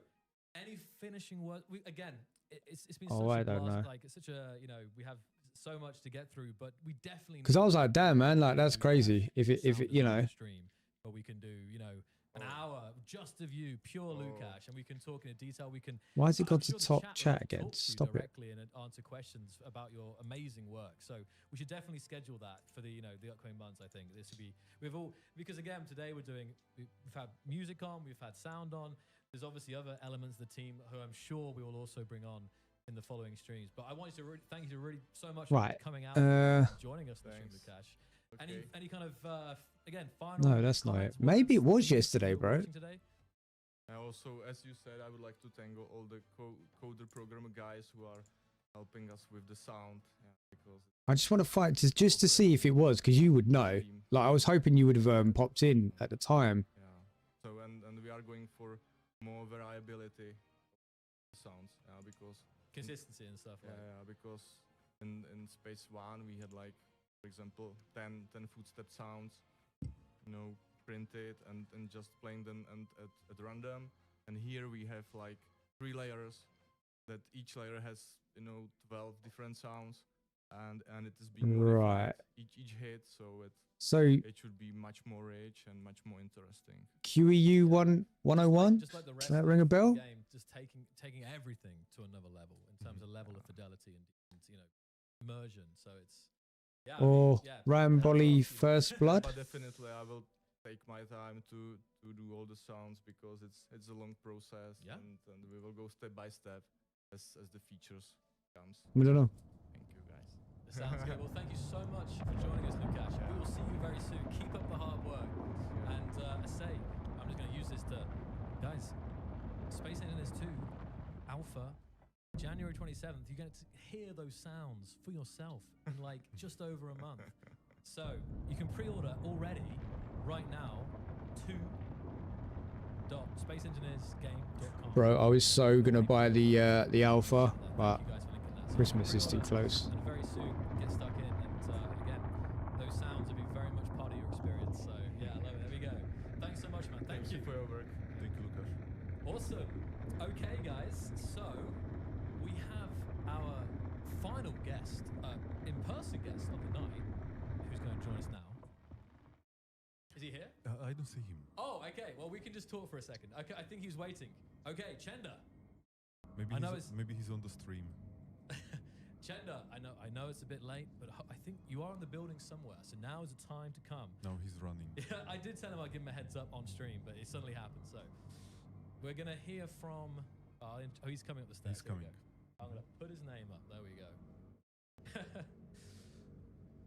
any finishing words? Again, it's been Oh, such I a don't blast. know. Like, it's such a, we have so much to get through, but we definitely Because I need was to like, damn, man, like that's do crazy. If the it, sound you design know, stream, where we can do, an hour just of you, pure Lukash, and we can talk in detail. We can. why has it I'm gone to sure the top will chat talk again? to you Stop it. directly and answer questions about your amazing work. So we should definitely schedule that for the the upcoming months. I think this would be because again today we've had music on, we've had sound on. There's obviously other elements of the team who I'm sure we will also bring on in the following streams. But I want you to thank you so much Right, for coming out and joining us in the stream, Thanks. Lukash. Okay. Any kind of again final? No, that's not it. comments, Maybe it words was for yesterday, people bro. watching today? And also, as you said, I would like to thank all the coder programmer guys who are helping us with the sound. Yeah, because I just want to fight just to see if it was, because you would know. Like I was hoping you would have popped in at the time. yeah. So and we are going for more variability of sounds. Because Consistency and stuff. yeah, Like. because in Space One, we had like, for example, 10 footstep sounds, you know, printed and just playing them and at random. And here we have like 3 layers that each layer has, you know, 12 different sounds, and it is being modified each hit, so it should be much more rich and much more interesting. QEU 101? Just like the Does rest that of ring a the bell? game, just taking everything to another level in terms of level of fidelity and you know, immersion. So it's Or Ramboli First Blood? But definitely, I will take my time to do all the sounds because it's a long process, and we will go step by step as the features comes. We don't know. Thank you, guys. Sounds good. Well, thank you so much for joining us, Lukash. We will see you very soon. Keep up the hard work. And I say, I'm just going to use this to, guys, Space Engineers 2 Alpha, January 27th. You're going to hear those sounds for yourself in like just over a month. So you can pre-order already right now to spaceengineersgame.com. Bro, I was so gonna buy the Alpha, but Christmas is too close. And very soon, get stuck in, and again, those sounds will be very much part of your experience. So yeah, I love it. There we go. Thanks so much, man. Thank you for your work. Thank you, Lukash. Awesome. Okay, guys. So we have our final guest, in-person guest of the night, who's going to join us now. Is he here? I don't see him. Oh, okay. Well, we can just talk for a second. Okay, I think he's waiting. Okay, Chenda. Maybe he's on the stream. Chenda, I know it's a bit late, but I think you are in the building somewhere, so now is the time to come. Now he's running. Yeah, I did tell him I'd give him a heads up on stream, but it suddenly happened. So we're gonna hear from. Oh, he's coming up the stairs. He's coming. I'm gonna put his name up. There we go.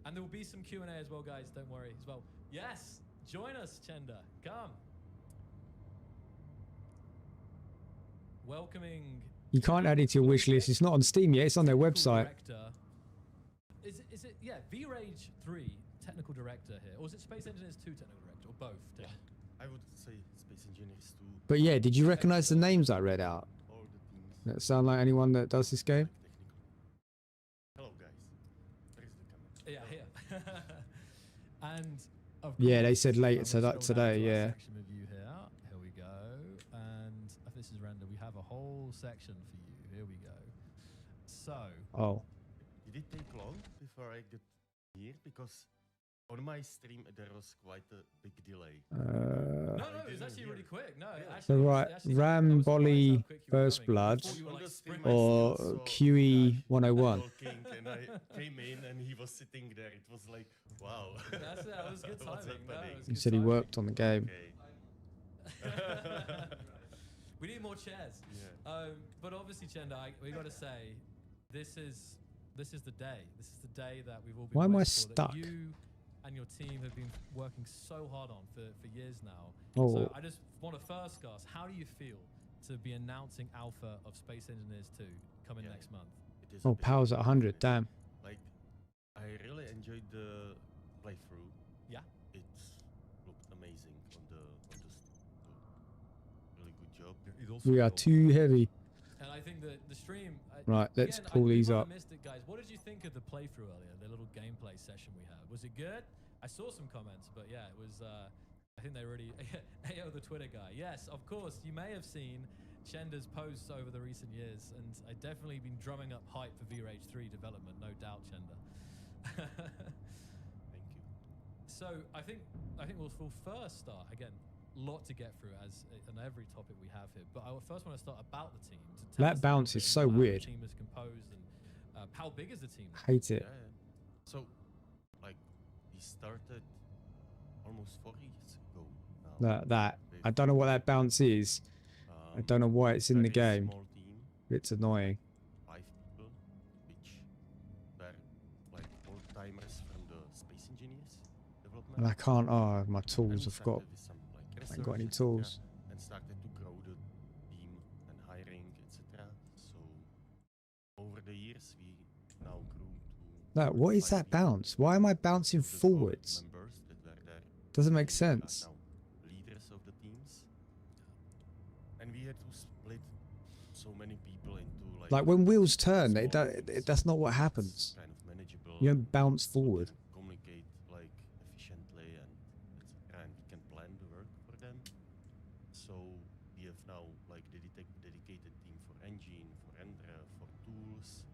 And there will be some Q&A as well, guys. Don't worry as well. Yes, join us, Chenda. Come. Welcoming. You can't add it to your wish list. It's not on Steam yet. It's on their website. Is it yeah, VRage 3 technical director here, or is it Space Engineers 2 technical director, or both? Yeah, I would say Space Engineers 2. But yeah, did you recognize the names I read out? All the teams. That sound like anyone that does this game? Hello, guys. There is the camera. Yeah, here. And of Yeah, they course, said later I'm gonna today, scroll down to our yeah. section of you here. Here we go. And if this is render, we have a whole section for you. Here we go. So. Oh. Did it take long before I got here? Because on my stream there was quite a big delay. No, it was actually really quick. No, Yeah. actually, So right, I was surprised how Ramboli quick you were First coming. Blood Before you were, On like, the stream sprinting. I or still saw QE Lukash 101? talking, and I came in and he was sitting there. It was like, wow. That was good What's timing. No, it happening? was He good said he timing. worked on the game. Okay. We need more chairs. Yeah. But obviously, Chenda, we got to say, this is the day. This is the day that we've all been Why am I waiting for, that stuck? you and your team have been working so hard on for years now. Oh. So I just want to first ask, how do you feel to be announcing Alpha of Space Engineers 2 coming Yeah. next month? It is a Oh, bit power's at 100. Damn. Like, I really enjoyed the playthrough. Yeah. It looked amazing on the really good job. Yeah, it also We are helped. too heavy. And I think that the stream. Right, let's again, pull we these might up. have missed it, guys. What did you think of the playthrough earlier? The little gameplay session we had. Was it good? I saw some comments, but yeah, it was. I think they really. Ayo, the Twitter guy. Yes, of course. You may have seen Chenda's posts over the recent years, and I've definitely been drumming up hype for VRage 3 development. No doubt, Chenda. Thank you. So I think we'll first start again. Lot to get through as on every topic we have here, but I first want to start about the team. To tell That us a bounce little is bit so about how weird. The team is composed and how big is the team? Hate it. Yeah. So, like, he started almost 4 years ago now. That. I don't know what that bounce is. I don't know why it's in the very game. Small team, It's annoying. 5 people, which were like old timers from the Space Engineers development. And I can't. Oh, my And tools. we I've got. started with some, like, I ain't got any research, tools. yeah, and started to grow the team and hiring, etc. So over the years, we now grew to. No, what is 5 that people. bounce? Why am I bouncing The core forwards? members that were there Doesn't make are sense. now leaders of the teams, and we had to split so many people into Like when wheels turn, small that's not what happens. kind of manageable. You don't bounce so we forward. can communicate like efficiently and etc. And we can plan the work for them. So we have now like dedicated team for engine, for render, for tools,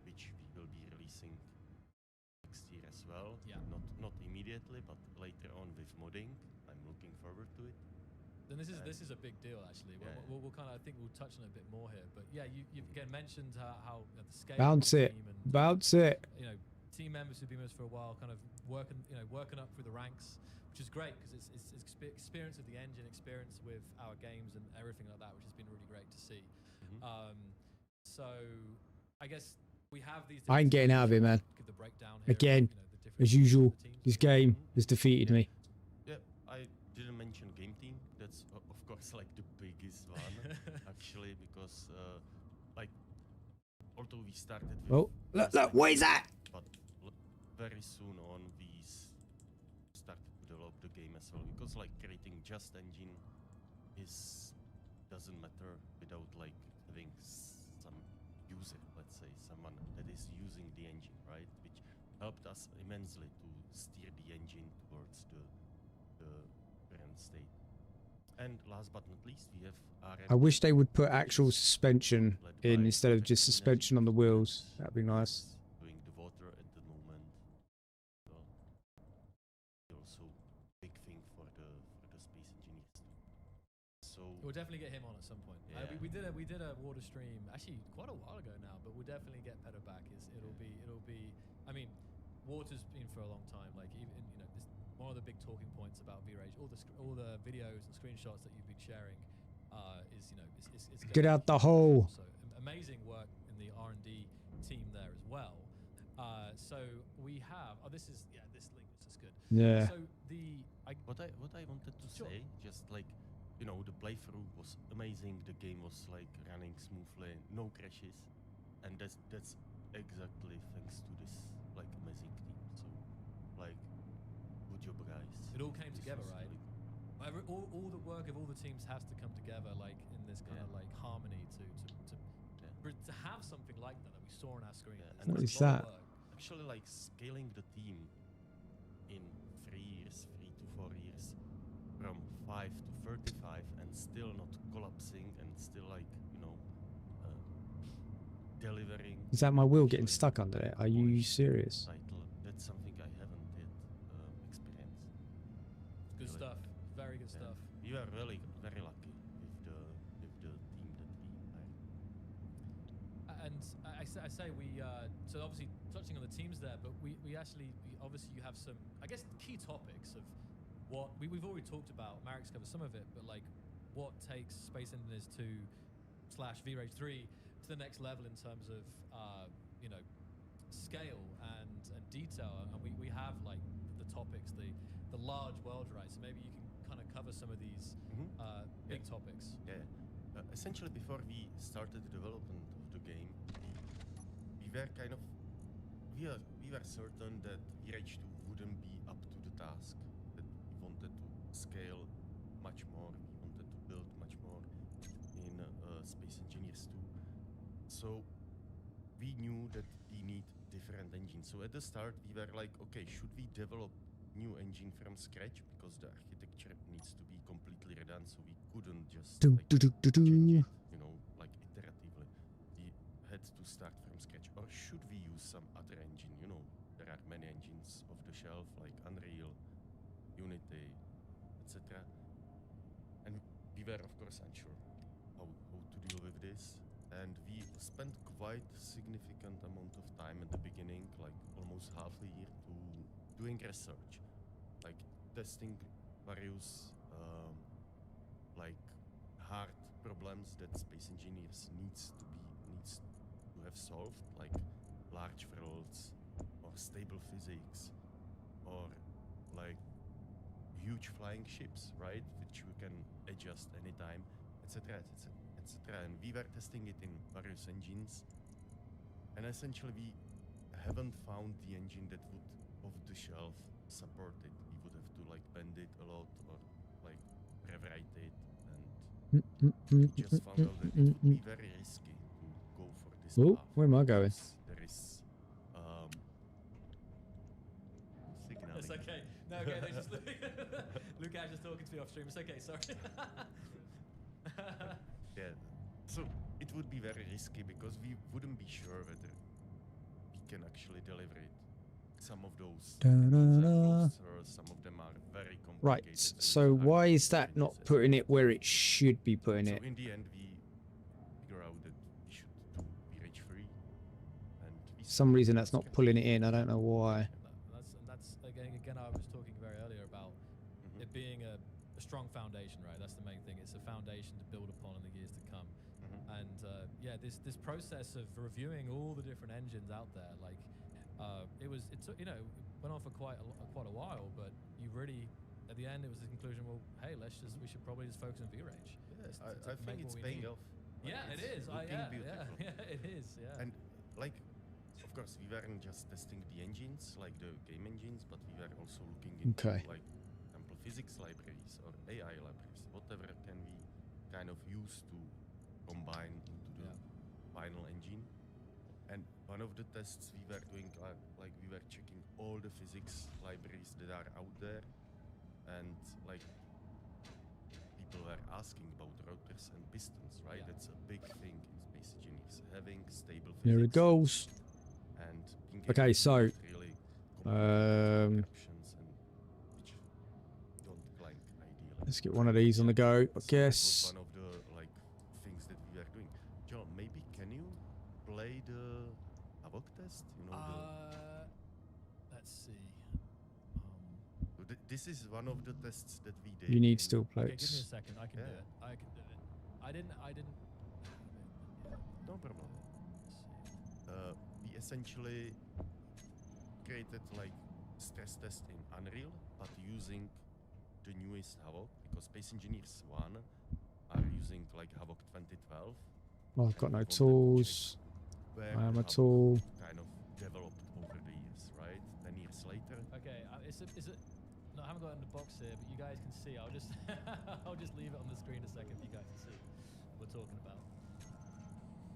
which we will be releasing next year as well. Yeah. Not immediately, but later on with modding. I'm looking forward to it. Then this is a big deal actually. Yeah. We'll kind of, I think we'll touch on it a bit more here. But yeah, you've again mentioned how the scale Bounce of the it. team and Bounce it. you know, team members who've been with us for a while, kind of working up through the ranks, which is great because it's experience of the engine, experience with our games and everything like that, which has been really great to see. So I guess we have these. I ain't getting out of it, man. Give the breakdown here of, Again, you know, the different as usual, teams. this game has defeated me. Yeah, I didn't mention game team. That's of course like the biggest one actually, because like although we started with Oh, look, what is that? but very soon on we started to develop the game as well, because like creating just engine doesn't matter without like having some user, let's say someone that is using the engine, right, which helped us immensely to steer the engine towards the current state. And last but not least, we have I wish they would put actual suspension in instead of just suspension on the wheels. That'd be nice. doing the water at the moment. Well, also big thing for the space engineers too. So We'll definitely get him on at some point. Yeah. We did a water stream actually quite a while ago now, but we'll definitely get Pedro back. It'll be. I mean, water's been for a long time. Like even you know, this, one of the big talking points about V-Rage, all the videos and screenshots that you've been sharing, is you know, it's Get out the hole. So amazing work in the R&D team there as well. So we have. Oh, this link. This is good. Yeah. So what I wanted to Sure. say, just like, you know, the playthrough was amazing. The game was like running smoothly, no crashes, and that's exactly thanks to this like amazing team. So like, good job, guys. It all came This together, was right? really- All the work of all the teams has to come together, like in this kind of like harmony to have something like that we saw on our screen. Yeah, It's and What it's is a lot of that? work. Actually, like scaling the team in 3 to 4 years, from 5 to 35, and still not collapsing, and still like, you know, delivering. Is that my wheel getting actually stuck under it? Are you polished serious? title. That's something I haven't yet experienced. Good Really. stuff. Very good Yeah. stuff. We were really very lucky with the team that we hired. And I say we so obviously touching on the teams there, but we obviously you have some, I guess, key topics of what we've already talked about. Marek's covered some of it, but like what takes Space Engineers 2 / V-Rage 3 to the next level in terms of you know, scale and detail. And we have like the topics, the large world, right? So maybe you can kind of cover some of these big topics. Yeah. Essentially, before we started the development of the game, we were certain that V-Rage 2 wouldn't be up to the task. That we wanted to scale much more. We wanted to build much more in Space Engineers 2. So we knew that we need different engines. So at the start, we were like, okay, should we develop new engine from scratch, because the architecture needs to be completely redone, so we couldn't just like, change it, you know, like iteratively. We had to start from scratch. Or should we use some other engine? You know, there are many engines off the shelf like Unreal, Unity, etc. And we were of course unsure how to deal with this. And we spent quite significant amount of time at the beginning, like almost half a year, to doing research, like testing various like hard problems that Space Engineers needs to have solved, like large worlds or stable physics or like huge flying ships, right, which you can adjust anytime, etc. And we were testing it in various engines, and essentially we haven't found the engine that would off the shelf support it. We would have to like bend it a lot or like rewrite it, and we just found out that it would be very risky to go for Oh, stuff. where am I going? There is signaling. It's okay. No, okay, they just Lucas just talking to me off stream. It's okay, sorry. Yeah. So it would be very risky because we wouldn't be sure whether we can actually deliver it. Some of those Da-da-da. some of them are very complicated. Right. and So it's hard why to is that explain not this as putting well. it where it should be putting So it? in the end, we figure out that we should do VRH free, and we For some reason that's start not pulling it in. I don't know why. That's again I was talking very earlier about Mhm. it being a strong foundation, right? That's the main thing. It's a foundation to build upon in the years to come. Mhm. And yeah, this process of reviewing all the different engines out there, like it took, you know, went on for quite a while, but you really at the end it was the conclusion. Well, hey, we should probably just focus on VRH. Yes, to I make think what it's we paying need. off. Like, Yeah, it it's is. looking Yeah, beautiful. yeah, it is. Yeah. And like, of course, we weren't just testing the engines, like the game engines, but we were also looking into Okay. like example physics libraries or AI libraries, whatever can we kind of use to combine into the final engine. And one of the tests we were doing, like we were checking all the physics libraries that are out there, and like people were asking about rotors and pistons, right? Yeah. That's a big thing in space engineers, having stable physics. There it goes. And being Okay, able to so, use really complicated options and which don't clank ideally. Let's get one of these on the go, I So that was guess. one of the like things that we were doing. John, maybe can you play the Havok test? You know, Let's see. this is one of the tests that we did. You need in- steel Okay, give me a plates. second. I can do Yeah. it. I can do it. I didn't. No problem. Let's see. We essentially created like stress test in Unreal, but using the newest Havok because Space Engineers 1 are using like Havok 2012. Oh, I've got no wanted to tools. Where I am the a Havok tool. kind of developed over the years, right? 10 years later. Okay, is it? No, I haven't got it in the box here, but you guys can see. I'll just I'll just leave it on the screen a second. For you guys can see what we're talking about.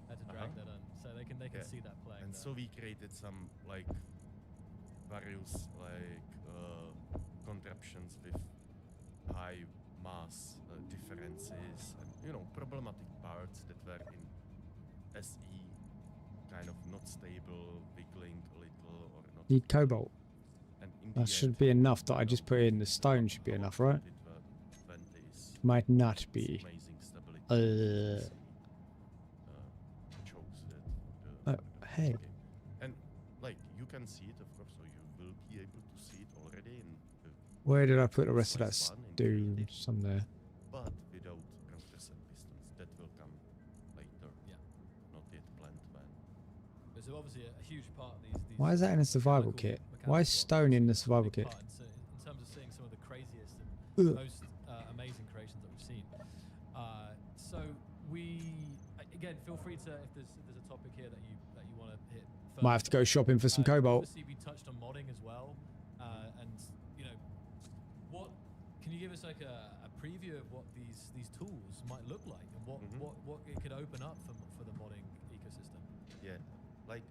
I had to drag that on so they can Yeah. see that playing. And there. so we created some like various like contraptions with high mass differences and you know problematic parts that were in SE kind of not stable, wiggling a little or not. Need cobalt. And in That the should end, be enough that I you know, just put in. The stone should be Havok enough, right? 20 Might not is be. amazing stability. Uh. Chose that Oh, for the hey. game. And like you can see it, of course, so you will be able to see it already in the Where did I put the rest of that Slice one in stone? 3D. Some there. but without rotors and pistons. That will come later. Yeah. Not yet planned when. But so obviously a huge part of these. Why is that in a survival mechanical- kit? Why is mechanical stone in the blocks survival a big kit? part in terms of seeing some of the craziest Ugh. and most amazing creations that we've seen. So again feel free to if there's a topic here that you want to hit. Might have to go shopping for some cobalt. Obviously, we touched on modding as well, and you know, what can you give us like a preview of what these tools might look like and Mhm. what it could open up for the modding ecosystem? Yeah, like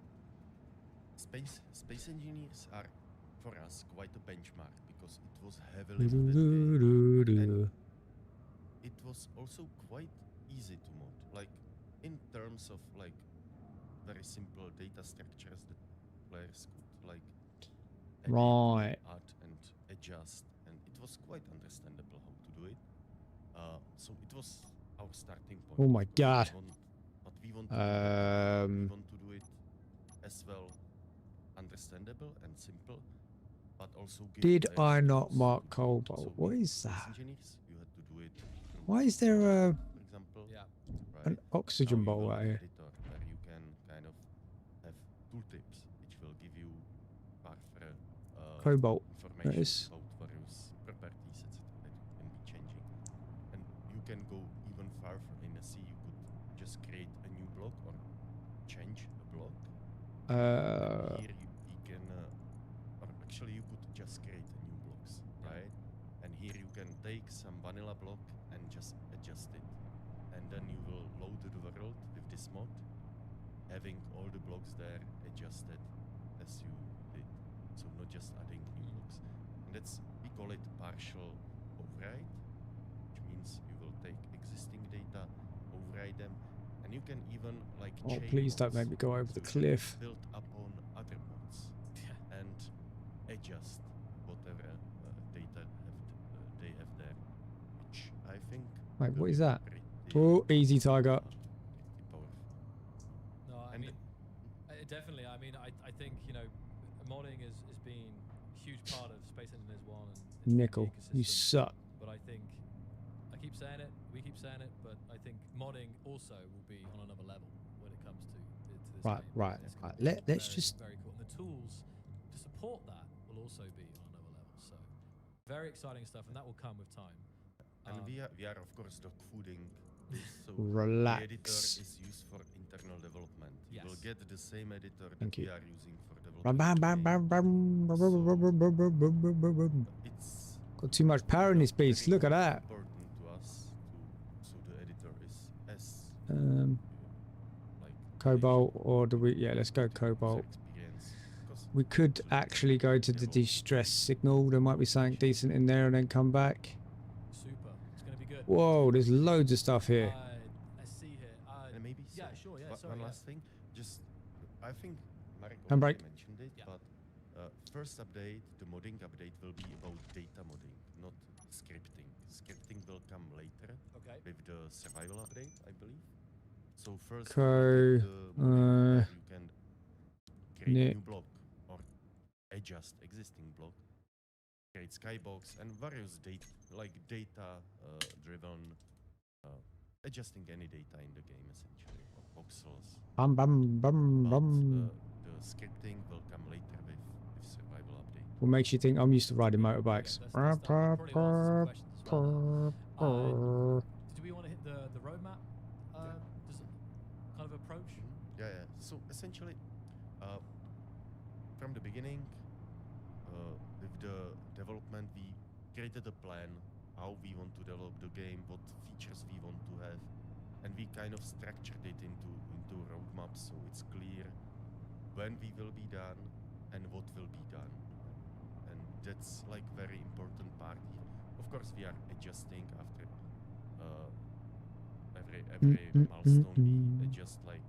space engineers are for us quite a benchmark because it was heavily modded game. And it was also quite easy to mod. Like in terms of like very simple data structures that players could like edit, Right. add and adjust, and it was quite understandable how to do it. So it was our starting point. Oh my God. But we want to we Um. want to do it as well understandable and simple, but also give Did players I the not tools mark to- cobalt? so What in is Space that? Engineers, you had to do it through Why is there a for example, Yeah. right? an oxygen Now you bowl will out have here? editor where you can kind of have tooltips which will give you further Cobalt. information There it is. about various properties etc. that can be changing. And you can go even further in a C. You could just create a new block or change a block. Here you can, or actually you could just create a new blocks, right? And here you can take some vanilla block and just adjust it. And then you will load the world with this mod. having all the blocks there adjusted as you did. So not just adding new blocks. And that's, we call it partial override, which means you will take existing data, override them, and you can even like Oh, chain please don't mods. make me go over So the you can cliff. build upon other mods and adjust whatever data they have there, which I think. Wait, will what is be that? pretty, Oh, easy, Tiger. pretty powerful. No, I And mean, definitely. I mean, I think, you know, modding is been a huge part of Space Engineers 1 and it's been the Nickel, you ecosystem. suck. But I think, I keep saying it, we keep saying it, but I think modding also will be on another level when it comes to this Right, game. right, It's right. gonna be Let's very, just. very cool. And the tools to support that will also be on another level. So very exciting stuff, and that will come with time. And we are of course dog fooding this, so Relax. the editor is used for internal development. You will Yes. get the same editor that Thank we you. are using for Bam, development. bam, bam, bam, bam, bam, bam, bam, bam, bam, bam, bam, bam. It's Got too much power in this beast. Look at that. important to us so the editor is as like Cobalt, or do we? Yeah, let's go user Cobalt. experience, 'cause We could usually actually go to the develop- distress signal. There might be something decent in there, and then come back. Super. It's going to be good. Whoa, there's loads of stuff here. I see here. And maybe Yeah, sure. Yeah, sorry. one Yeah. last thing, just I think Marek Handbrake. already mentioned it, Yeah. but first update, the modding update will be about data modding, not scripting. Scripting will come later Okay. with the survival update, I believe. So first, Okay, the modding where you can create ne- new block or adjust existing block, create skybox and various data driven adjusting any data in the game essentially, or voxels. Bum, bum, bum, But bum. the scripting will come later with survival update. What makes you think I'm used to riding motorbikes? That probably answers some questions as well. Do we want to hit the roadmap? Does it kind of approach? Yeah, yeah. So essentially, from the beginning, with the development, we created a plan how we want to develop the game, what features we want to have, and we kind of structured it into roadmaps so it's clear when we will be done and what will be done. And that's like very important part here. Of course, we are adjusting after every milestone. We adjust like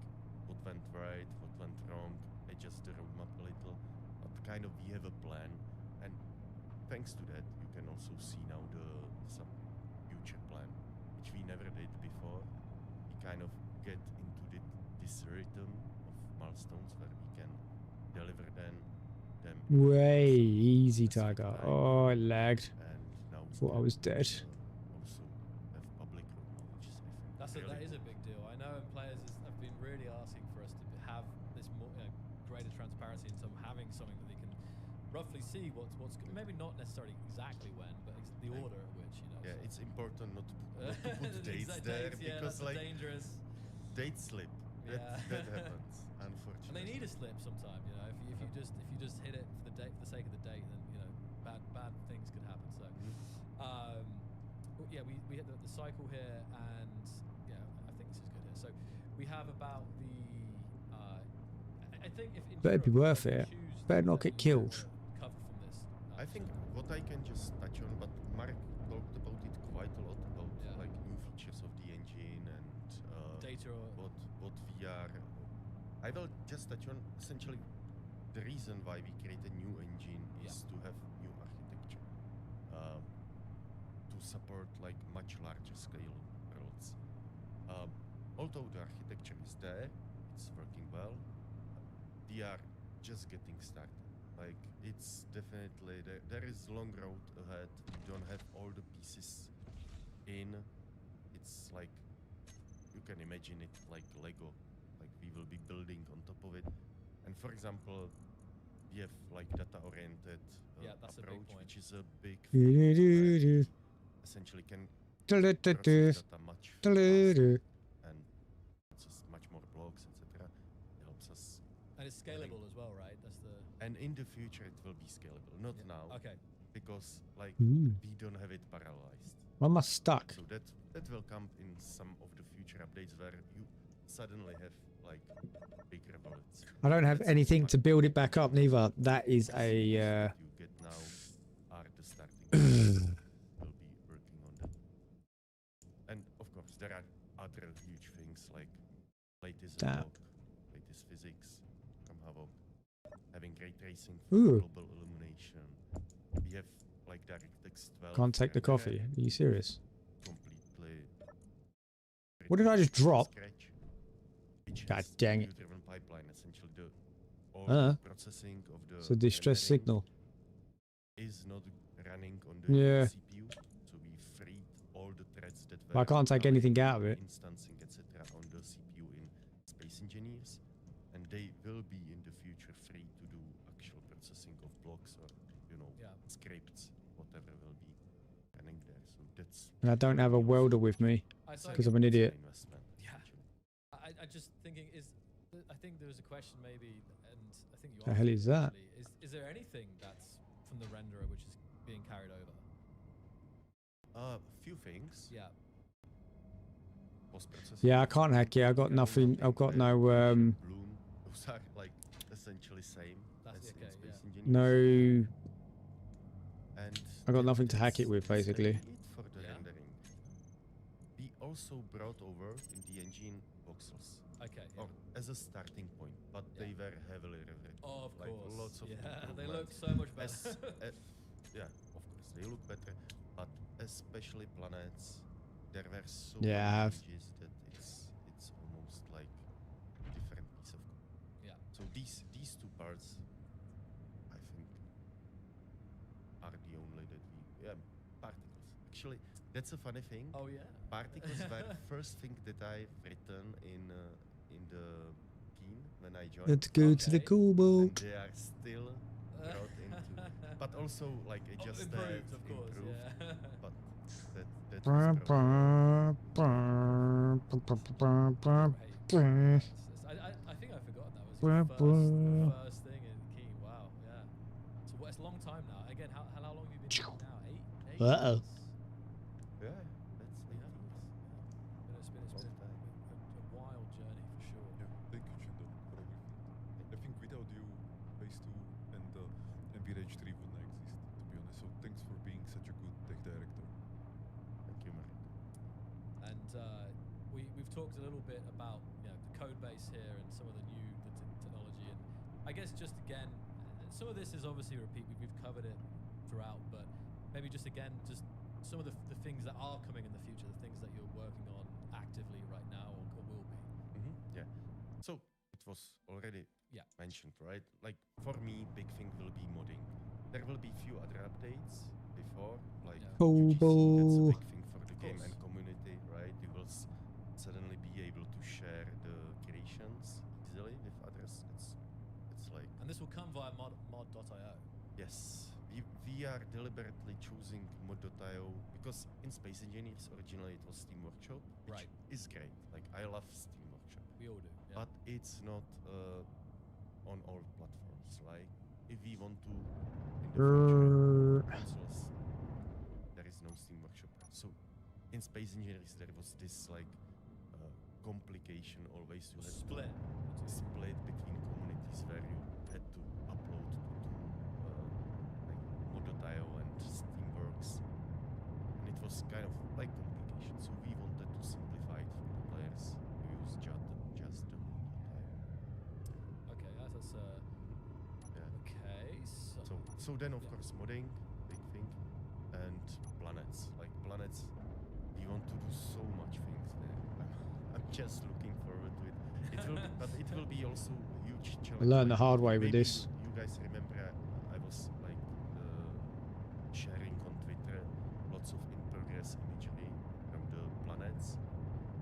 what went right, what went wrong, adjust the roadmap a little. But kind of we have a plan, and thanks to that, you can also see now some future plan, which we never did before. We kind of get into this rhythm of milestones where we can deliver them Way easy, specific Tiger. time. Oh, I lagged. And now we Thought I can, was dead. also have public roadmap, which is I think That really is a big deal. I know, and players have been really asking for us to have this more, greater transparency in terms of having something that they can roughly see what's maybe not necessarily exactly when, but the order at which, you know. Yeah, so. it's important not to put dates Exact there dates, yeah, because that's like dangerous. date slip. That happens, And unfortunately. they need a slip sometimes, you know. If you just hit it for the sake of the date, then you know bad things could happen. So, yeah, we hit the cycle here, and yeah, I think this is good here. So we have about the. I think if in Better be Europe, worth you it. choose Better things not that get you killed. wanna cover from this. I think what I can just touch on, but Marek talked about it quite a lot about like new features of the engine and data. what we are. I will just touch on essentially the reason why we create a new engine is to have new architecture to support like much larger scale worlds. Although the architecture is there, it's working well. We are just getting started. Like it's definitely there is long road ahead. We don't have all the pieces in. It's like you can imagine it like Lego. Like we will be building on top of it. And for example, we have like data-oriented that's a big approach, point. which is a big Do-do-do-do. essentially can Do-do-do-do. process data much faster Do-do-do. and just much more blocks, etc. It helps us. And it's scalable as well, right? That's the. And in the future, it will be scalable. Not now, Okay. because like Ooh. we don't have it parallelized. Why am I stuck? So that will come in some of the future updates where you suddenly have like bigger bullets. I don't have That's anything fun. to build it back up neither. That is The a that you get now are the starting points. We'll be working on that. And of course, there are other huge things like latest Damn. unlock, latest physics from Havok, having ray tracing for Ooh. global illumination. We have like DirectX 12. Can't take the renderer, coffee. Are you serious? completely What did I just written from drop? scratch, which God has dang it. computer-driven pipeline, essentially all Uh-huh. processing of the It's a distress rendering signal. is not running on the Yeah. CPU, so we freed all the threads that I were can't take anything out of it. instancing, etc., on the CPU in Space Engineers, and they will be in the future free to do actual processing of blocks or scripts, whatever will be running there. So that's. And I don't have a welder with me I thought- because I'm an idiot. Investment. Yeah. I just thinking I think there was a question maybe, and I think you The hell answered is it that? actually. Is there anything that's from the renderer which is being carried over? Few things. Yeah. Post-processing. Yeah, I can't hack it. I got nothing. I've got no Bloom. Those are like essentially same That's as okay, in Space yeah. Engineers. no. And I got nothing to hack that's- it with, that's basically. really it for the Yeah. rendering. We also brought over in the engine voxels, Okay. Yeah. or as a starting point, but Yeah. they were heavily rewritten. Oh, of like course. lots of yeah, they improvements. look so much better. Yeah, of course they look better, but especially planets, there were so Yeah, I many have. changes that it's almost like a different piece of code. Yeah. So these two parts, I think, are the only that particles. Actually, that's a funny thing. Oh yeah. Particles were the first thing that I've written in the keen when I joined. Let's go to the Okay. cool And boat. they are still brought into, but also like I Oh, just improved, of course. improved, Yeah. but that Bah, was brought bah, bah, bah, bah, bah, Right. bah. I think I forgot that was Bah, your bah. first thing in Key. Wow. Yeah. So it's a long time now. Again, how long have you been doing now? Eight Uh-oh. years? yeah, that's 8 Yeah. years. It's been Long time. a wild journey for sure. Yeah, thank you, Chindo, for everything. I think without you, Phase 2 and MBRH 3 wouldn't exist, to be honest. So thanks for being such a good tech director. Thank you, Mark. And we've talked a little bit about the code base here and some of the new technology, and I guess just again, some of this is obviously a repeat. We've covered it throughout, but maybe just again, just some of the things that are coming in the future, the things that you're working on actively right now or will be. Yeah. So it was already Yeah. mentioned, right? Like for me, big thing will be modding. There will be few other updates before, like Yeah. UGC, that's a Hobo. big thing for the game course. and community, right? You will suddenly be able to share the creations easily with others. It's like And this will come via mod.io. yes, we are deliberately choosing mod.io because in Space Engineers originally it was Steam Workshop, which Right. is great. Like I love Steam Workshop. We all do. Yeah. But it's not on all platforms. Like if we want to in the future consoles, there is no Steam Workshop. So in Space Engineers there was this like complication always. You had to Split. split between communities where you had to upload to like mod.io and Steamworks, and it was kind of like complication. So we wanted to simplify it for the players who use just the mod.io. Okay, that's Yeah. okay. So then of Yeah. course modding, big thing, and planets. Like planets, we want to do so much things there. I'm just looking forward to it. It will be, but it will be also a huge challenge. I learned the Like, hard way with maybe this. You guys remember I was like sharing on Twitter lots of in-progress imagery from the planets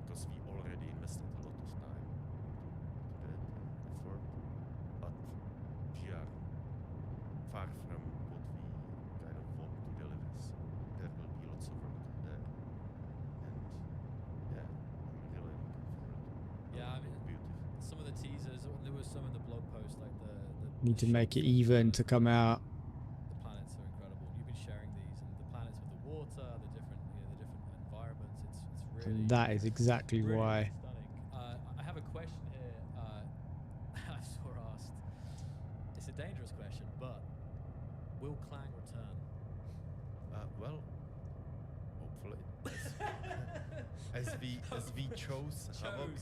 because we already invested a lot of time into that effort, but we are far from what we kind of want to deliver. So there will be lots of work there, and yeah, I'm really looking forward to it. Yeah, I mean, Beautiful. some of the teasers, there was some in the blog post, like the Need to the make it shots of even the- to come out. The planets are incredible. You've been sharing these, and the planets with the water, the different environments. It's really And that is exactly really why. stunning. I have a question here. will Clang return? Well, hopefully, as we chose Havoc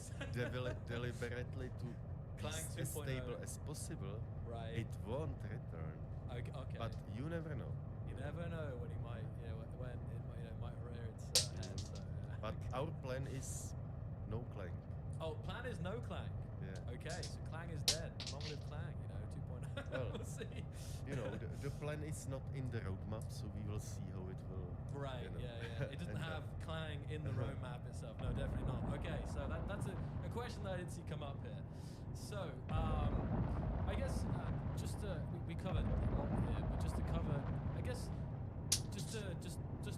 deliberately to be Clang as 2.0. stable as possible, Right. it won't return. Okay. But you never know. You never know when he might, when it might rear its head. So, But our plan is no Clang. oh, plan is no Clang. Yeah. Okay, so Clang is dead. Long live Clang, 2.0. Well, we'll see. The plan is not in the roadmap, so we will see how it will. Right, yeah. It doesn't end have up. Clang in the roadmap itself. No, definitely not. Okay, so that's a question that I didn't see come up here. So, I guess we covered a lot here, but just to cover, I guess, just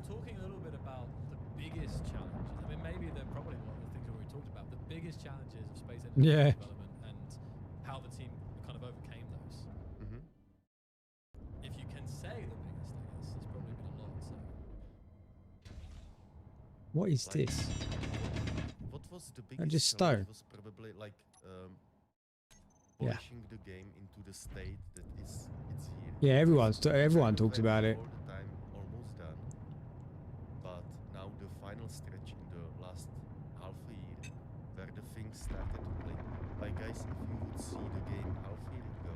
talking a little bit about the biggest challenges. I mean, maybe they're probably one of the things that we talked about. The biggest challenges of space engineering development and how the team kind of overcame those. Mm-hmm. If you can say the biggest, I guess there's probably been a lot. So. What is this? What was the biggest just challenge? stone. Was probably like Yeah. polishing the game into the state that it's here. Yeah, everyone Kind of talks went about it. all the time, almost done. But now the final stretch in the last half a year, where the things started to click. Like guys, if you would see the game half a year ago,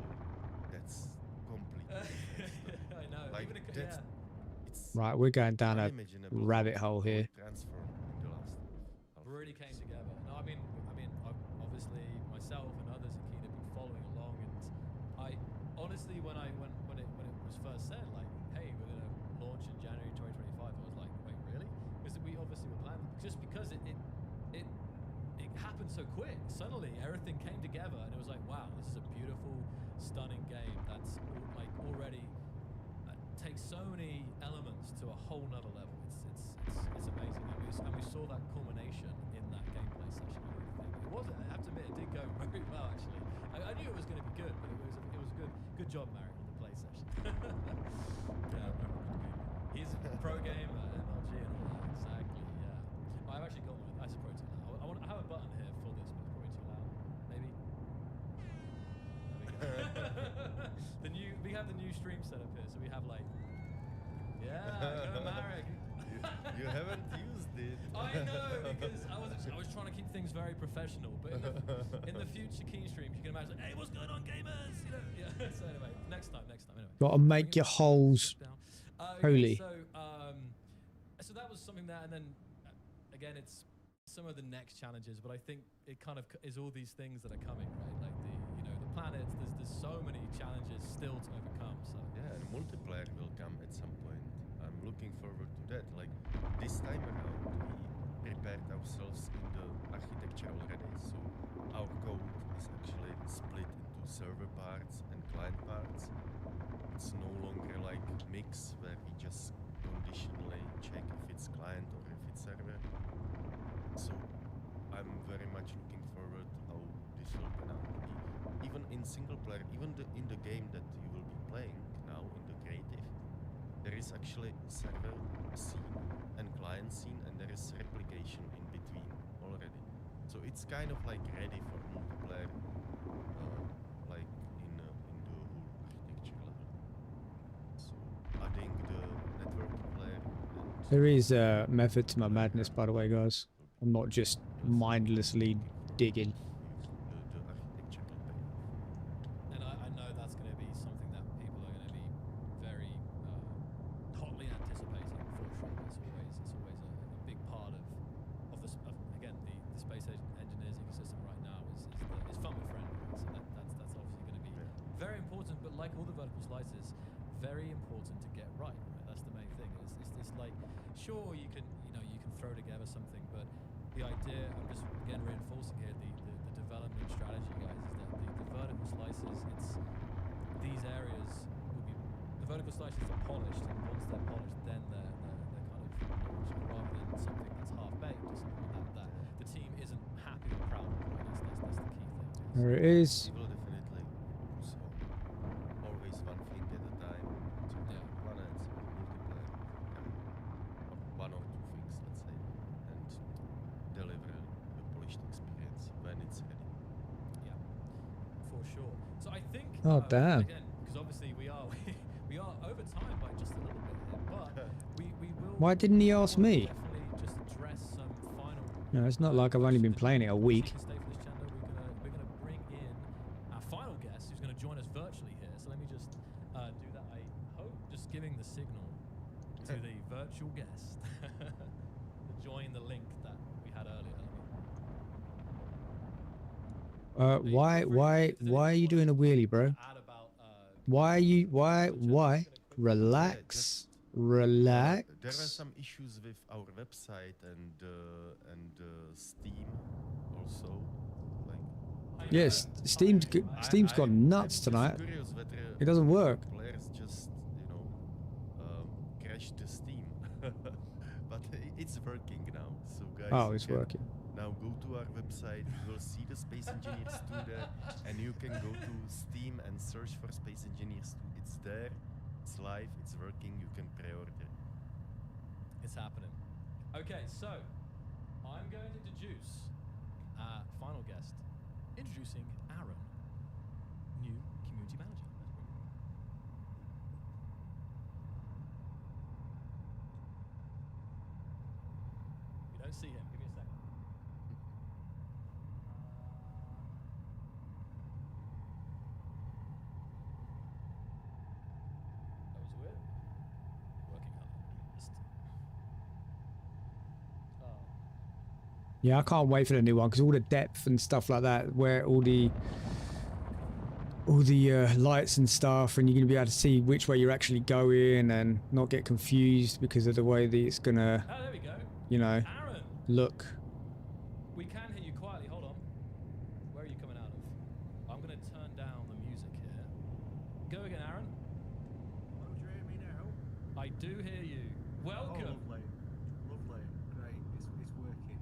that's completely different. I know. Like Even that's yeah. it's Right, we're going down a unimaginable rabbit hole how here. it transformed in the last half a really year. came together. No, I mean, obviously myself and others at KEYO have been following along, and I honestly, when it was first said, like, hey, we're gonna launch in January 2025, I was like, wait, really? Because we obviously were planning, just because it happened so quick. Suddenly, everything came together, and it was like, wow, this is a beautiful, stunning game that's already takes so many elements to a whole nother level. It's amazing, and we saw that culmination in that gameplay session. I really think it was. I have to admit, it did go very well actually. I knew it was going to be good, but it was good job, Marek, on the play session. Yeah, he's a pro gamer, MLG, and all that. Exactly. Yeah. I've actually got one. I suppose too loud. I have a button here for this, but it's probably too loud. Maybe. There we go. We have the new stream setup here, so we have like. Yeah, go Marek. You haven't used it. I know, because I was trying to keep things very professional, but in the future key streams, you can imagine, hey, what's going on, gamers? Yeah. So anyway, next time. Anyway. Gotta make your holes holy. So that was something that, and then again, it's some of the next challenges, but I think it kind of is all these things that are coming, right? Like the planets. There's so many challenges still to overcome. So Yeah, and multiplayer will come at some point. I'm looking forward to that. Like this time around, we prepared ourselves in the architecture already. So our code is actually split into server parts and client parts. It's no longer like mix where we just conditionally check if it's client or if it's server. So I'm very much looking forward how this will turn out. Even in single player, even in the game that you will be playing now in the creative, there is actually server scene and client scene, and there is replication in between already. So it's kind of like ready for multiplayer, like in the whole architecture level. So adding the networking layer. There is a method to my madness, by the way, guys. I'm not just mindlessly digging. The architecture will pay off. And I know that's going to be something that people are going to be very hotly anticipating for sure. It's always a big part of again the space engineers ecosystem right now is fun with friends. So that's obviously going to be very important. But like all the vertical slices, very important to get right. That's the main thing. It's like sure you can throw together something, but the idea, I'm just again reinforcing here the development strategy, guys, is that the vertical slices, these areas will be, the vertical slices are polished, and once they're polished, then they're kind of launched, rather than something that's half-baked or something like that the team isn't happy or proud of, right? That's the key thing. There it is. We will definitely focus on always one thing at a time. So planets, multiplayer, one or two things, let's say, and deliver a polished experience when it's ready. Yeah, for sure. So I think Oh, damn. again, because obviously we are We are over time by just a little bit here, but we will. Why didn't he ask me? Definitely just address some final. No, it's not like I've only been playing it a week. Stay for this channel. We're gonna bring in our final guest, who's gonna join us virtually here. So let me just do that. I hope just giving the signal to the virtual guest to join the link that we had earlier. Why are you doing a wheelie, bro? Why? Relax. Relax. There are some issues with our website and Steam also. Like, Yes, Steam's gone nuts tonight. Curious whether It doesn't work. players just crash the Steam, but it's working now. So guys, Oh, you it's can working. now go to our website. You will see the Space Engineers 2 there, and you can go to Steam and search for Space Engineers 2. It's there. It's live. It's working. You can pre-order. It's happening. Okay, so I'm going to introduce our final guest. Introducing Aaron, new community manager. You don't see him. Give me a second. That was weird. Working on it. Yeah, I can't wait for the new one because all the depth and stuff like that, where all the lights and stuff, and you're gonna be able to see which way you're actually going and not get confused because of the way that it's gonna, Oh, there we go. you know, Aaron, look. we can hear you quietly. Hold on. Where are you coming out of? I'm going to turn down the music here. Go again, Aaron. Oh, do you hear me now? I do hear you. Welcome. Oh, lovely. Lovely. Great. It's working.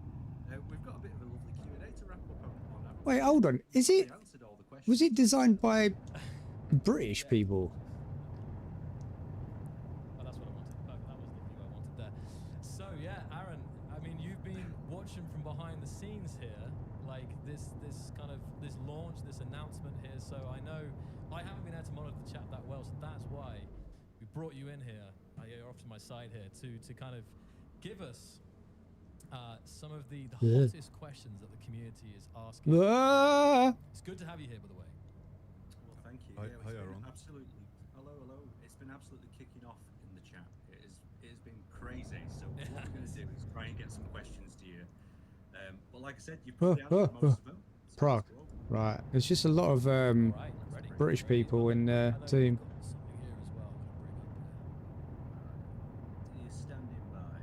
We've got a bit of a lovely Q&A to wrap up on that. Wait, hold on. Is it? We answered all the questions. Was it designed by British people? Oh, that's what I wanted. That was the view I wanted there. So, yeah, Aaron, I mean, you've been watching from behind the scenes here, like this launch, this announcement here. So I know I haven't been able to monitor the chat that well, so that's why we brought you in here. You're off to my side here to kind of give us some of the hottest questions that the community is asking. Ah! It's good to have you here, by the way. Well, thank you. Hi, Yeah, hi, it's been Aaron. absolutely. Hello. It's been absolutely kicking off in the chat. It has been crazy. So what we're going to do is try and get some questions to you. But like I said, you've probably answered most of them. So Prague. let's go. Right. There's just a lot of All right, ready? British people in the I know team. we've got something here as well. I'm gonna bring up here. You're standing by.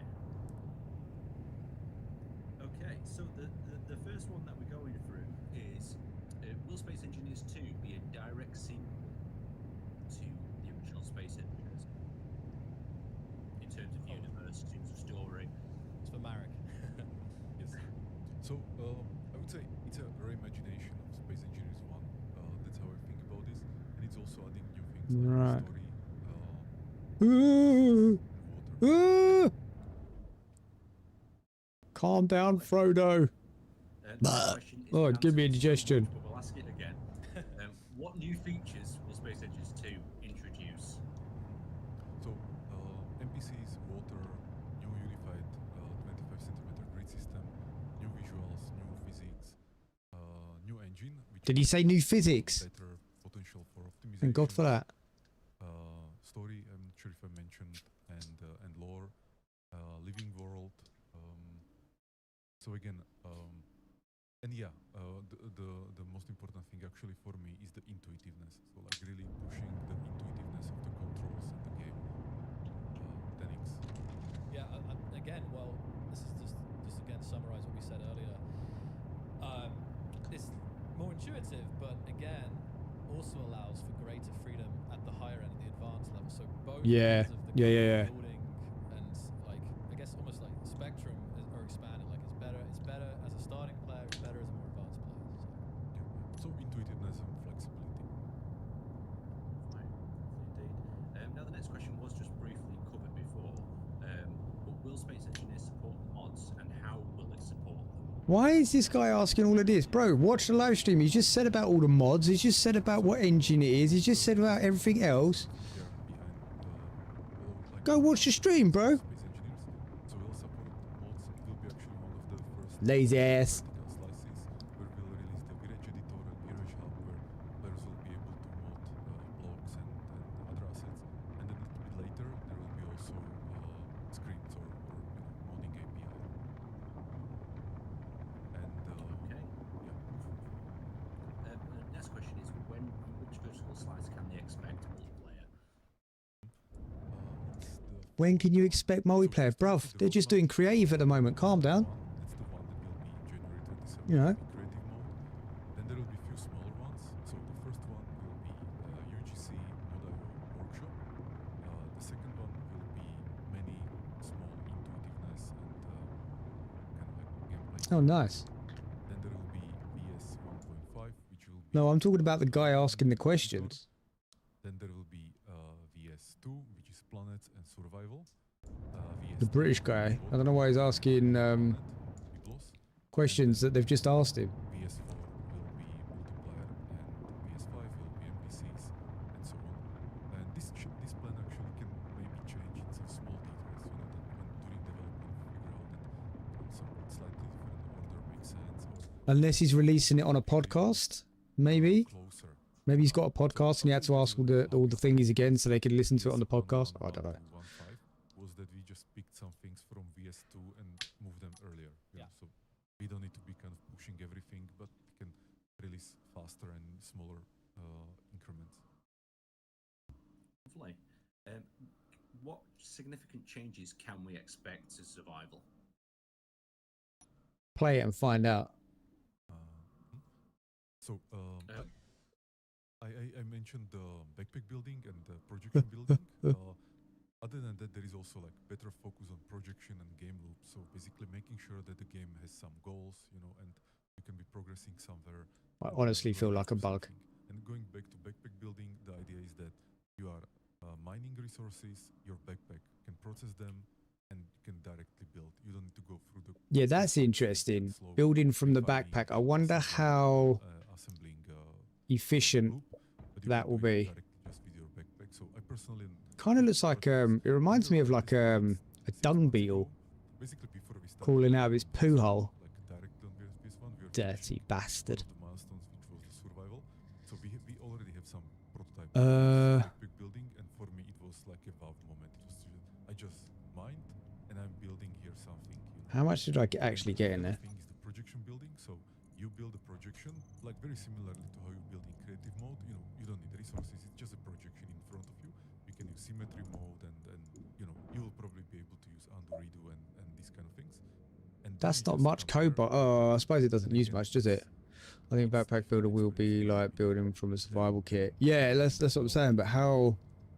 Okay, so the first one that we're going through is will Space Engineers 2 be a direct sequel to the original Space Engineers? In terms of universe, in terms of story. It's for Marek. Yes. So I would say it's a reimagination of Space Engineers 1. That's how I think about this, and it's also adding new things Right. like Ooh. water. Ooh. Calm down, Frodo. The next question is Lord, an give me answer to indigestion. but we'll ask it again. What new features will Space Engineers 2 introduce? So NPCs, water, new unified 25cm grid system, new visuals, new physics, new engine. Which Did he say new physics? better potential for optimization. Thank God for that. Story, I'm not sure if I mentioned, and lore, living world. So again, and yeah, the most important thing actually for me is the intuitiveness. So like really pushing the intuitiveness of the controls in the game. 10x. Yeah, again, well, this is just again summarize what we said earlier. It's more intuitive, but again, also allows for greater freedom at the higher end of the advanced level. So both Yeah. ends of the Yeah. building and like I guess almost like the spectrum are expanded. Like it's better as a starting player, it's better as a more advanced player. So intuitiveness and flexibility. Right, indeed. Now the next question was just briefly covered before, but will Space Engineers support mods and how will it support them? Why is this guy asking all of this? Bro, watch the live stream. He's just said about all the mods. He's just said about what engine it is. He's just said about everything else. Here behind. Go watch the stream, bro. Space Engineers. So we'll support mods. It will be actually one of the first Lazy ass. vertical slices where we'll release the Virage editor and Virage hub where players will be able to mod blocks and other assets. And then a little bit later there will be also scripts or modding API. And Okay. yeah. Next question is which vertical slice can they expect multiplayer? It's the When can you expect multiplayer? Bruv, they're just doing creative at the moment. Calm down. It's the one that will be January 27th. You know. Creative mode. Then there will be a few smaller ones. So the first one will be UGC Mod.io workshop. The second one will be many small intuitiveness and kind of like gameplay. Oh, nice. Then there will be VS 1.5, which will be No, I'm talking about the guy asking the questions. Then there will be VS2, which is planets and survival. The British guy. I don't know why he's asking questions that they've just asked him. VS4 will be multiplayer, and VS5 will be NPCs, and so on. And this plan actually can maybe change in some small details, that when during development figure out that some slightly different order makes sense, or Unless he's releasing it on a podcast, maybe. closer. Maybe he's got a podcast and he had to ask all the thingies again so they could listen to it on the podcast. I don't know. 1.5 was that we just picked some things from VS2 and moved them earlier. Yeah. So we don't need to be kind of pushing everything, but we can release faster and smaller increments. Lovely. What significant changes can we expect to survival? Play it and find out. So I mentioned the backpack building and the projection building. Other than that, there is also like better focus on projection and game loop. So basically making sure that the game has some goals, and you can be progressing somewhere. I honestly feel like a bug. And going back to backpack building, the idea is that you are mining resources, your backpack can process them, and you can directly build. You don't need to go through the Yeah, that's interesting. slow Building from the refining backpack. I wonder process, how assembling efficient loop, but you that can will do it be. directly just with your backpack. So I personally Kind of looks like it reminds me of like a dung beetle basically before we start crawling out of his poo hole. like directly on PS1, we are Dirty finishing bastard. one of the milestones, which was the survival. So we already have some prototype backpack building, and for me it was like a wow moment. It was I just mined and I'm building here something. How much did I actually get in The there? thing is the projection building. So you build a projection like very similarly to how you build in creative mode. You don't need resources. It's just a projection in front of you. You can use symmetry mode, and you will probably be able to use undo, redo, and these kind of things. And then That's you not just much compare code, but I suppose it doesn't use much, does it? I think Backpack Builder will be like building from a survival kit. Yeah, that's what I'm saying. But how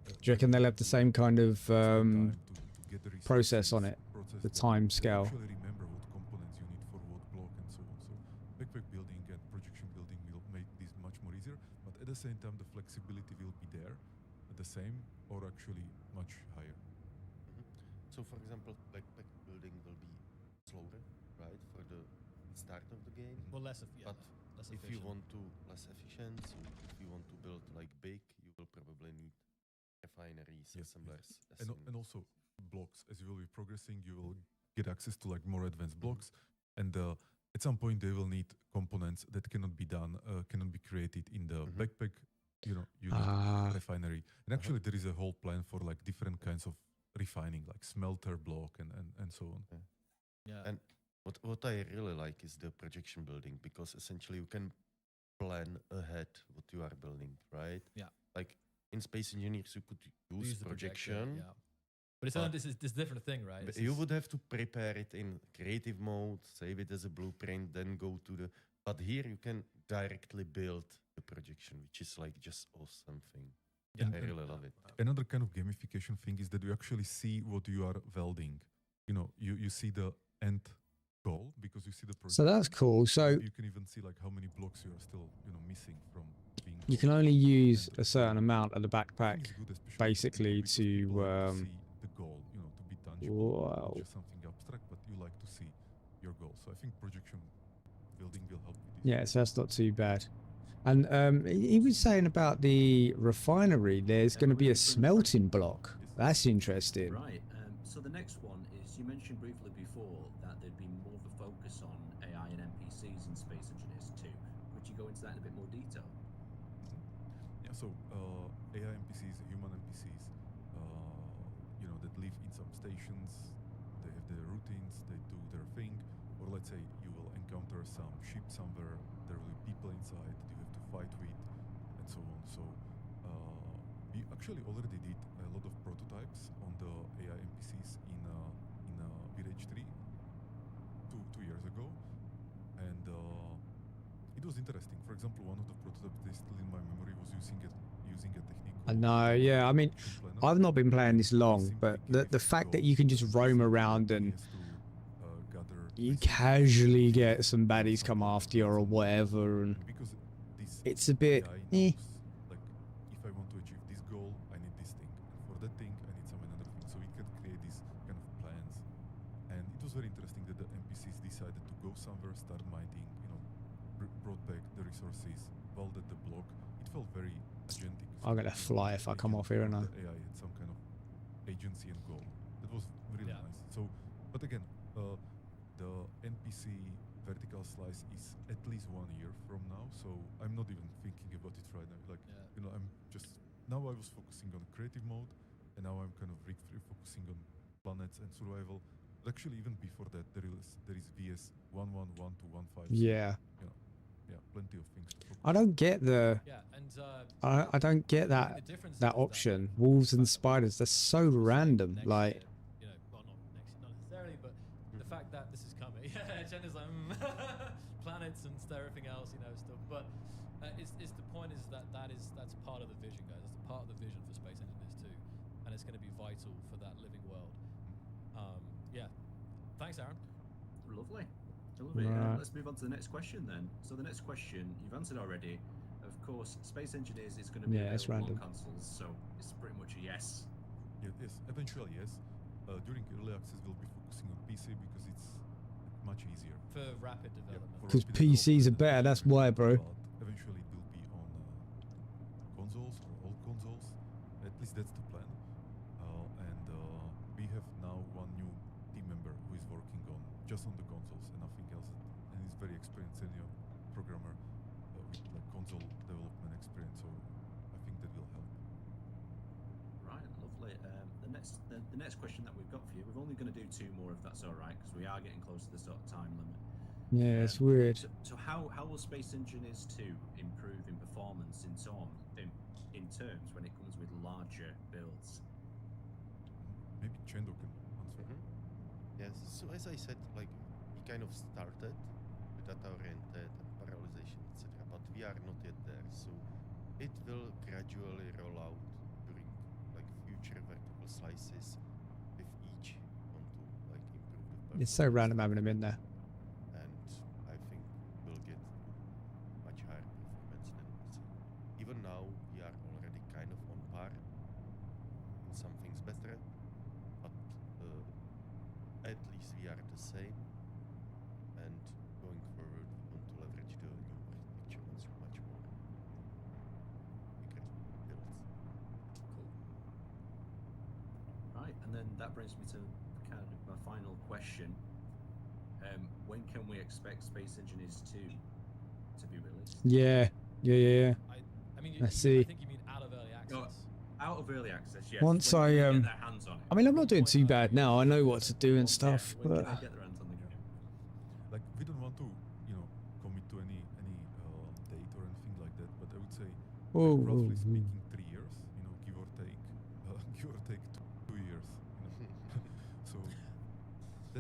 do you reckon they'll have the same kind of time to get the process on it? resources, process The them, time and scale. actually remember what components you need for what block and so on. So backpack building and projection building will make this much more easier, but at the same time the flexibility will be there, the same or actually much higher. So, for example, backpack building will be slower, right, for the start of the game. Well, but less if you efficient. want to less efficient, so if you want to build like big, you will probably need refineries, assemblers, And also blocks. As you will be progressing, you will get access to like more advanced blocks, and at some point they will need components that cannot be done, cannot be created in the backpack. You need refinery, and actually there is a whole plan for like different kinds of refining, like smelter block and so on. Yeah. And what I really like is the projection building, because essentially you can plan ahead what you are building, right? Yeah. Like in Space Engineers, you could use the projection. yeah. But it's this is this different thing, right? But you would have to prepare it in creative mode, save it as a blueprint, then go to the. But here you can directly build the projection, which is like just awesome thing. Yeah. I really love it. Another kind of gamification thing is that you actually see what you are welding. You see the end goal because you see the project. So that's cool. So you can even see like how many blocks you are still missing from being. you can only use a certain amount of the I backpack think it's good, especially basically because people like to see the goal, to be tangible, wow. not just something abstract, but you like to see your goal. So I think projection building will help with this. yeah, so that's not too bad. And he was saying about the refinery, there's going to be a smelting block. Yes. That's interesting. Right. So the next one is, you mentioned briefly before that there'd be more of a focus on AI and NPCs in Space Engineers 2. Could you go into that in a bit more detail? Yeah, so AI NPCs, human NPCs, you know, that live in some stations, they have their routines, they do their thing, or let's say you will encounter some ship somewhere, there will be people inside you have to fight with, and so on. So we actually already did a lot of prototypes on the AI NPCs in Village 3 two years ago, and it was interesting. For example, one of the prototypes that is still in my memory was using a technique. I know, yeah. I mean, I've not been playing this long, but the fact that you can just roam around and you casually get some baddies come after you or whatever, and it's a bit. Like, if I want to achieve this goal, I need this thing. And for that thing, I need some another thing. So it can create these kind of plans. And it was very interesting that the NPCs decided to go somewhere, start mining, you know, brought back the resources, welded the block. It felt very agentic. I'm gonna fly if I come off here, and I. The AI had some kind of agency and goal. That was really nice. So, but again, the NPC vertical slice is at least 1 year from now. So I'm not even thinking about it right now. Like, you know, I'm just now I was focusing on creative mode, and now I'm kind of focusing on planets and survival. But actually, even before that, there is VS 1.1.1 to 1.5. Yeah. You know, yeah, plenty of things to focus I don't get the. I don't get that option. Wolves and spiders. They're so random. Like. You know, well, not necessarily, but the fact that this is coming. Yeah, Jen is like planets and everything else, you know, stuff. But it's the point is that's part of the vision, guys. That's part of the vision for Space Engineers 2, and it's going to be vital for that living world. Yeah. Thanks, Aaron. Lovely. Right. Let's move on to the next question then. So the next question you've answered already. Of course, Space Engineers is going to be available on consoles, so it's pretty much a yes. Yeah, yes, eventually yes. During early access, we'll be focusing on PC because it's much easier for rapid development. Because PCs are better. That's why, bro. But eventually, it will be on consoles or all consoles. At least that's the plan. And we have now one new team member who is working on just on the consoles and nothing else, and he's very experienced senior programmer with like console development experience. So I think that will help. Right, lovely. The next question that we've got for you, we're only going to do 2 more if that's all right, because we are getting close to the sort of time limit. Yeah, it's weird. So how will Space Engineers 2 improve in performance in terms when it comes with larger builds? Maybe Chendo can answer. Yes, so as I said, like, we kind of started with data-oriented and parallelization, etc., but we are not yet there, so it will gradually roll out during like future vertical slices with each want to like improve the performance. It's so random having them in there. And I think we'll get much higher performance than PC. Even now, we are already kind of on par. In some things better, but at least we are the same. And going forward, we want to leverage the new architecture once much more. Bigger builds. Cool. Right, and then that brings me to kind of my final question. When can we expect Space Engineers 2 to be released? Yeah. I mean, I see. I think you mean out of early access. Out of early access, yes. Once when I can they get their hands on it? I mean, I'm not doing too bad now. I know what to do and stuff. When But can they get their hands on the game? Like, we don't want to, you know, commit to any date or anything like that. But I would say, roughly speaking, 3 years. You know, give or take 2 years. You know, so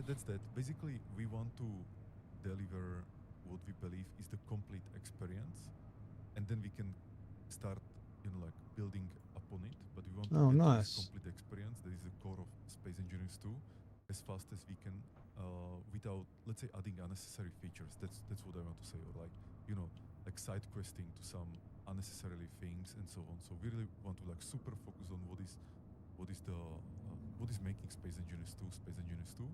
that's that. Basically, we want to deliver what we believe is the complete experience, and then we can start, you know, like building upon it. But we want to get this complete experience. That is the core of Space Engineers 2, as fast as we can, without, let's say, adding unnecessary features. That's what I want to say. Or like, you know, like side questing to some unnecessarily things and so on. So we really want to like super focus on what is making Space Engineers 2 Space Engineers 2,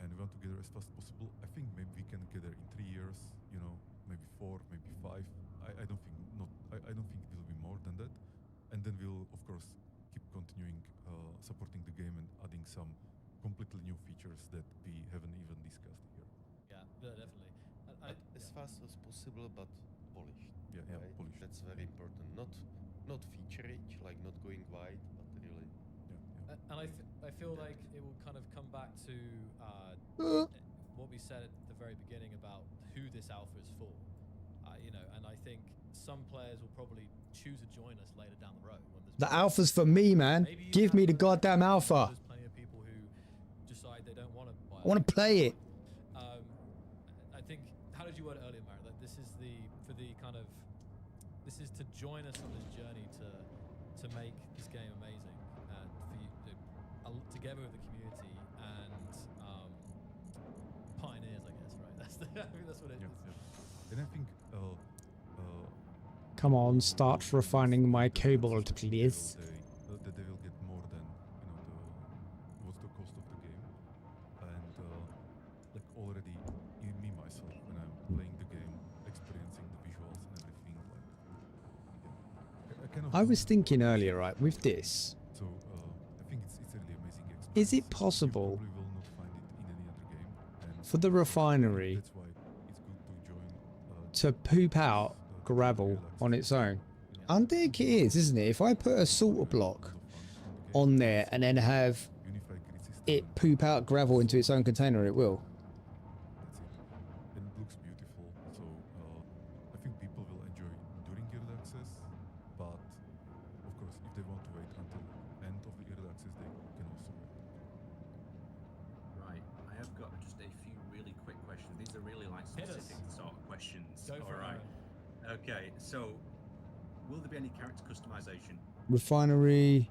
and we want to get there as fast as possible. I think maybe we can get there in 3 years. You know, maybe 4, maybe 5. I don't think not. I don't think it will be more than that. And then we'll of course keep continuing supporting the game and adding some completely new features that we haven't even discussed here. Yeah, definitely. But as fast as possible, but polished. Yeah, right? polished. That's very important. Not feature rich, like not going wide, but really. And I feel like it will kind of come back to what we said at the very beginning about who this alpha is for. You know, and I think some players will probably choose to join us later down the road. When The alpha's for me, man. Give me the goddamn alpha. There's plenty of people who decide they don't want to buy. I want to play it. I think, how did you word it earlier, Mario? That this is this is to join us on this journey to make this game amazing, and for you together with the community and pioneers, I guess, right? I think that's what it is. Yeah. And I think Come on, start refining my cobalt, please. that they will get more than what's the cost of the game, and like already me myself when I'm playing the game, experiencing the visuals and everything, like I kind of I was thinking earlier, right, with this, so I think it's a really amazing experience. is it possible You probably will not find it in any other game, and for the refinery that's why it's good to join to poop out gravel on its own? I think it is, isn't it? If I put a sorter block on there and then have unified grid system. it poop out gravel into its own container, it will. That's it. And it looks beautiful. So I think people will enjoy during early access, but of course, if they want to wait until end of the early access, they can also wait. Right, I have got just a few really quick questions. These are really like Hit us. specific sort of questions. Go for All it, right. Okay, so will there be any character customization? Refinery.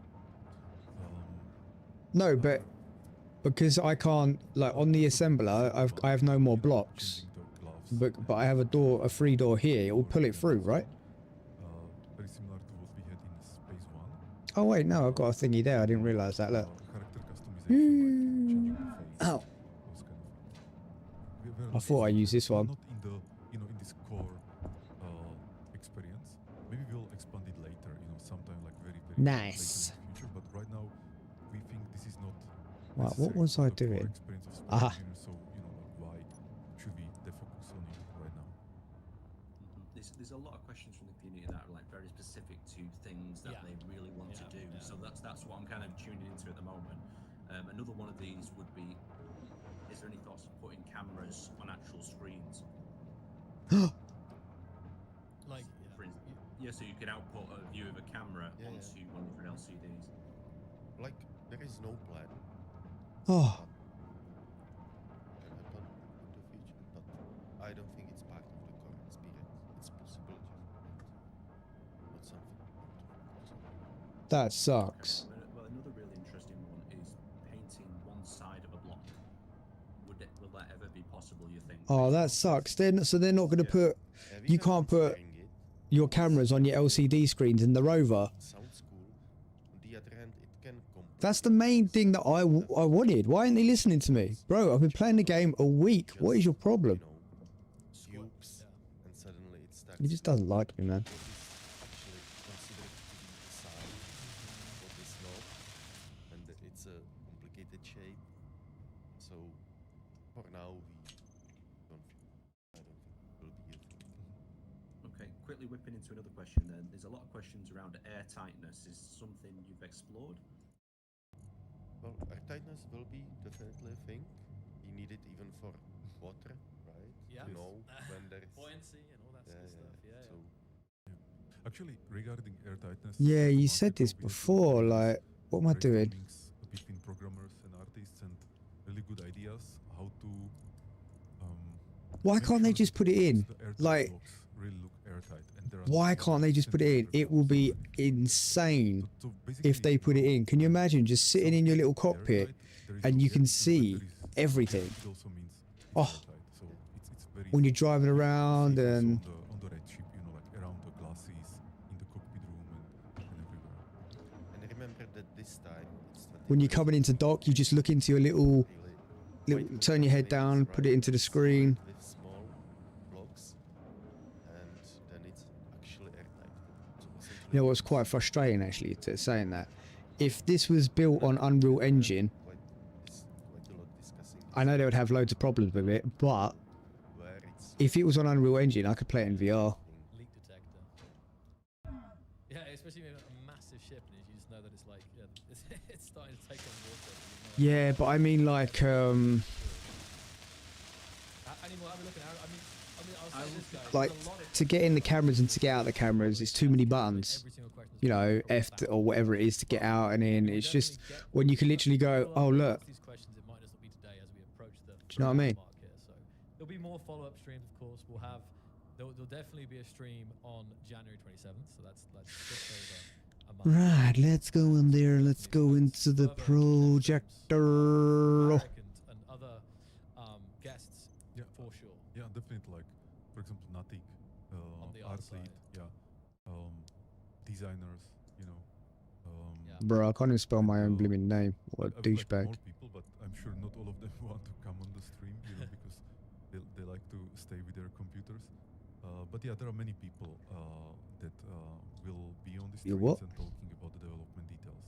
No, but because I can't, like on the assembler, I have no more blocks. Changing the gloves. But I have a free door here. It will pull it through, right? Very similar to what we had in Space One. Oh wait, no, I've got a thingy there. I didn't realize that. Look. Character customization, like changing the face. Ow. Those kind of things. I thought I used this one. Not in the in this core experience. Maybe we'll expand it later. Sometime like very Nice. late in the future. But right now, we think this is not. Right, what necessary was I for the core doing? experience of Space Aha. Engineer, so like why should we defocus on it right now? There's a lot of questions from the community that are like very specific to things that Yeah. they really want to do. Yeah. So that's what I'm kind of tuning into at the moment. Another one of these would be: is there any thoughts of putting cameras on actual screens? Like, For instance, yeah, so you can output a view of a camera Yeah, onto one of your LCDs. Like there is no plan. Oh, Can happen in the future, but I don't think it's part of the core experience. It's possible, just not something we want to focus on. that sucks. Well, another really interesting one is painting one side of a block. Will that ever be possible, you think? Oh, that sucks. So they're not going to put. We You are can't put considering it. your cameras on your LCD screens in the rover. It sounds cool. On the other hand, it can That's the main thing that I wanted. Why aren't they listening to me? Bro, I've been playing the game a week. What is your problem? Cubes, and suddenly it starts. He just doesn't like me, man. What is actually considered to be the side, what is not, and it's a complicated shape. So for now, I don't think it will be a thing. Okay, quickly whipping into another question then. There's a lot of questions around air tightness. Is something you've explored? Well, airtightness will be definitely a thing. You need it even for water, right? Yeah. To know when there is. buoyancy and all that sort of stuff. Yeah. So Actually, regarding airtightness. Yeah, you market said this obviously before. has Like, what am I great doing? links between programmers and artists and really good ideas how to. Why make can't they sure just put it in? the airtight Like, blocks really look airtight. And there are why no can't they just put it in? centimeter It will be blocks. insane So if they put it in. Can you imagine just sitting in your little cockpit and you can see everything? It also means it's Oh. airtight. So it's very When you're driving around also and on the red chip, like around the glasses, in the cockpit room and everywhere. and remember that this time it's not when you're even coming into dock, you just look into your little, really turn your head down, put it into the screen. with small blocks, and then it's actually airtight. So You know what's quite frustrating actually to saying that if this was built on Unreal Engine, quite a lot discussing. I know they would have loads of problems with it, but where it's if it was on Unreal Engine, I could play it in VR. Leak detector. Yeah, especially with a massive ship, and you just know that it's like, yeah, it's starting to take on water. Yeah, but I mean like Anymore, have a look at how, I'll say this, guys. like there's a lot of to get in the cameras and to get out the cameras, it's too many buttons. every single question. You know, F or whatever it is to get out and in. It's just when you can literally go, oh look. These questions, it might just not be today as we approach the. Do you know what I mean? mark here. So there'll be more follow-up streams, of course. There'll definitely be a stream on January 27th. So that's just over a month. Right, let's go in there. Let's go into the projector. And other guests, Yeah. for sure. Yeah, definitely. Like, for example, Natik, On the art art lead, side. yeah, designers, you know. Yeah. Bro, I can't even spell my own blooming name. What a I would like douchebag. more people, but I'm sure not all of them want to come on the stream, you know, because they like to stay with their computers. But yeah, there are many people that will be on the Your streams what? and talking about the development details.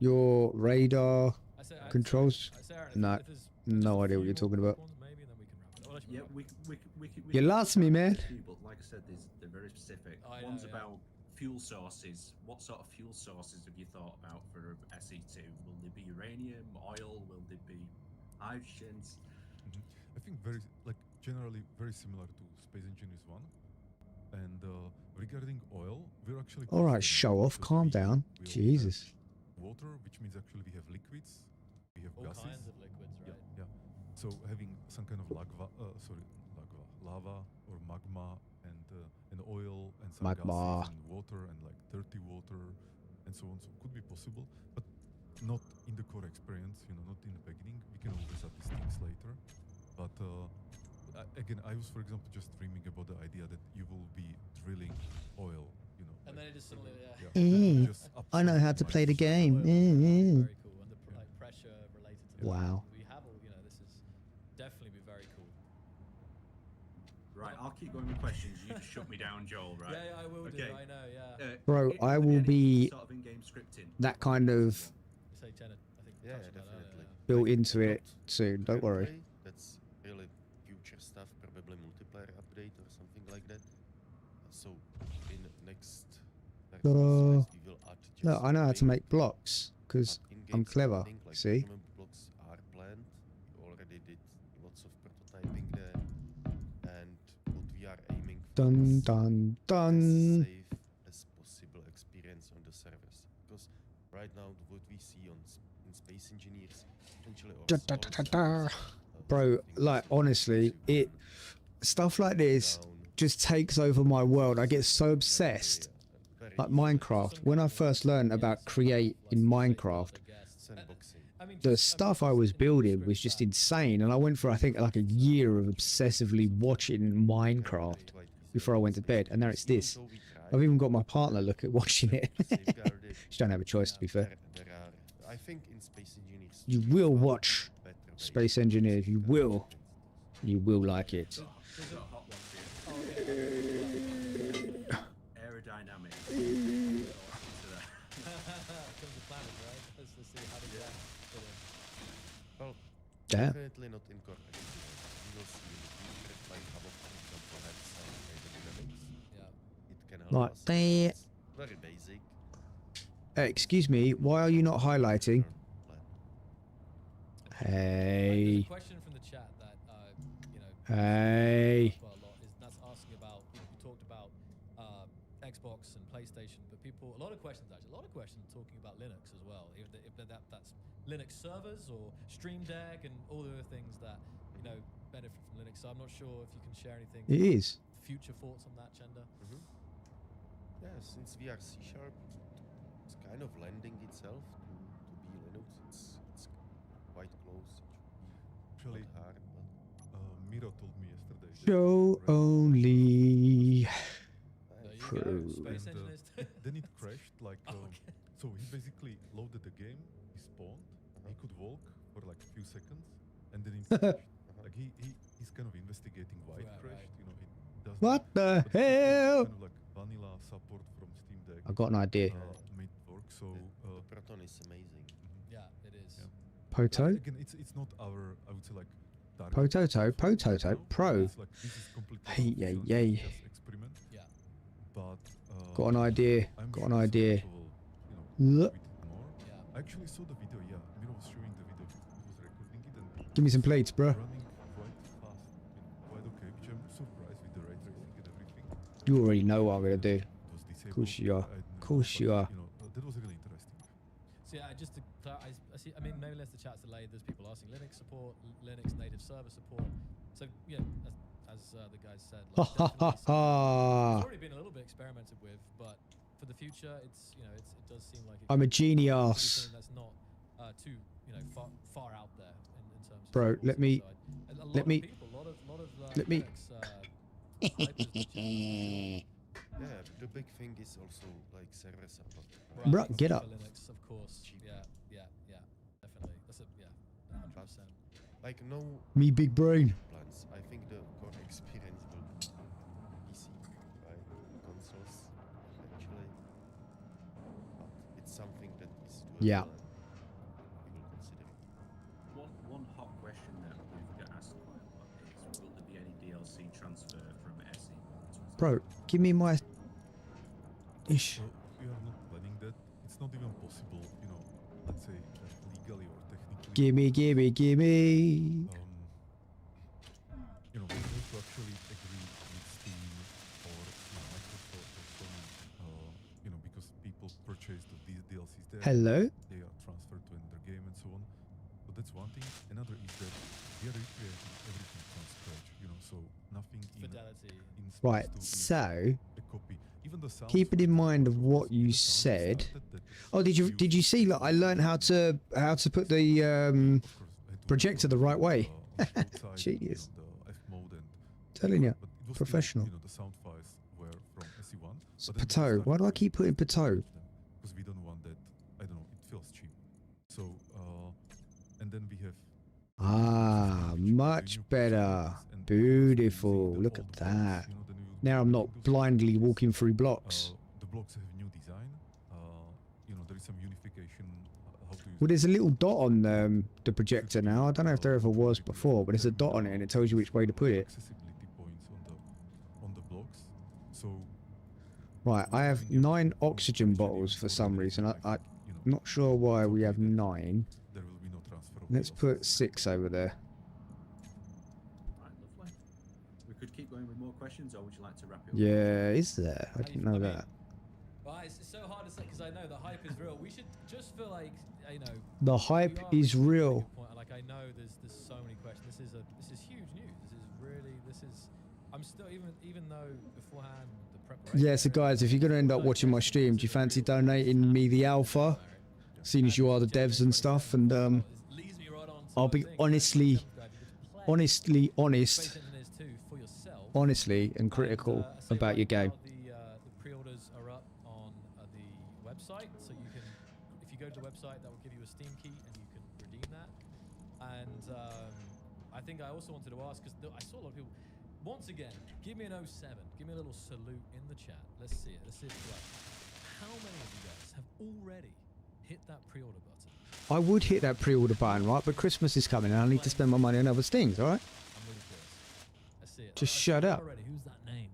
Your radar I say, controls? Sarah, No, if there's no just a idea what few you're talking more about. ones, maybe, then we can wrap it. I'll let Yeah, wrap it. we You lost me, man. But like I said, they're very specific. I know, One's yeah. about fuel sources. What sort of fuel sources have you thought about for SE2? Will they be uranium, oil? Will they be hydrogens? I think generally very similar to Space Engineers 1. And regarding oil, we're actually... All right, questioning show off. because Calm we down. will Jesus. have water, which means actually we have liquids, we have All gases. kinds of liquids, right? Yeah. So having some kind of lava or magma and oil and some Magma. gases and water and like dirty water and so on. So could be possible, but not in the core experience. You know, not in the beginning. We can always add these things later. But again, I was, for example, just dreaming about the idea that you will be drilling oil. You know, And then it just suddenly, yeah. and just I know how to play the game. Very cool. And the like pressure related to Wow. that. We have all, you know, this is definitely be very cool. Right, I'll keep going with questions. You just shut me down, Joel. Right? Yeah, I will do. Okay. I know, yeah. Bro, I will will there any be sort of in-game scripting. that kind of You say Janet, I think. Yeah, touched on that definitely. earlier. built Like, into it not soon. Don't worry. currently, That's really future stuff, probably multiplayer update or something like that. So in next slides, we will add just No, I know how to basic, make blocks because but in-game I'm clever. scripting, like See? document blocks are planned. We already did lots of prototyping there, and what we are aiming for Dun is dun as dun. safe as possible experience on the servers, because right now what we see in Space Engineers, potentially Da, also da, all da, da, da. servers, Bro, something like similar honestly, to it stuff like this down just takes over my world. I get so obsessed. very Like easy Minecraft. When I first learned about create in Minecraft, sandboxing. the stuff I was building was just insane, and I went for I think like a year of obsessively watching Minecraft before I went to bed, and now it's this. I've even got my partner look at watching it. She don't have a choice, to be fair. I think in Space Engineers You will watch Space Engineers. You will. You will like it. I've got a hot one for you. Aerodynamics. Into that. Comes the planet, right? Let's see how does that fit in. Well, Damn. definitely not in core. We will see in the future, like Hubble, for example, has some aerodynamics. Yeah. It can help Like us. that. It's very basic. Excuse me, why are you not highlighting? There's Hey. a question from the chat that you know Hey. quite a lot is that's asking about you talked about Xbox and PlayStation, but a lot of questions talking about Linux as well. If that's Linux servers or Stream Deck and all the other things that you know benefit from Linux. So I'm not sure if you can share anything. It is. Future thoughts on that, Chenda? Yeah, since we are C#, it's kind of lending itself to be Linux. It's quite close. It should be Actually, not hard, but Miro told me yesterday. that Show Ryzen only. There you True. go. Space And, Engineers. then it crashed like Okay. so he basically loaded the game, he spawned, he could walk for like a few seconds, and then it crashed. Like he's kind of investigating why it Right, crashed. right. You know, it does What the but it was hell? kind of like vanilla support from Steam Deck I've got an idea. made it work. So The Proton is amazing. Yeah, it is. Yeah. Poto? again, it's not our, I would say, like target Potato, for right potato, now. pro. It's like, this is completely Hey, unofficial and yay, just yay. as experiment. Yeah. But Got an idea. I'm Got sure an some idea. people will, you know, Look. tweet it more. Yeah. I actually saw the video. Yeah, Miro was showing the video. He was recording it and Give me some plates, bruh. running quite fast, quite okay, which I'm surprised with the ray tracing and everything. You already know what I'm gonna do. It was disabled. Course you are. I don't know, Course but, you are. You know, that was really interesting. So yeah, just to I see. I mean, maybe unless the chat's delayed, there's people asking Linux support, Linux native server support. So yeah, as the guys said, Ha like, ha ha definitely something ha. it's already been a little bit experimented with, but for the future, it does seem like I'm a could be genius. something that's not too far out there in terms of Bro, support. let me- So a lot let of me- people, a lot of let me- Linux, hypers, Yeah, the big thing is also like server support. Bruh, right, get for up. Linux, of course. Cheap. Yeah, definitely. That's 100%. Like no Me big brain. plans. I think the core experience will be PC, right? Consoles, actually. But it's something that is doable. Yeah. And we will consider it. One hot question that we've got asked quite a lot is, will there be any DLC transfer from SE? Bro, give me my ish. So we are not planning that. It's not even possible, you know, let's say legally or technically. Gimme, gimme, gimme. You know, we have to actually agree with Steam or Microsoft or Sony, you know, because people purchase these DLCs there. Hello? They are transferred to another game and so on. But that's one thing. Another is that we are recreating everything from scratch, you know, so nothing Fidelity. in Right, Space 2 is so a copy. Even the sound keep it in for mind of example, what the you sound said. started that Oh, did you see? Look, I learned how to put the of course, I had to projector the right way. on outside, Genius. You know, the F mode and Telling you, but it was professional. Still, you know, the sound files were from SE1. So but then we Pateau. started Why do I to keep putting Pateau? Because we don't want that. I don't know. It feels cheap. So and then we have. Ah, much better. Beautiful. Look at that. Now I'm not blindly walking through blocks. The blocks have new design. You know, there is some unification. How to use Well, there's a little dot on the projector now. I don't know if there ever was before, but there's a dot on it and it tells you which way to put it. accessibility points on the blocks. So Right, I have 9 oxygen bottles for some reason. I'm not sure why we have 9. there will be no transfer of Let's DLCs. put 6 over there. Right, lovely. We could keep going with more questions, or would you like to wrap it up? Yeah, is there? I didn't know that. Right, it's so hard to say because I know the hype is real. We should just feel like, you know. The hype is real. Like I know there's so many questions. This is huge news. I'm still even though beforehand the preparation. Yeah, so guys, if you're going to end up watching my stream, do you fancy donating me the alpha? Seeing as you are the devs and stuff, and I'll be honest and critical about your game. The pre-orders are up on the website, so you can, if you go to the website, that will give you a Steam key and you can redeem that. And I think I also wanted to ask, because I saw a lot of people. Once again, give me an 07. Give me a little salute in the chat. Let's see it. Let's see it play. How many of you guys have already hit that pre-order button? I would hit that pre-order button, right? But Christmas is coming and I need to spend my money on other things, alright? I'm really curious. Let's see it. Just shut up. Already. Who's that name?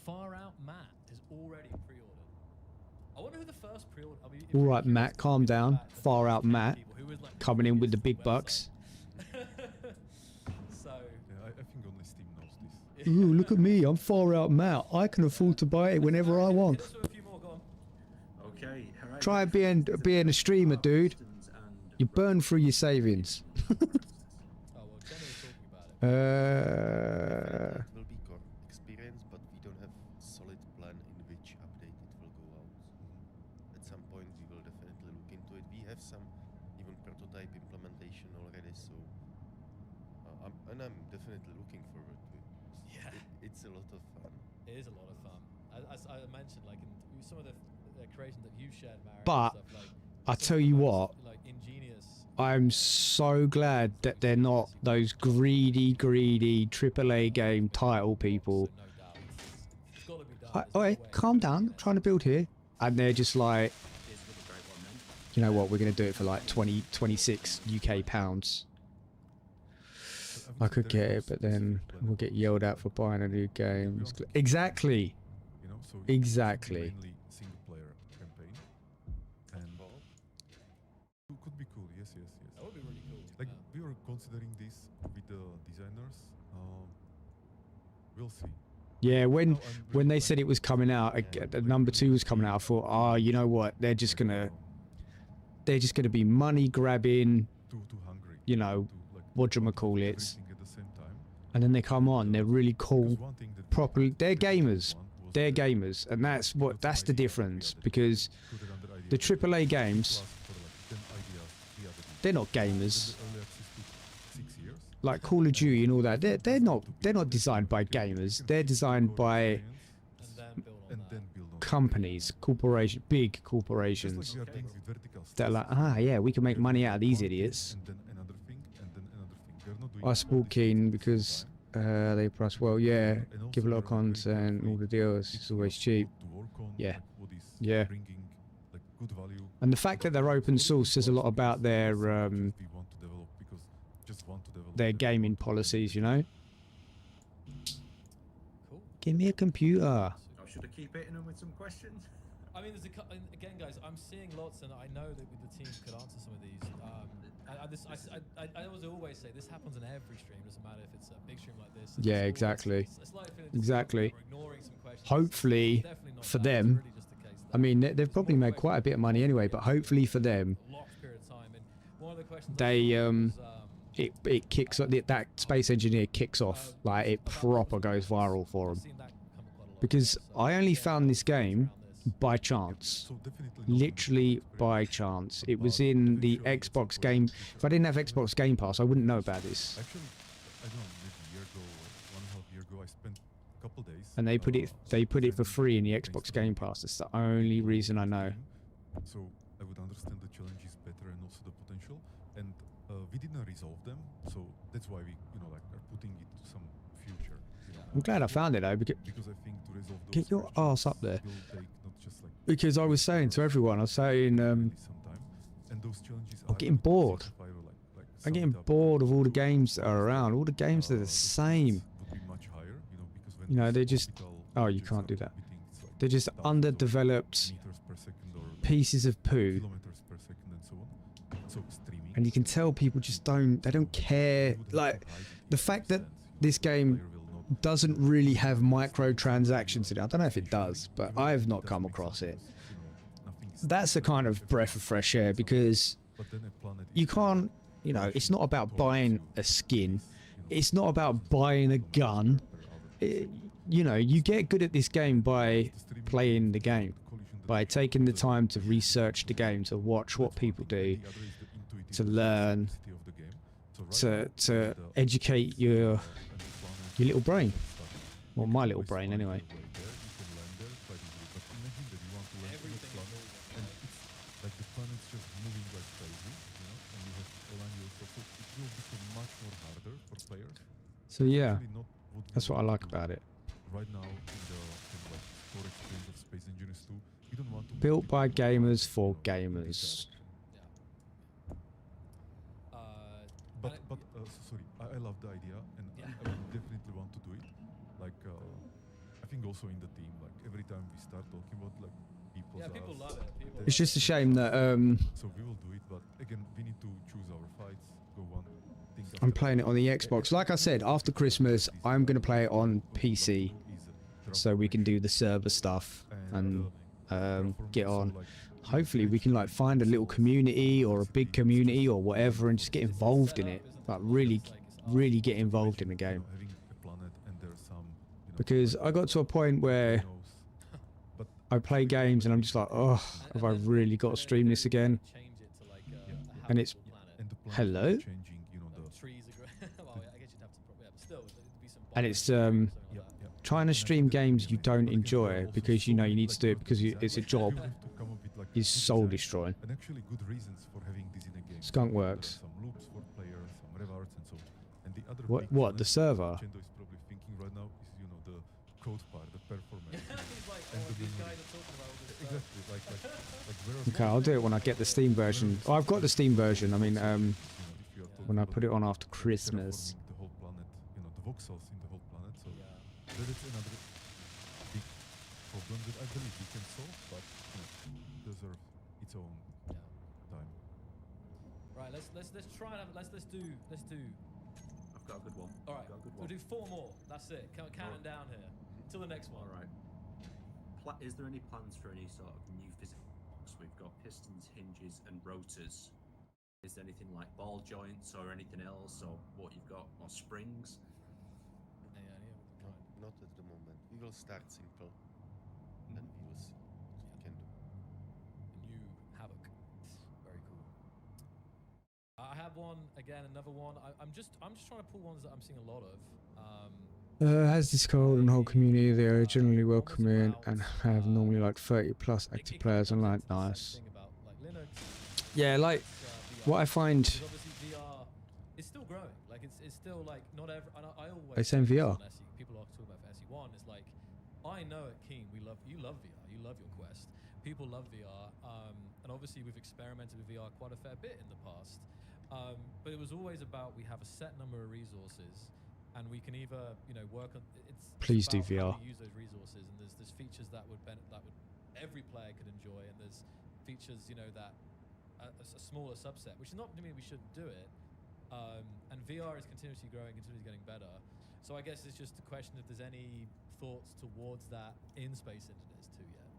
Far Out Matt is already pre-ordered. I wonder who the first pre-order. I mean, Alright, Matt, calm down. Far Out Matt. Coming in with the big bucks. So. Yeah, I think only Steam knows this. Ooh, look at me. I'm Far Out Matt. I can afford to buy it whenever I want. Okay. All right. Try being a streamer, dude. You burn through your savings. Oh well, Jenny was talking about it. It will be core experience, but we don't have solid plan in which update it will go out. At some point, we will definitely look into it. We have some even prototype implementation already, so I'm definitely looking forward to it. Yeah. It's a lot of fun. It is a lot of fun. As I mentioned, like in some of the creations that you shared, Mary. But and stuff, like, I some tell of the you most, what, like ingenious. I'm so glad that they're not those greedy AAA game title people. No doubt. It's got to be done. Alright, calm down. I'm trying to build here. and they're just like, Here's another great one then. you know what, we're going to do it for like 26 UK pounds. I could get it, but then we'll get yelled at for buying a new game. Exactly. You know, so Exactly. mainly single player campaign, and it could be cool. Yes, yes, yes. That would be really cool. Like we were considering this with the designers. We'll see. Yeah, when No, I'm they really said it was coming out, the number 2 was coming out, I thought, oh, you know what? They're just gonna be money grabbing, too hungry. you know, to, like, whatchamacallit. everything at the same time. And then they come on, they're really cool, Because one thing that properly. They're criticised gamers. one was They're that gamers, and that's the difference, because put it under idea the that AAA it games, lasts for like 10 ideas the other day. they're not gamers. The early access took 6 years. Like Call of Duty and all that, they're not designed by gamers. They're designed by And then build on and that. then build on companies, big Just like corporations. we are doing with vertical They're like, yeah, we can make money out of these idiots. And then another thing, and then another thing. They're not doing I all support these Keen things at the because same time. they price well. Yeah, And also give a lot of there are very content, all the good deals. bits It's always of cheap. code to work on, Yeah. like what is Yeah. bringing like good value. And the fact that they're open source says a lot about their We want to develop because just want to develop their it. gaming policies. You know, Cool. give me a computer. Oh, should I keep hitting them with some questions? I mean, and again, guys, I'm seeing lots, and I know that the team could answer some of these. I always say this happens in every stream. Doesn't matter if it's a big stream like this. Yeah, It's always- exactly. it's like if it's Exactly. we're ignoring some questions. Hopefully, It's definitely not for that. It's them, really just the case I that mean, they've there's probably more made quite a bit of money anyway. But hopefully for them, a long period of time. And one of the questions they I saw was, it kicks that Space Engineer kicks off, like it proper goes viral for I've them. seen that come up quite a lot. Because So, I only yeah, found this game around this. by chance. So definitely not Literally experience, by chance. It was but in the eventually it's Xbox a game. great If I didn't have Xbox Game Pass, I wouldn't know about this. Actually, I don't know, maybe a year ago, or 1.5 year ago, I spent a couple days. And they put it for training free in the against Xbox the Game team. Pass. That's the only reason I know. So I would understand the challenges better and also the potential. And we didn't resolve them, so that's why we, like, are putting it to some future. I'm glad I found it though, because Because I think to resolve those Get your questions arse up there. will take not just like I was saying to everyone, I was saying, really some time. And those challenges I'm are getting bored. like I'm sum getting it up, bored of all the games that are around. All the games are the the same. costs would be much higher, because when You know, these they're just- orbital oh, you objects can't are do that. orbiting, it's like They're just thousands of underdeveloped meters per second or pieces of poo. kilometers per second and so on. So streaming. And you can tell people just they don't care. you would have Like, to hide it the in fact some that sense, this game player will not doesn't really have microtransactions in it. I don't know if it does, but even I've if not does come make across it. sense, nothing is That's a kind of breath of fresh air because but then a planet you is can't, it's not about buying a skin. It's not about buying a gun. You get good at this game by playing the game, by taking the time to research the game, to watch what people do, to learn, to educate your little brain. Well, my little brain anyway. So yeah, that's what I like about it. Right now, in the like core experience of Space Engineers 2, we don't want to make Built it by like, gamers for you know, gamers. But sorry, I love the idea, and I would definitely want to do it. Like, I think also in the team, like every time we start talking about like people's People house, love it. People It's just a shame that so we will do it, but again, we need to choose our fights. Go one thing. I'm playing it on the Xbox. Like I said, after Christmas, I'm going to play it on PC so we can do the server stuff and get on. Hopefully we can like find a little community or a big community or whatever and just get involved in it. Like really get involved in the game. Because I got to a point where I play games and I'm just like, oh, have I really got to stream this again? And it's hello? And it's trying to stream games you don't enjoy because you need to do it because it's a job is soul destroying. And actually good reasons for having this in a game. Skunk There are works. some loops for players, some rewards and so on. And the other What? big The challenge server? Nintendo is probably thinking right now is, the code part, the performance. He's like, And oh, the these memory. guys are talking about all this stuff. Exactly, like whereas Okay, I'll do it when I get the Steam version. Oh, I've got the Steam version. I mean, you know, if you are talking when I about put it on after Christmas. terraforming the whole planet, you know, the voxels in the whole planet. So Yeah. that is another big problem that I believe we can solve, but you know, deserves its own Yeah. time. Right, let's try and have, let's do. I've got a good one. All right, I've got a good we'll one. do 4 more. That's it. Counting down here till the next one. All right. Is there any plans for any sort of new physics? We've got pistons, hinges, and rotors. Is there anything like ball joints or anything else, or what you've got, or springs? Yeah, No, not at the moment. We will start simple, and we will see what we can do. New Havoc. Very cool. I have one again, another one. I'm just trying to pull ones that I'm seeing a lot of. Has Discord and whole community, they are generally welcome in and have normally like 30 plus active players online. Nice. About, like, Linux, Yeah, like VR. what I find. Because obviously VR is still growing. Like it's still like not every. And I always. They say in say this VR. on SE, people are talking about SE1. It's like I know at Keen you love VR. You love your Quest. People love VR. And obviously we've experimented with VR quite a fair bit in the past. But it was always about we have a set number of resources. And we can either, you know, work on. Please do about how VR. to use those resources, and there's features that would every player could enjoy, and there's features, you know, that a smaller subset, which is not to mean we shouldn't do it. And VR is continuously growing, continuously getting better. So I guess it's just a question if there's any thoughts towards that in Space Engineers too yet.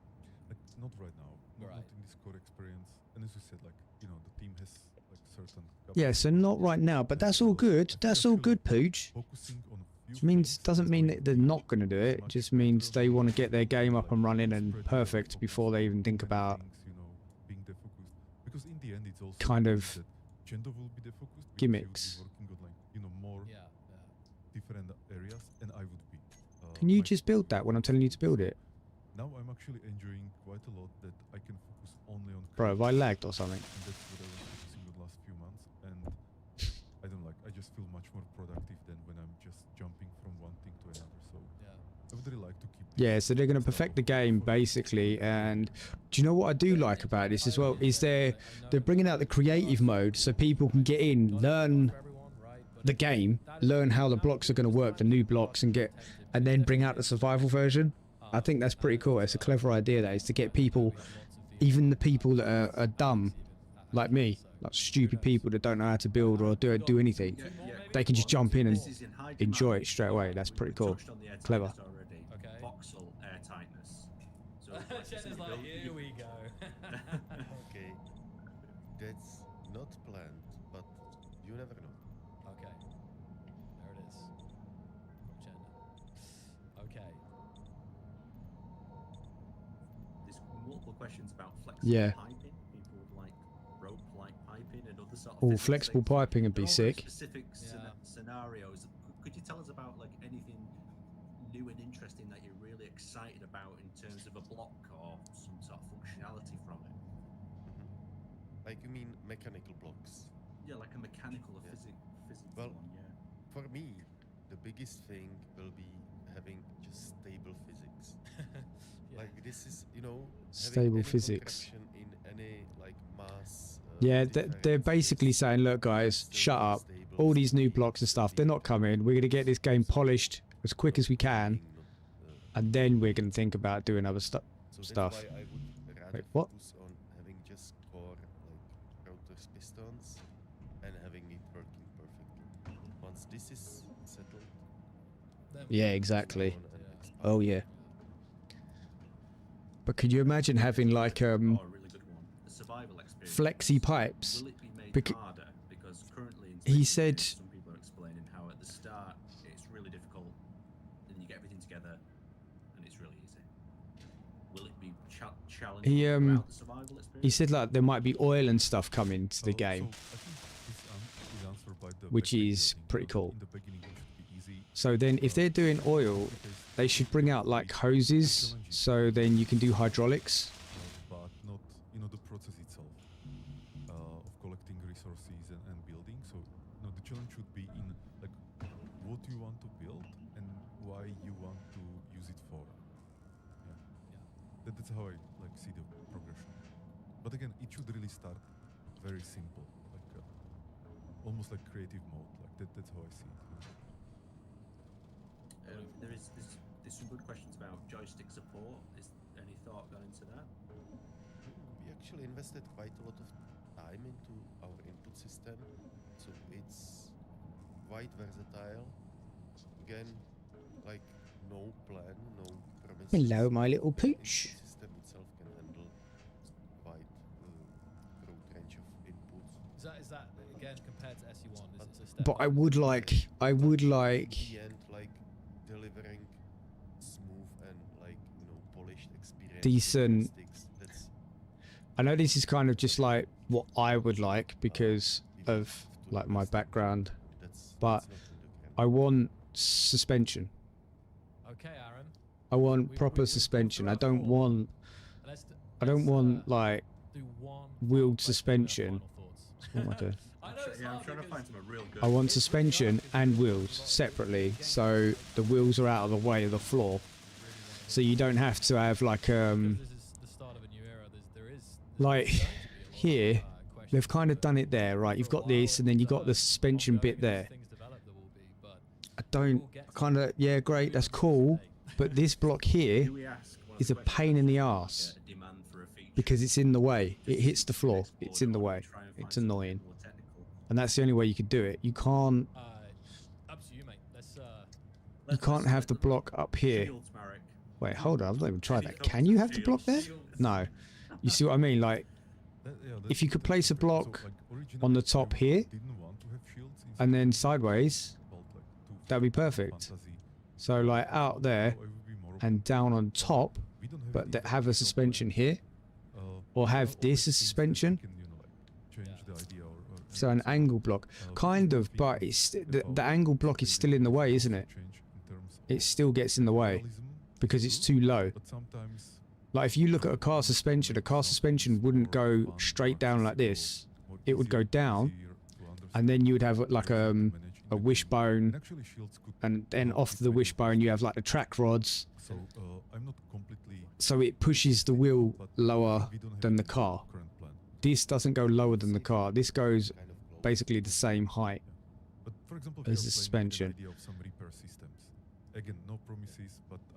Like not right now, not Right. in this core experience. And as you said, like you know, the team has like certain. Yeah, so not right now, but that's all good. That's all good, Pooch. Focusing on a few Means things doesn't is mean going that they're to not going to do as it. much Just means better they want to than get their game up and like running and spread perfect focus before they even on think many about things, you know, being defocused. Because in the end, it's also kind the of case that Gendo will be defocused because gimmicks. he would be working on like you know more Yeah. different areas, and I would be. Can you like, just build that when I'm telling you to build it? Now I'm actually enjoying quite a lot that I can focus only on. Bro, have I creating, lagged or something? And that's what I was focusing the last few months, and I don't like. I just feel much more productive than when I'm just jumping from one thing to another. So Yeah. I would really like to keep. Yeah, so they're going to perfect the game basically, and do you know what I do like about this as well is they're bringing out the creative mode so people can get in, learn the game, learn how the blocks are going to work, the new blocks, and then bring out the survival version. I think that's pretty cool. It's a clever idea, that is, to get people, even the people that are dumb, like me, like stupid people that don't know how to build or do anything, they can just jump in and This is in high enjoy demand. it straight away. That's We pretty cool. touched on the airtightness Clever. already. Okay. Voxel airtightness. So Jen is like, here we go. Okay, that's not planned, but you never know. Okay. There it is. From Jen. Okay. There's multiple questions about flexible Yeah. piping. People would like rope-like piping and other sort of. Oh, physics flexible things. piping would be They're all very sick. Specific Yeah. scenarios. Could you tell us about like anything new and interesting that you're really excited about in terms of a block or some sort of functionality from it? Like you mean mechanical blocks? Yeah, like a mechanical or Yeah. physical Well, one. Yeah. For me, the biggest thing will be having just stable physics. Yeah. Like this is, you know, having Stable any physics. contraction in any like mass. Yeah, they're basically saying, look guys, shut up. All these new blocks and stuff, they're not coming. We're going to get this game polished as quick as we can, and then we're going to think about doing other stuff. So stuff. That's why I would rather Wait, what? focus on having just core like rotors, pistons, and having it working perfectly. Once this is settled, Then Yeah, we- exactly. go on and Yeah. expand. Oh yeah. But could you imagine having like Oh, a really good one. The survival experience. flexi pipes? Will it be made Becau- harder? Because currently, in He Space said- Engineers, some people are explaining how at the start it's really difficult, then you get everything together, and it's really easy. Will it be challenging He, throughout the survival experience? He said like there might be oil and stuff coming to the So game, I think this is answered by the which backpack is building. pretty cool. In the beginning, it should be easy. So then if they're doing oil, because, they should bring out like hoses, so then you can do hydraulics. but not, you know, the process itself of collecting resources and building. So, you know, the challenge should be in like what you want to build and why you want to use it for. Yeah. That's how I like see the progression. But again, it should really start very simple, like almost like creative mode. Like that's how I see it. There's some good questions about joystick support. Is any thought gone into that? We actually invested quite a lot of time into our input system, so it's quite versatile. Again, like no plan, no promises. Hello, my little The pooch. input system itself can handle quite broad range of inputs. Is that again compared to SE1? It's a step But up. I would like In the end, like delivering smooth and like polished experience. with Decent. joysticks, that's I know this is kind of just like what I would like because we don't of have to like my invest background, that's but not in the grand. I want suspension. Okay, Aaron. I want We- proper we- we'll suspension. throw I out don't four. want I don't want like do one wheeled final question, suspension. final thoughts. What am I doing? I know it's Yeah, I'm hard trying to because find some real good. I want suspension and wheels separately, so the wheels are out of the way of the floor, so you don't have to have like this is the start of a new era. There's like going to be a lot of, here questions, they've kind of but done it there, right? You've for a got this, while, and then you got the suspension ongoing, bit and as there. things develop, there will be, but I don't we'll get kind of yeah, great, that's cool, but this block here Do we ask one of is the a pain in the questions, arse a demand for a feature? because it's in the way. It Just hits the to floor. explore It's in the it way. and try and find It's something annoying, more technical. and that's the only way you could do it. You can't up to you, mate. Let's can't have the look at block up here. Shields, Marek. Wait, hold on. I've not even tried Any that. thoughts Can you on have the block there? shields? No. You see what I mean? Like, if you could place a block on the top here, and then sideways, that'd be perfect. So like out there and down on top, but have a suspension here, or have this as suspension. So an angle block, kind of, but it's the angle block is still in the way, isn't it? It still gets in the way because it's too low. Like if you look at a car suspension wouldn't go straight down like this. It would go down, and then you would have like a wishbone, and then off the wishbone you have like the track rods. So it pushes the wheel lower than the car. This doesn't go lower than the car. This goes basically the same height as the suspension.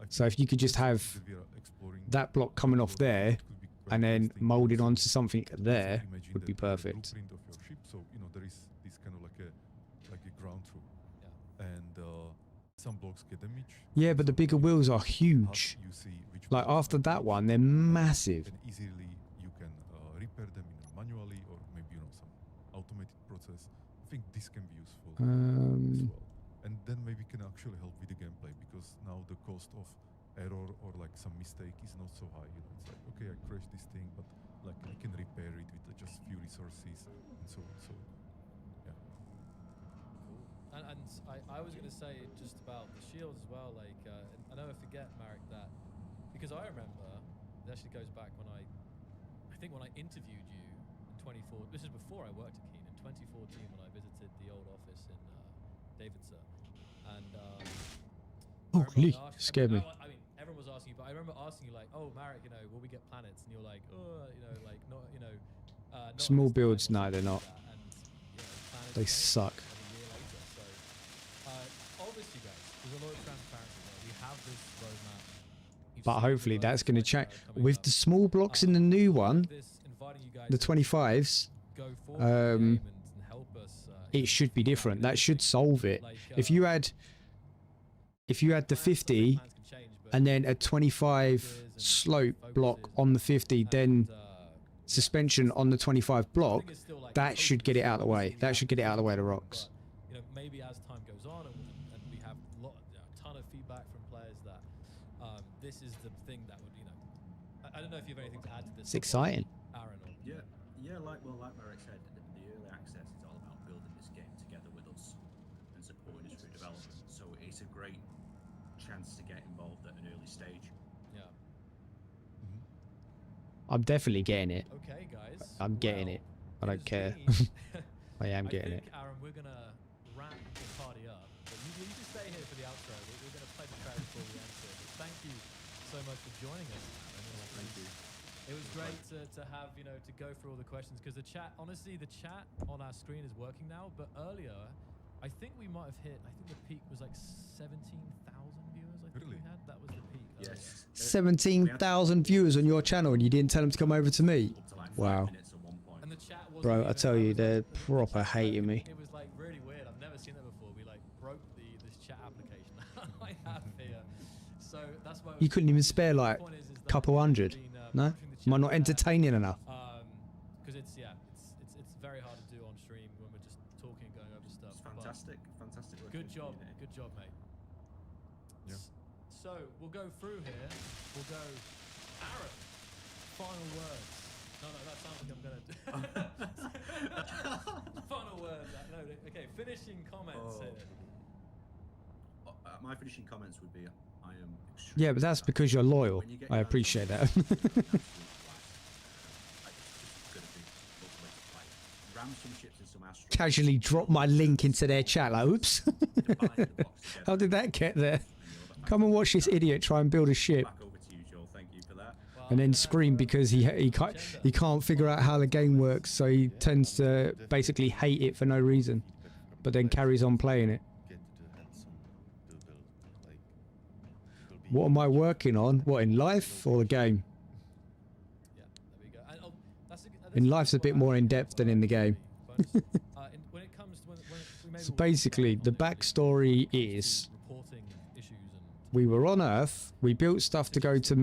So if you could just have that block coming off there and then molded onto something there, would be perfect. So there is this kind of like a ground truth, and some blocks get damaged. Yeah, but the bigger wheels are huge. Like after that one, they're massive. And easily you can repair them manually, or maybe some automated process. I think this can be useful as well. And then maybe can actually help with the gameplay, because now the cost of error or like some mistake is not so high. It's like, okay, I crashed this thing, but like I can repair it with just few resources and so on. So yeah. And I was going to say just about the shields as well. Like I never forget, Marek, that because I remember it actually goes back when I think when I interviewed you in 2014. This is before I worked at Keen in 2014 when I visited the old office in Davidson. And Oh, Lee, scared me. I mean, everyone was asking you, but I remember asking you like, "Oh, Marek, will we get planets?" And you're like, "Oh, like not, not Small this time," builds, or no, something they're not. like that. And, planets They came suck. a year later. So, obviously, guys, there's a lot of transparency there. We have this roadmap. You've But seen the hopefully that's roadmap going to like, change. coming With up. the small blocks in the new one, This inviting you guys the to 25s, go forward with the game and help us, it should be different. That should solve it. like, If you had the 50 plans can change, but and then a 25 slope block on the 50, then suspension on the 25 block, that should get it out of the way. That should get it out of the way of the rocks. But, maybe as time goes on and we have a ton of feedback from players that this is the thing that would, I don't know if you have anything to add to this. It's exciting. Aaron, or Yeah, like Marek said, the early access is all about building this game together with us and supporting us through development. So it's a great chance to get involved at an early stage. yeah. I'm definitely getting it. Okay, guys. I'm getting it. I don't care. I am getting it. I think, Aaron, we're gonna wrap the party up. But you just stay here for the outro. We're gonna play the track before we end it. thank you so much for joining us. Thank you. It was great to have, you know, to go through all the questions, because the chat, honestly, the chat on our screen is working now, but earlier, I think we might have hit, I think the peak was like 17,000 viewers, I think we had. That was the peak. Yes. 17,000 viewers on your channel and you didn't tell them to come over to me? Up to like 5 Wow. minutes at one point. And the chat wasn't Bro, I even- tell that you, was they're like- the proper chat- hating me. It was like really weird. I've never seen that before. We like broke this chat application I have here. So that's why You couldn't even spare like the point is a that couple we've hundred? been, No? pushing the Am I chat not there, entertaining enough? Because it's very hard to do on stream when we're just talking and going over stuff. It's but fantastic. Fantastic work. Good with the job. community. Good job, mate. Yeah. So we'll go through here. We'll go. Aaron, final words. No, that sounds like I'm gonna. Final words. No, okay. Finishing comments here. My finishing comments would be, I am extremely Yeah, but that's because you're loyal. When you get I your hands on appreciate that. something, it's absolute blast. Like, it's just gonna be lovely. Like, ram some chips and some Astros. Casually drop my link into their chat like, oops. How did that get there? Come and watch this idiot try and build a ship Back over to you, Joel. Thank you for that. and then scream because he can't figure out how the game works, so he tends to basically hate it for no reason, but then carries on playing it. Get the hands on the build. Like, it will be What am I working on? What, in life or the game? Yeah, there we go. And, that's In life's a bit more in depth than in the game. When it comes to when we maybe So we'll talk basically, about the it when it backstory comes to is reporting issues and we were on Earth, we built stuff to go to the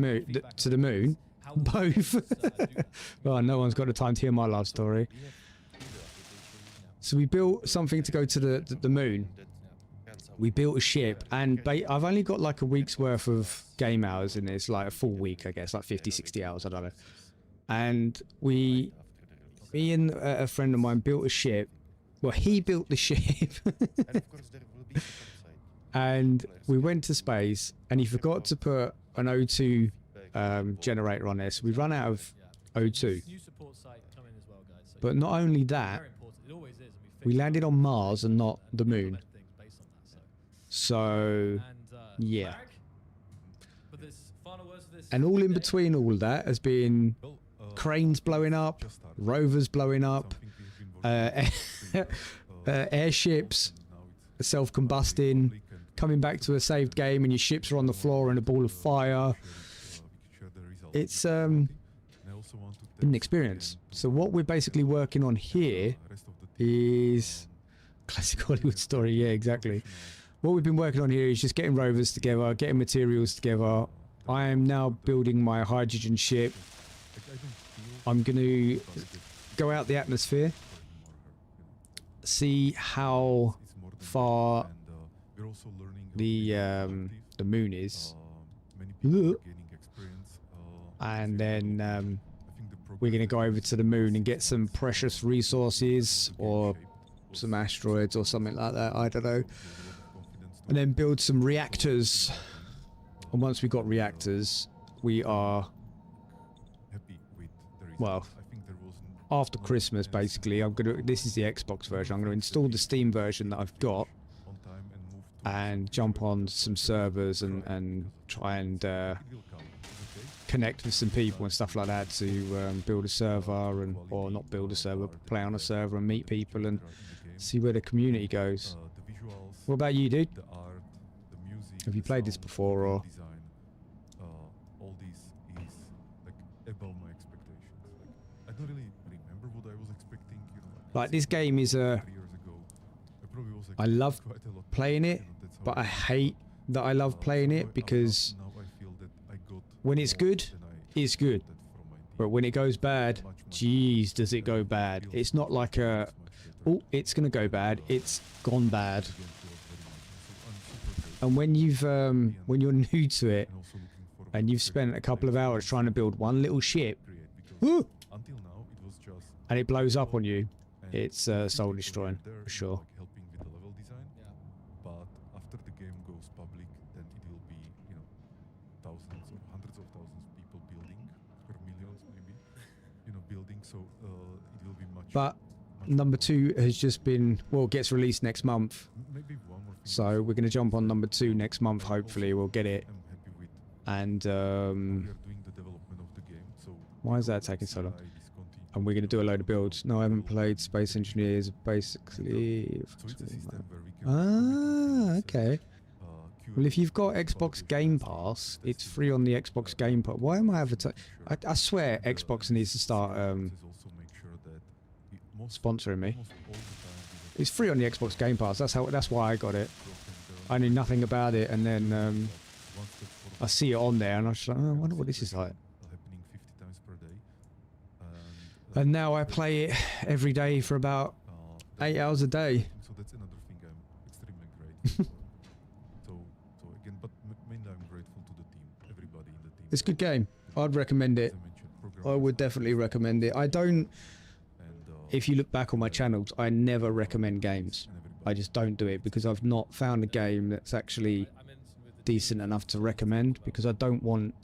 moon. how will Both. do that. Well, no one's got the time to hear my love story. So we built something to go to the moon. We built a ship, and I've only got like a week's worth of game hours in this, like a full week, I guess, like 50, 60 hours, I don't know. And me and a friend of mine built a ship. Well, he built the ship. And of course there will be support side. And we went to space, and he forgot to put an O2 generator on there, so we run out of O2. New support site coming as well, guys. So But not only that, very important. It always is. And we fixed landed it on Mars and not the moon. implement things based on that, So, And yeah. Marek, for this final words for this. and all in day. between all of that has been Well, cranes blowing up, just started. rovers blowing up, Something we've been working on, airships and now it's self-combusting, public and coming back to a saved game and your ships are on the floor in a ball of fire. It's been an experience. So what we're basically working on here is classic Hollywood story. Yeah, exactly. What we've been working on here is just getting rovers together, getting materials together. I am now building my hydrogen ship. I'm going to go out the atmosphere, see how far the moon is, and then we're going to go over to the moon and get some precious resources or some asteroids or something like that, I don't know, and then build some reactors. And once we've got reactors, we are, well, after Christmas basically, this is the Xbox version, I'm going to install the Steam version that I've got and jump on some servers and try and connect with some people and stuff like that to build a server, and or not build a server, but play on a server and meet people and see where the community goes. What about you, dude? Have you played this before, or? All this is like above my expectations. Like, I don't really remember what I was expecting. You know, Like, this game is 3 years ago. I probably was I love quite a lot, playing it, you know, that's how but I it is. hate that I love playing it, because now I feel that I got when it's more good, than I it's good. expected from my team. But when it goes bad, Much, much jeez, does it go bad. It's not like a, oh, it's gonna go bad, it's gone bad. And when when you're new to it and you've spent a couple of hours trying to build one little ship, woo, until now it was just and it blows up on you, and it's soul destroying there, for sure. like helping with the level design. But after the game goes public, then it will be, you know, thousands or hundreds of thousands of people building, or millions maybe, you know, building. So it will be much. But much number more 2 has just been, well, gets released next month. Maybe one more thing. So we're going to jump on number 2 next month, hopefully we'll get it. I'm happy with And we are doing the development of the game. So why is that taking so long? CI discontinued And we're going to do a load of builds. No, I haven't development played of Space the game. Engineers, basically. So it's a system where we can Ah, okay. Well, if you've got Xbox Game Pass, Pass, it's free on the Xbox Game Pass. Why am I advertising? I swear Xbox needs to start sponsoring me. It's free on the Xbox Game Pass. That's why I got it. I knew nothing about it, and then I see it on there, and I was just like, oh, I wonder what this is like. happening 50 times per day. And now I play it every day for about 8 hours a day. So that's another thing I'm extremely grateful for. So again, but mainly I'm grateful to the team, everybody in the team. It's a good game. I'd recommend it. As I mentioned, I programmers would are definitely awesome, recommend it. I don't. and, If you look back on my channels, I never recommend games. and everybody. I just don't do it because I've not found a game that's actually decent enough to recommend, because I don't want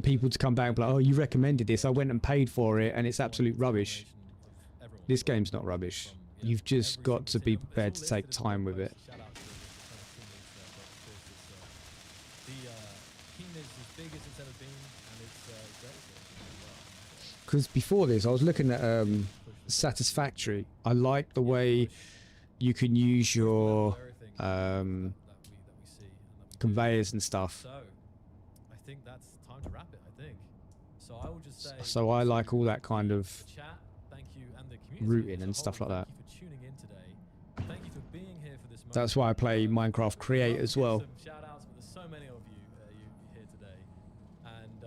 people to come back and be like, oh, you recommended this, I went and paid for it and it's absolute rubbish. This game's not rubbish. You've just got to be prepared to take time with it. Because before this I was looking at Satisfactory. I like the way you can use your conveyors and stuff. So, I think that's time to wrap it, I think. So I will just say, So I like all that kind of chat, thank you, and the community routing as a and stuff whole, like that. Thank you for tuning in today. Thank you for being here for this moment. That's why I play Minecraft Create as well. Some shout outs, but there's so many of you, here today. And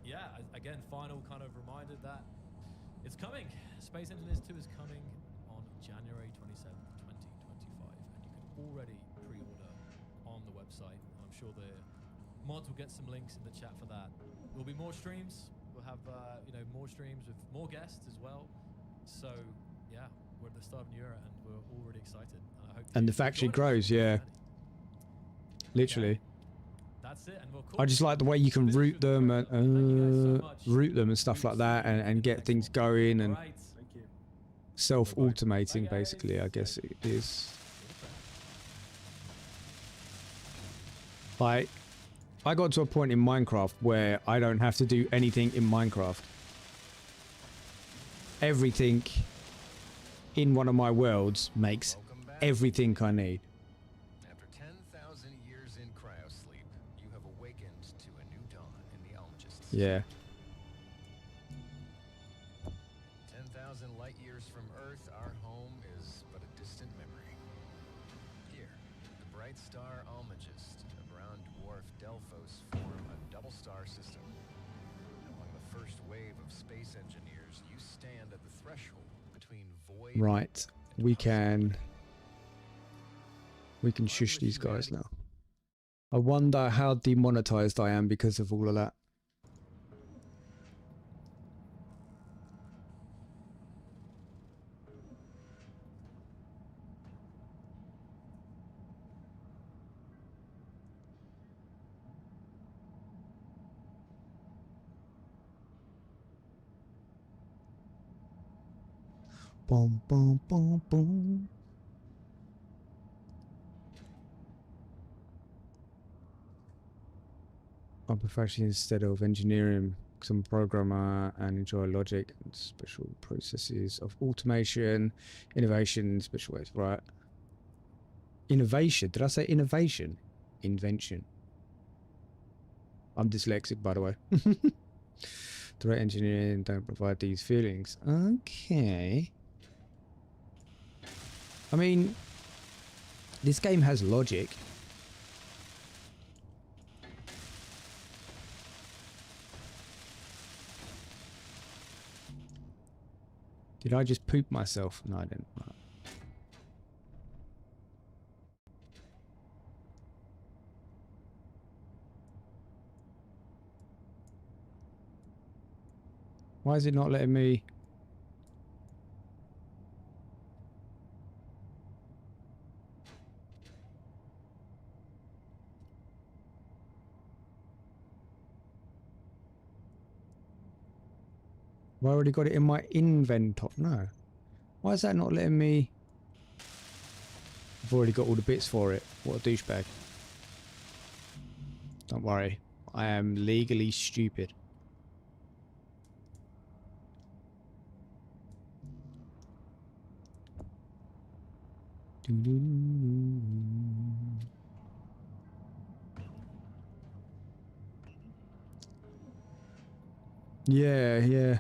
yeah, again, final kind of reminder that it's coming. Space Engineers 2 is coming on January 27th, 2025. And you can already pre-order on the website. I'm sure the mods will get some links in the chat for that. There'll be more streams. We'll have more streams with more guests as well. So yeah, we're at the start of a new era and we're already excited. I hope And you the factory join us grows, yeah. Literally. That's it, and we'll I just like the way you can route them and route them and stuff like that, and get things going and Right. Thank you. self-automating, basically, I guess it is. Like, I got to a point in Minecraft where I don't have to do anything in Minecraft. Everything in one of my worlds makes Welcome back. everything I need. After 10,000 years in cryosleep, you have awakened to a new dawn in the Almagists. Yeah. 10,000 light years from Earth, our home is but a distant memory. Here, the bright star Almagist and a brown dwarf Delphos form a double star system. Among the first wave of space engineers, you stand at the threshold between void. Right. We can shush these guys now. I wonder how demonetized I am because of all of that. Boom, boom, boom, boom. I'm professional instead of engineering, because I'm a programmer and enjoy logic and special processes of automation, innovation, special ways. Right. Innovation. Did I say innovation? Invention. I'm dyslexic, by the way. Direct engineering don't provide these feelings. Okay. I mean, this game has logic. Did I just poop myself? No, I didn't. Right. Why is it not letting me? Have I already got it in my inventory? No. Why is that not letting me? I've already got all the bits for it. What a douchebag. Don't worry. I am legally stupid. Yeah, yeah.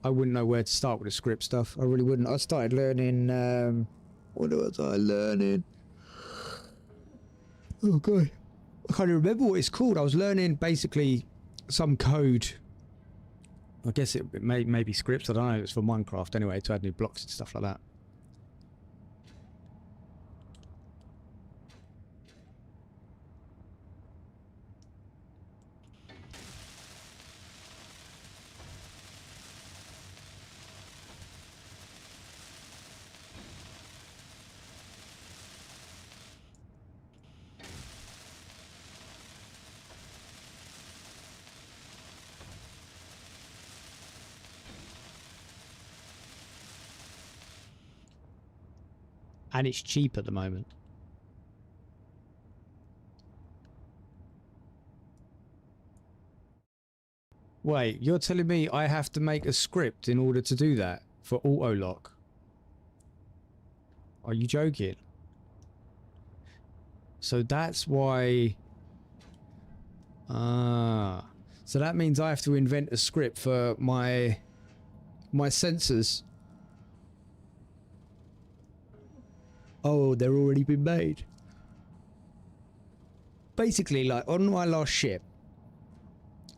I wouldn't know where to start with the script stuff. I really wouldn't. I started learning, what was I learning? Oh god. I can't even remember what it's called. I was learning basically some code. I guess it may be scripts. I don't know. It's for Minecraft anyway, to add new blocks and stuff like that. And it's cheap at the moment. Wait, you're telling me I have to make a script in order to do that for auto lock? Are you joking? So that's why... Ah. So that means I have to invent a script for my sensors. Oh, they're already been made. Basically, like on my last ship,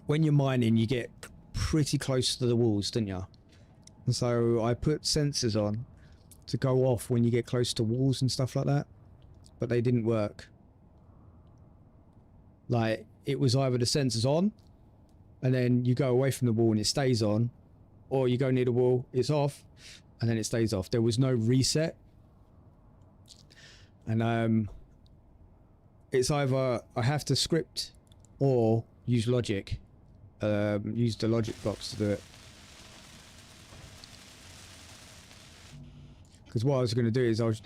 when you're mining, you get pretty close to the walls, don't you? And so I put sensors on to go off when you get close to walls and stuff like that, but they didn't work. Like, it was either the sensors on, and then you go away from the wall and it stays on, or you go near the wall, it's off, and then it stays off. There was no reset. And it's either I have to script or use logic. Use the logic blocks to do it. Because what I was going to do is I was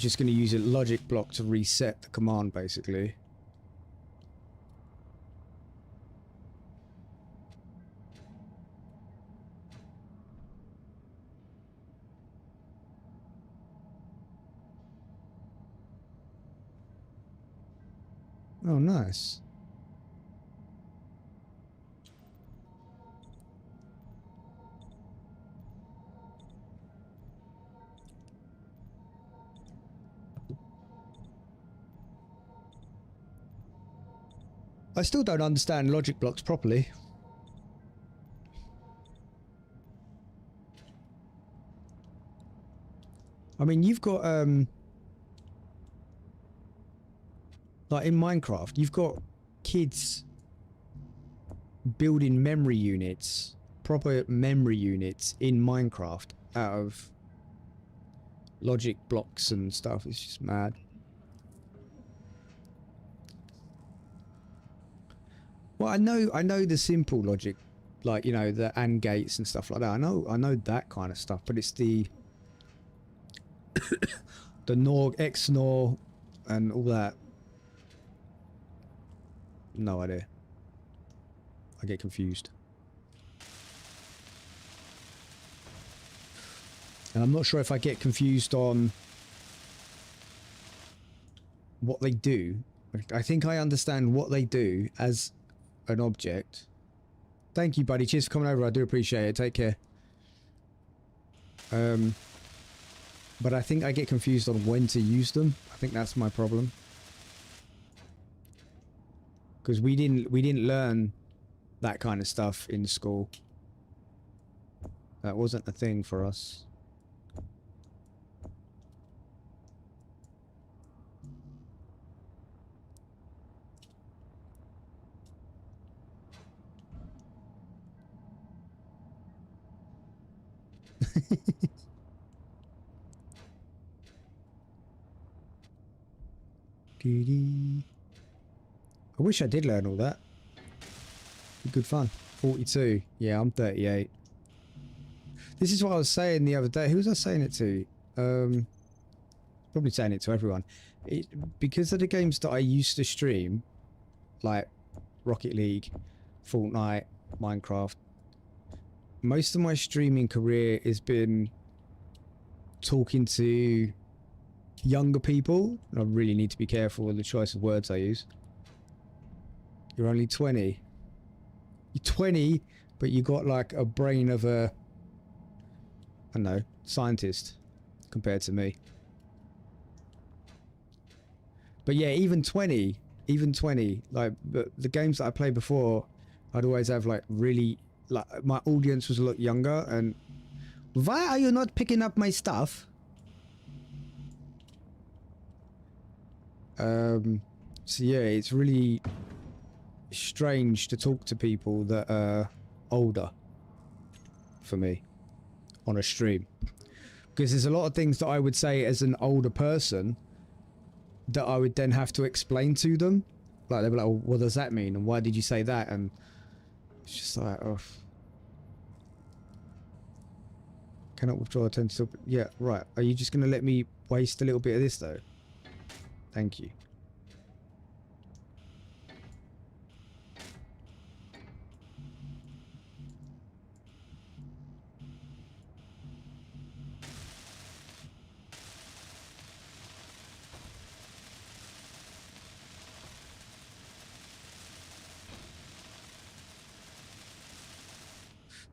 just going to use a logic block to reset the command, basically. Oh, nice. I still don't understand logic blocks properly. I mean, you've got, like in Minecraft, you've got kids building memory units, proper memory units in Minecraft out of logic blocks and stuff. It's just mad. Well, I know the simple logic, like, you know, the AND gates and stuff like that. I know that kind of stuff, but it's the the NOR, XNOR, and all that. No idea. I get confused. And I'm not sure if I get confused on what they do. I think I understand what they do as an object. Thank you, buddy. Cheers for coming over. I do appreciate it. Take care. But I think I get confused on when to use them. I think that's my problem. Because we didn't learn that kind of stuff in school. That wasn't a thing for us. I wish I did learn all that. Be good fun. 42. Yeah, I'm 38. This is what I was saying the other day. Who was I saying it to? probably saying it to everyone. Because of the games that I used to stream, like Rocket League, Fortnite, Minecraft, most of my streaming career has been talking to younger people. And I really need to be careful with the choice of words I use. You're only 20. You're 20, but you got like a brain of a, I don't know, scientist compared to me. But yeah, even 20, like the games that I played before, I'd always have like really, like my audience was a lot younger. And why are you not picking up my stuff? So yeah, it's really strange to talk to people that are older for me on a stream, because there's a lot of things that I would say as an older person that I would then have to explain to them. Like they'd be like, well, what does that mean, and why did you say that? And it's just like, oh, cannot withdraw attention. Yeah, right. Are you just gonna let me waste a little bit of this though? Thank you.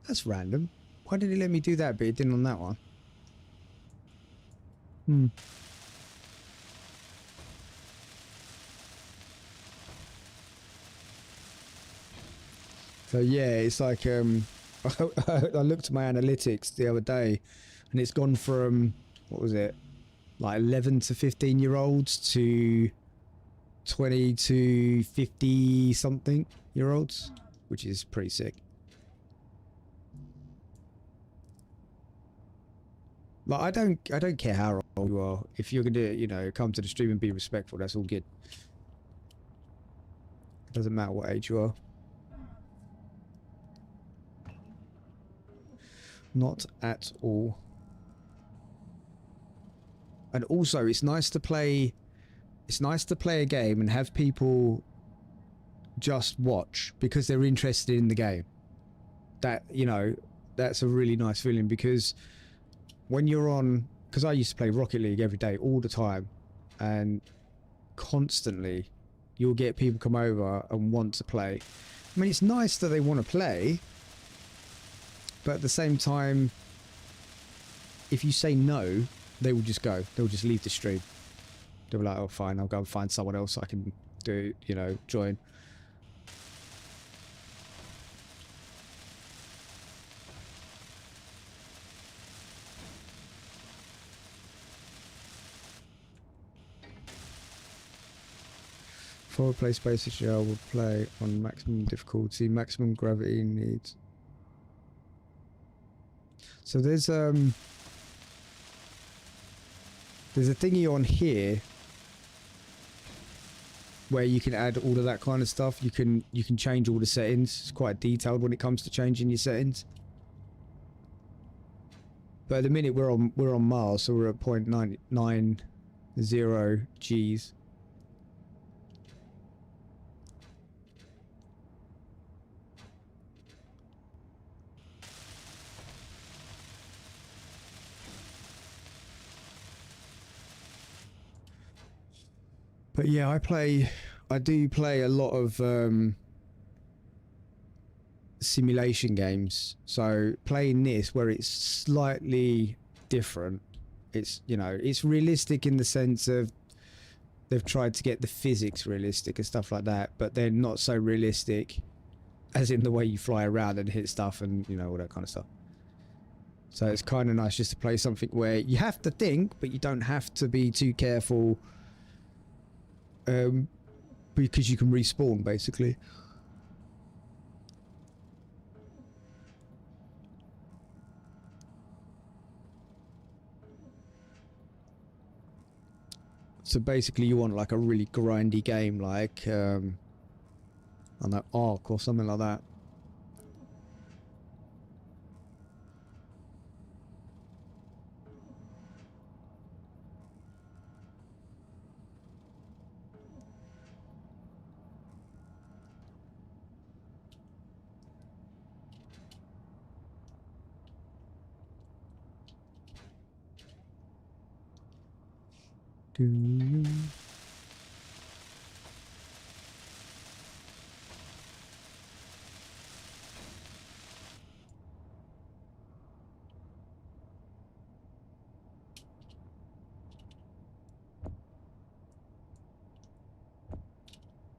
That's random. Why did he let me do that, but he didn't on that one? Hmm. So yeah, it's like I looked at my analytics the other day, and it's gone from, what was it, like 11 to 15-year-olds to 20 to 50 something year olds, which is pretty sick. Like I don't care how old you are. If you're gonna, you know, come to the stream and be respectful, that's all good. It doesn't matter what age you are. Not at all. And also, it's nice to play a game and have people just watch because they're interested in the game. That, you know, that's a really nice feeling, because when you're on, because I used to play Rocket League every day, all the time, and constantly you'll get people come over and want to play. I mean, it's nice that they want to play, but at the same time, if you say no, they will just go. They'll just leave the stream. They'll be like, oh fine, I'll go and find someone else I can do, you know, join. For a play Space Station, I will play on maximum difficulty, maximum gravity needs. So there's a thingy on here where you can add all of that kind of stuff. You can change all the settings. It's quite detailed when it comes to changing your settings. But at the minute we're on Mars, so we're at 0.990 Gs. But yeah, I do play a lot of simulation games. So playing this, where it's slightly different, it's, you know, it's realistic in the sense of they've tried to get the physics realistic and stuff like that, but they're not so realistic as in the way you fly around and hit stuff and, you know, all that kind of stuff. So it's kind of nice just to play something where you have to think, but you don't have to be too careful. Because you can respawn, basically. So basically you want like a really grindy game, like on that Arc or something like that. Do.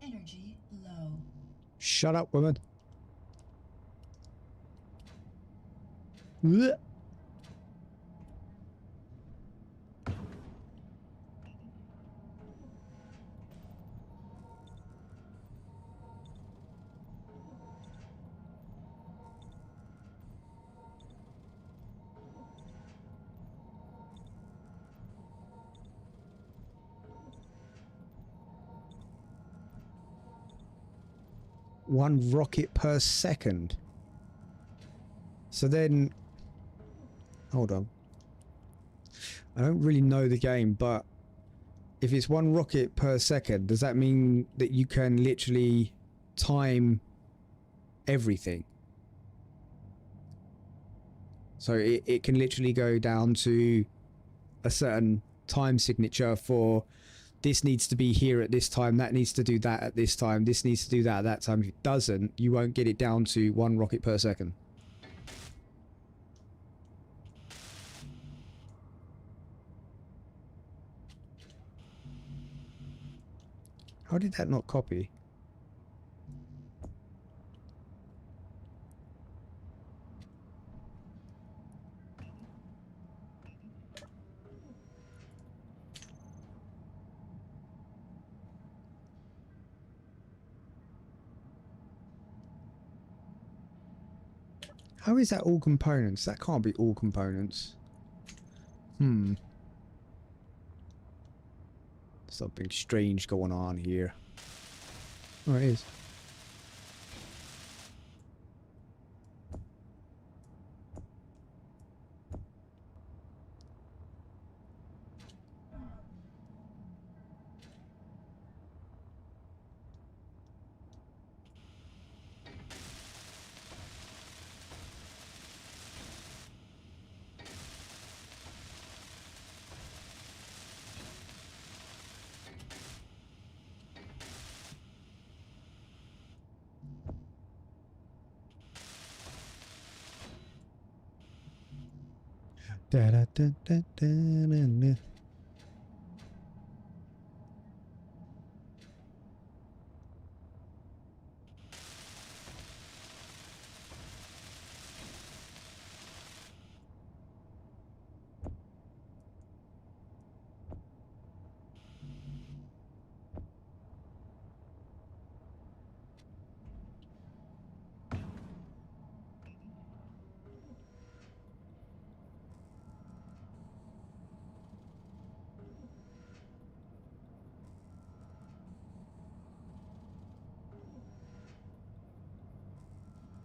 Energy low. Shut up, woman. Blech. One rocket per second. So then, hold on. I don't really know the game, but if it's one rocket per second, does that mean that you can literally time everything? So it can literally go down to a certain time signature for this needs to be here at this time, that needs to do that at this time, this needs to do that at that time. If it doesn't, you won't get it down to one rocket per second. How did that not copy? How is that all components? That can't be all components. Something strange going on here. Oh, it is. Da, da, da, da, da, da, da.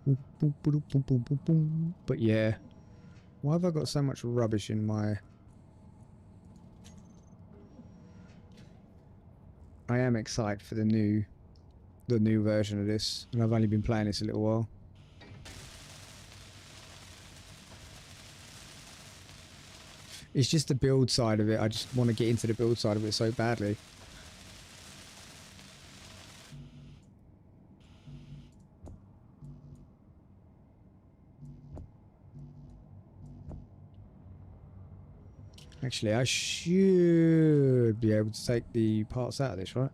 Boom, boom, boom, boom, boom, boom. But yeah, why have I got so much rubbish in my... I am excited for the new version of this, and I've only been playing this a little while. It's just the build side of it. I just want to get into the build side of it so badly. Actually, I should be able to take the parts out of this, right?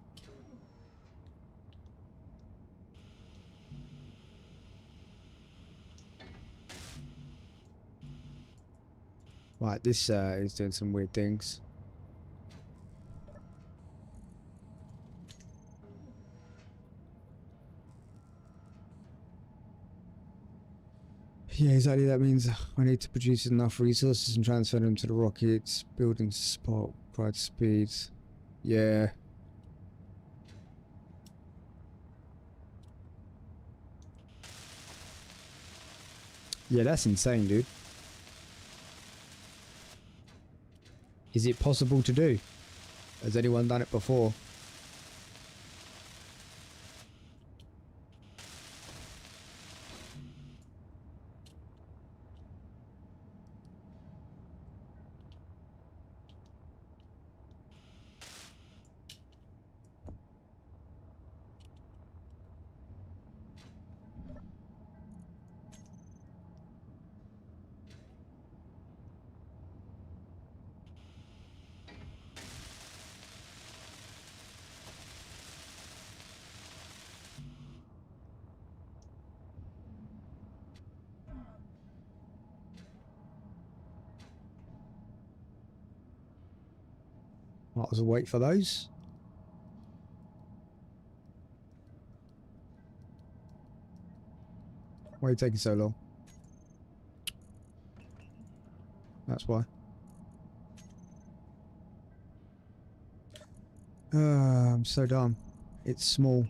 Right, this is doing some weird things. Yeah, exactly. That means I need to produce enough resources and transfer them to the rockets, building spot, pride speeds. Yeah. Yeah, that's insane, dude. Is it possible to do? Has anyone done it before? Might as well wait for those. Why are you taking so long? That's why. I'm so dumb. It's small.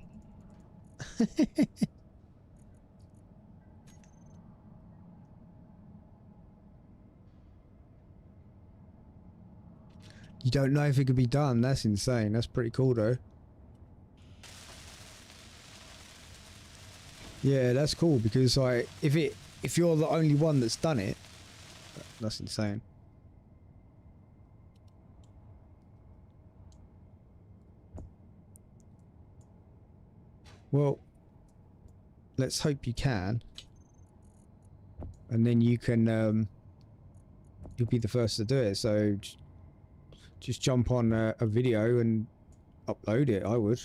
You don't know if it could be done. That's insane. That's pretty cool though. Yeah, that's cool because like if you're the only one that's done it, that's insane. Well, let's hope you can. And then you can you'll be the first to do it. So just jump on a video and upload it, I would.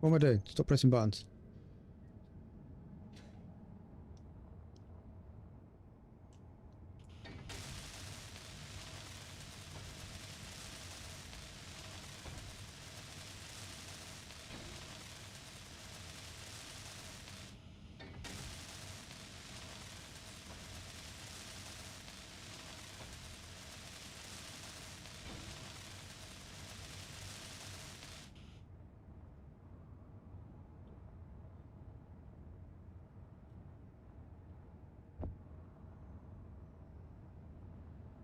What am I doing? Stop pressing buttons.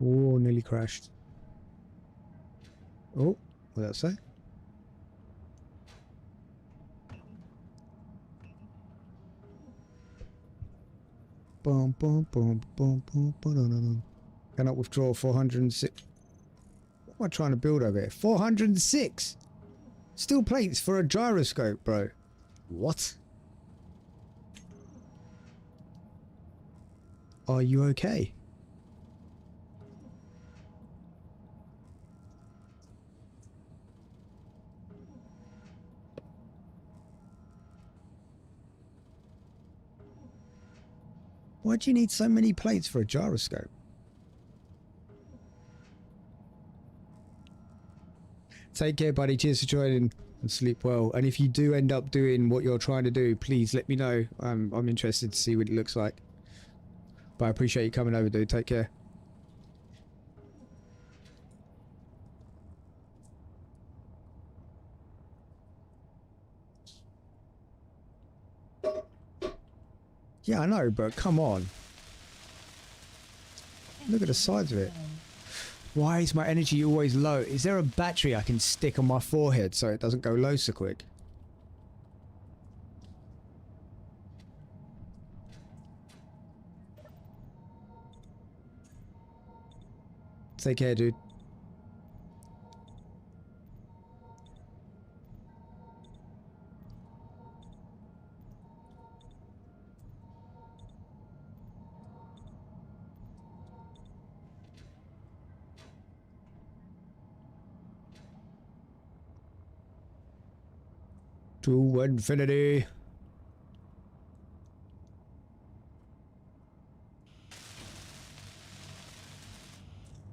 Oh, nearly crashed. Oh, what did that say? Boom, boom, boom, boom, boom, boom. Cannot withdraw 406. What am I trying to build over here? 406! Steel plates for a gyroscope, bro. What? Are you okay? Why do you need so many plates for a gyroscope? Take care, buddy. Cheers for joining and sleep well. And if you do end up doing what you're trying to do, please let me know. I'm interested to see what it looks like. But I appreciate you coming over, dude. Take care. Yeah, I know, but come on. Look at the sides of it. Why is my energy always low? Is there a battery I can stick on my forehead so it doesn't go low so quick? Take care, dude. To infinity.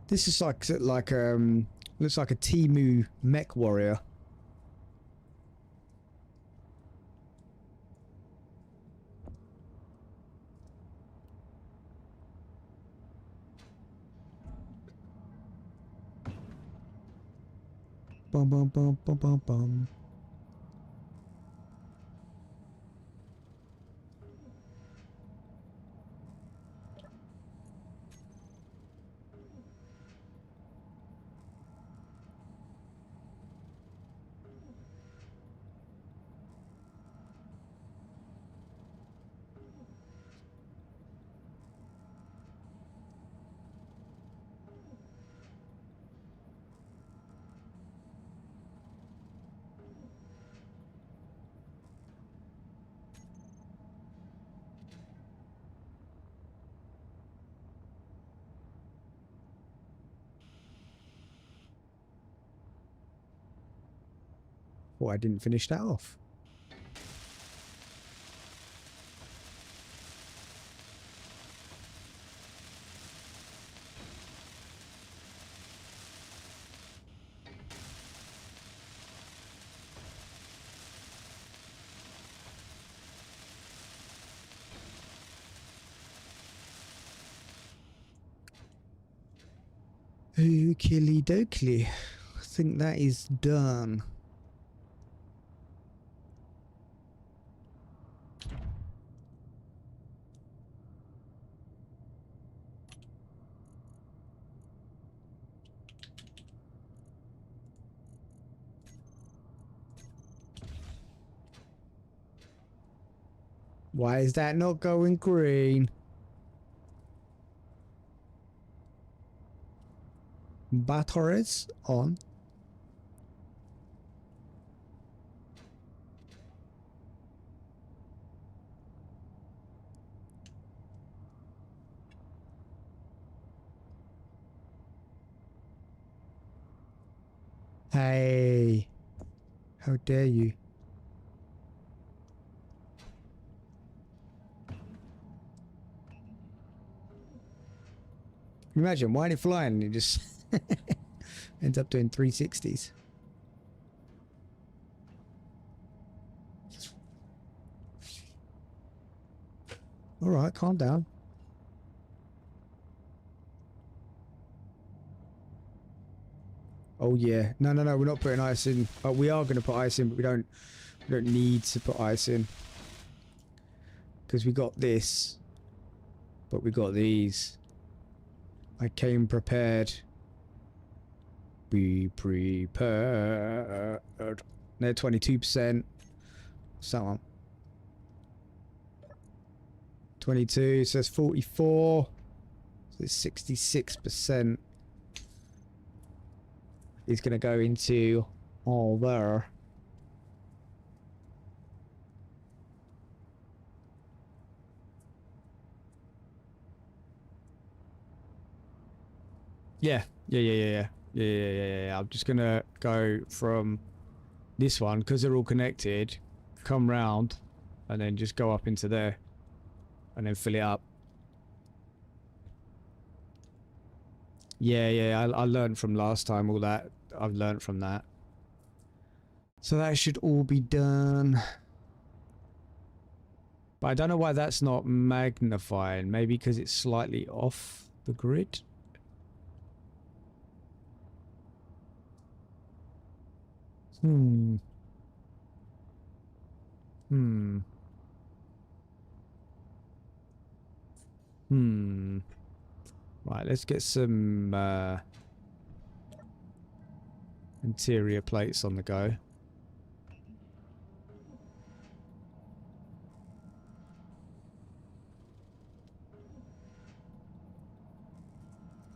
This is like looks like a Temu mech warrior. Bum bum bum bum bum bum. I didn't finish that off. Okie dokie. I think that is done. Why is that not going green? Batteries on. Hey, how dare you? Imagine, why ain't it flying and it just ends up doing 360s. Alright, calm down. Oh yeah. No, we're not putting ice in. We are going to put ice in, but we don't need to put ice in. Because we got this. But we got these. I came prepared. Be prepared. They're 22%. So on. 22 says 44. So it's 66%. Is going to go into all there. Yeah. I'm just going to go from this one, because they're all connected, come round, and then just go up into there, and then fill it up. Yeah, I learned from last time all that. I've learned from that. So that should all be done. But I don't know why that's not magnifying. Maybe because it's slightly off the grid. Right, let's get some interior plates on the go.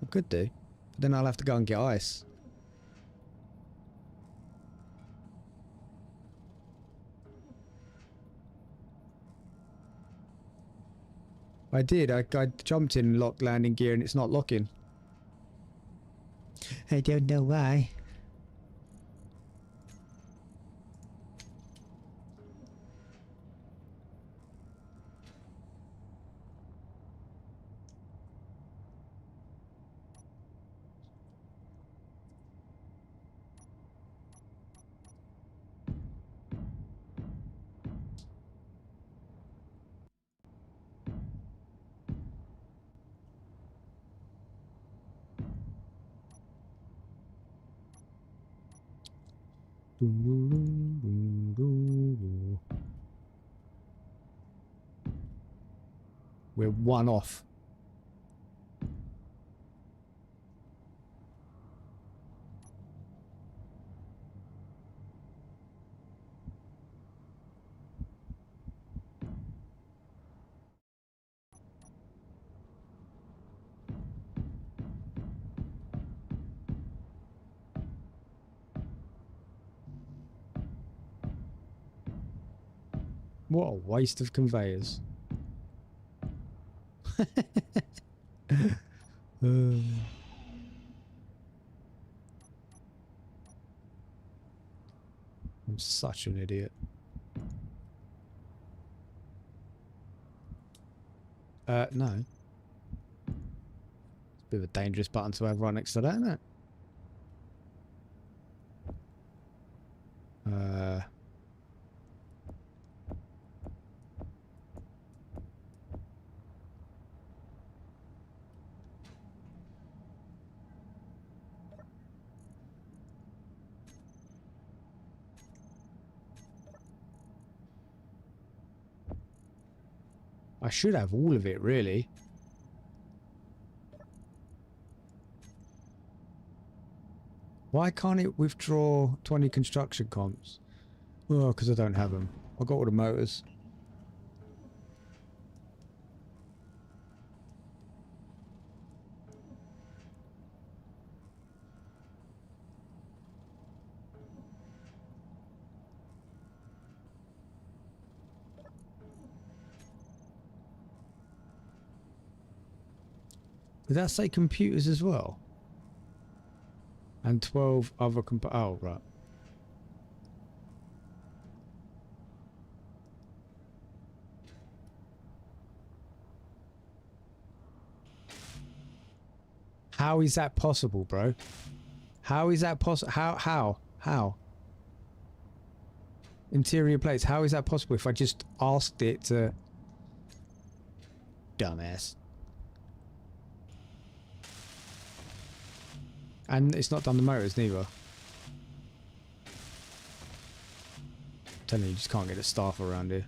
I could do, but then I'll have to go and get ice. I did. I jumped in locked landing gear and it's not locking. I don't know why. We're one off. What a waste of conveyors. I'm such an idiot. No. It's a bit of a dangerous button to have right next to that, isn't it? I should have all of it, really. Why can't it withdraw 20 construction comps? Oh, because I don't have them. I got all the motors. Did that say computers as well? And 12 other oh, right. How is that possible, bro? How is that possible? How? Interior plates, how is that possible if I just asked it to... Dumbass. And it's not done the motors neither. I'm telling you just can't get the staff around here.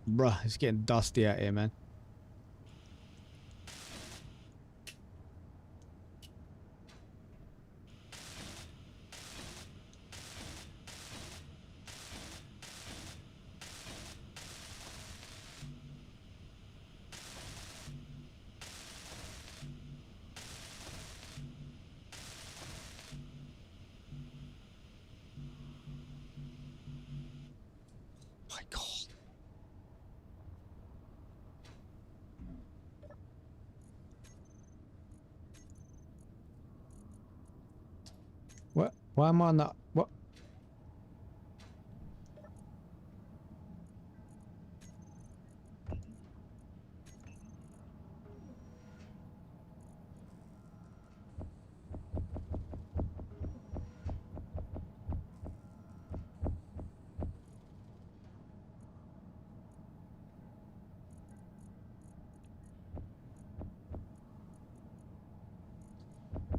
Bruh, it's getting dusty out here, man. My God. What? Why am I not? What?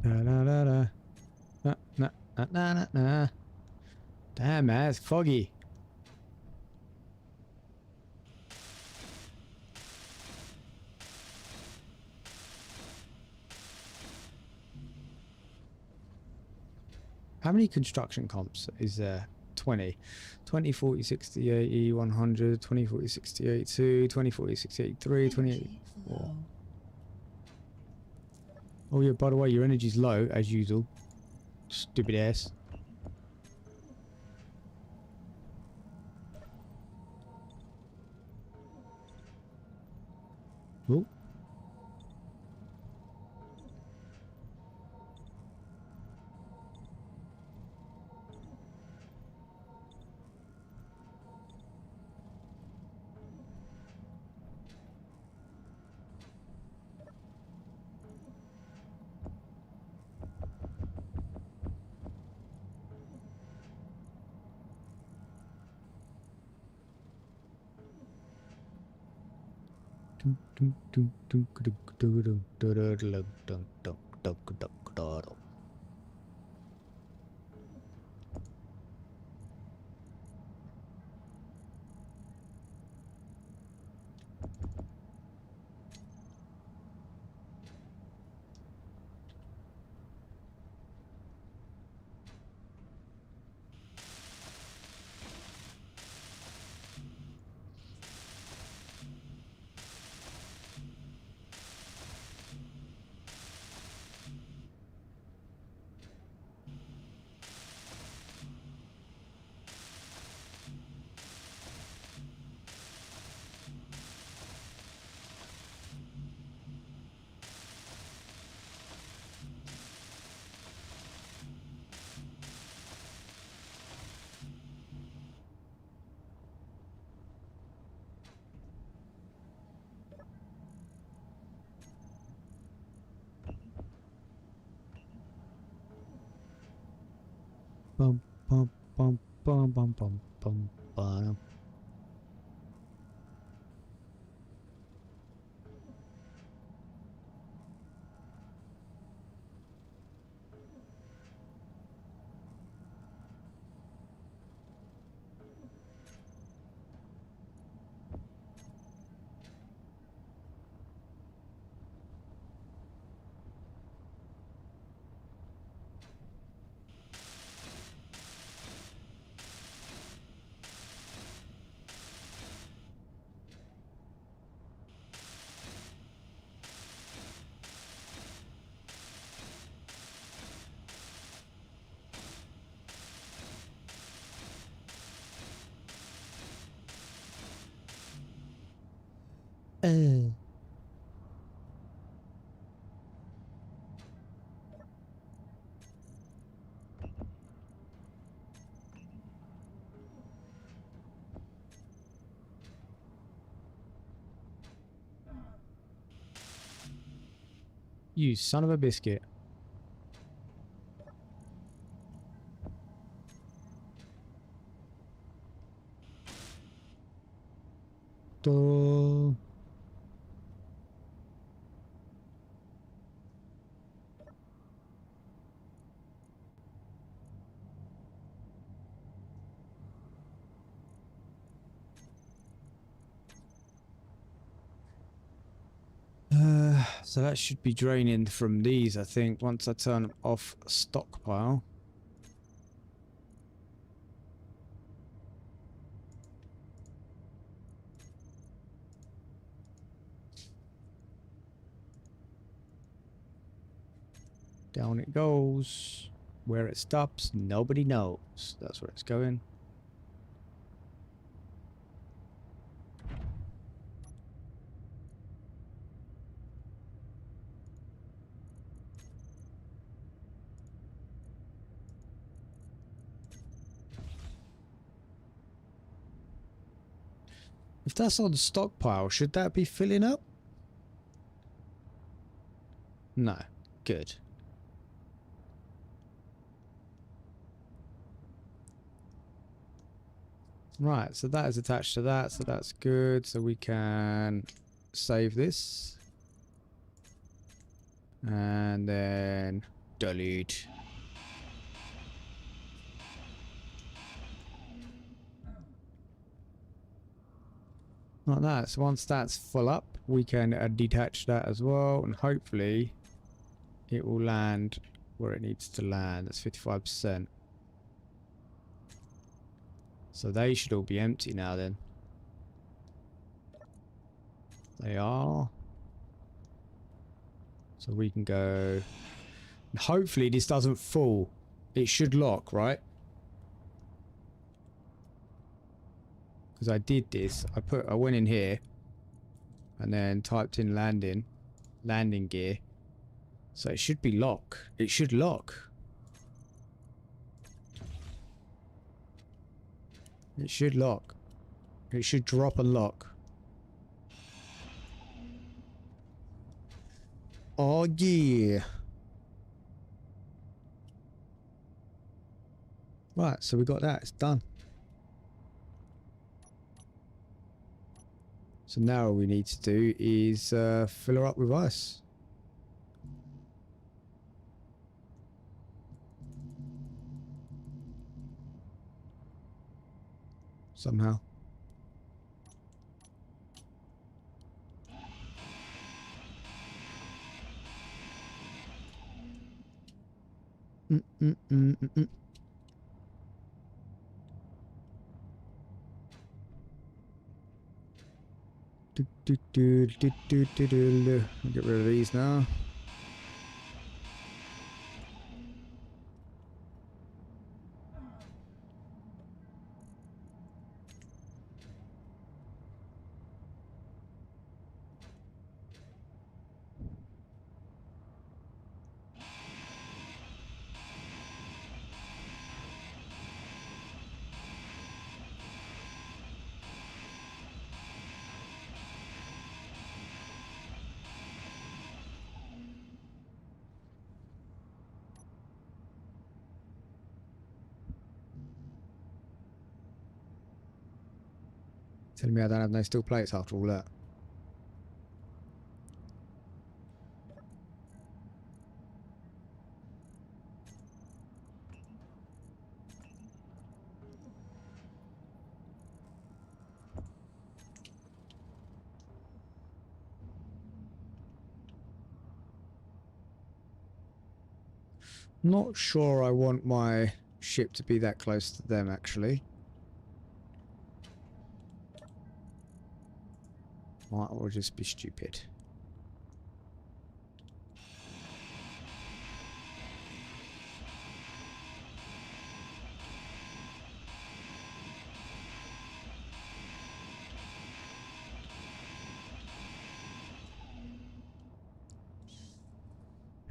Da da da da. Na na na na na na. Damn, man, it's foggy. How many construction comps is there? 20. 20, 40, 60, 80, 100, 20, 40, 60, 82, 20, 40, 60, 83, 28, 4. Oh yeah, by the way, your energy's low, as usual. Stupid ass. Oh. Bum bum bum bum bum bum bum bum. You son of a biscuit. Duh. So that should be draining from these, I think, once I turn off stockpile. Down it goes. Where it stops, nobody knows. That's where it's going. If that's on stockpile, should that be filling up? No. Good. Right, so that is attached to that, so that's good. So we can save this. And then delete. Like that. So once that's full up, we can detach that as well, and hopefully it will land where it needs to land. That's 55%. So they should all be empty now then. They are. So we can go. Hopefully this doesn't fall. It should lock, right? Because I did this. I went in here and then typed in landing gear. So it should be lock. It should lock. It should lock. It should drop and lock. Oh yeah. Right, so we got that. It's done. So now all we need to do is fill her up with ice. Somehow. Mm. Get rid of these now. Telling me I don't have no steel plates after all that. Not sure I want my ship to be that close to them, actually. Might or just be stupid.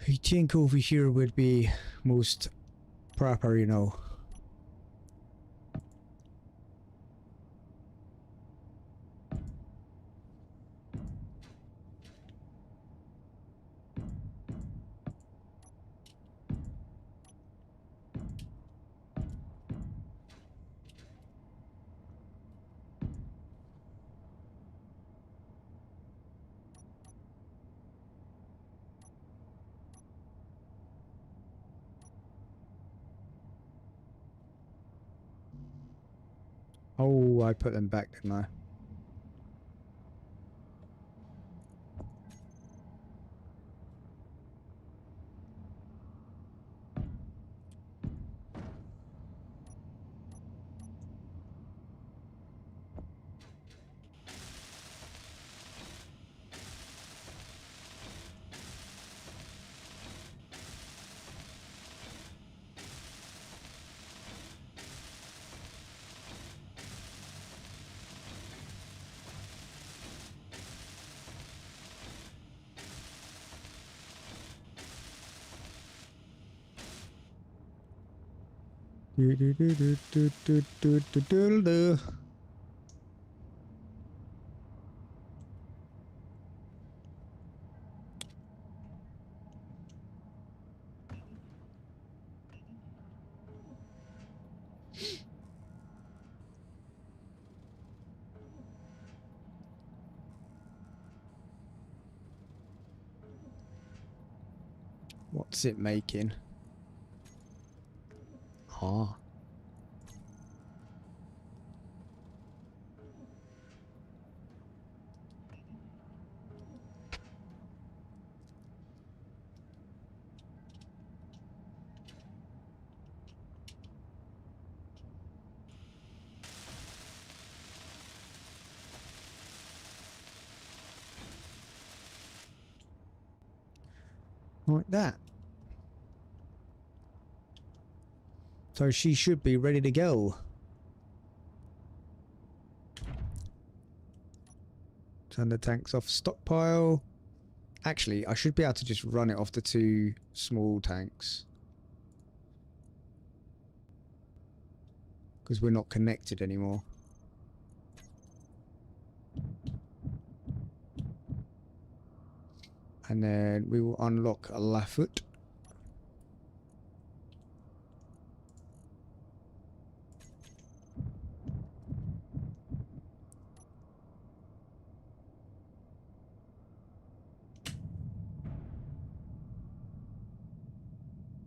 I think over here would be most proper, you know. Oh, I put them back, didn't I? What's it making? Ah. Like that. So she should be ready to go. Turn the tanks off stockpile. Actually, I should be able to just run it off the two small tanks. Because we're not connected anymore. And then we will unlock a Laffoot.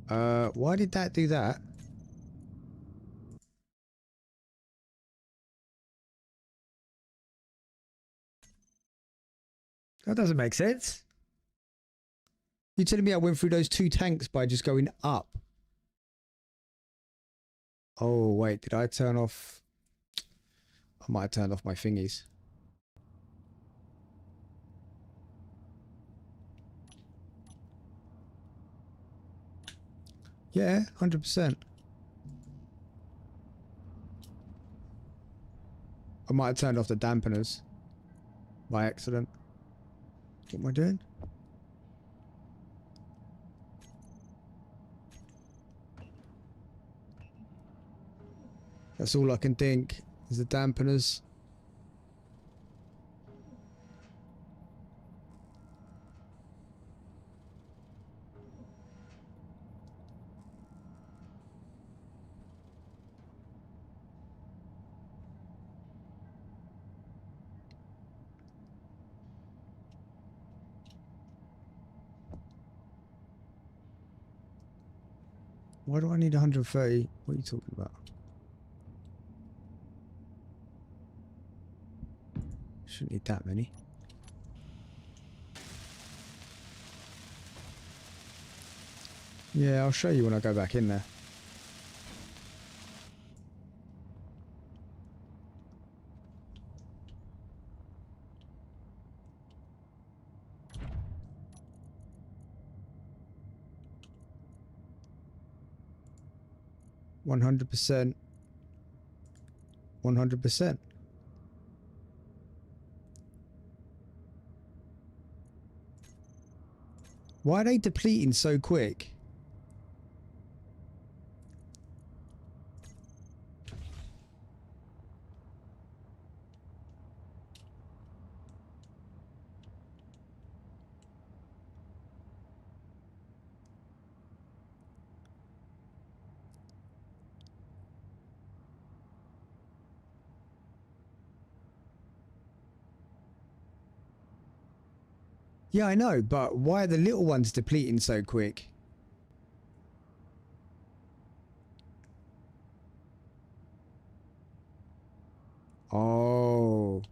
Why did that do that? That doesn't make sense. You're telling me I went through those 2 tanks by just going up? Oh, wait, did I turn off? I might have turned off my thingies. Yeah, 100%. I might have turned off the dampeners by accident. What am I doing? That's all I can think is the dampeners. Why do I need 130? What are you talking about? Shouldn't need that many. Yeah, I'll show you when I go back in there. %. 100%. Why are they depleting so quick? Yeah, I know, but why are the little ones depleting so quick? Oh.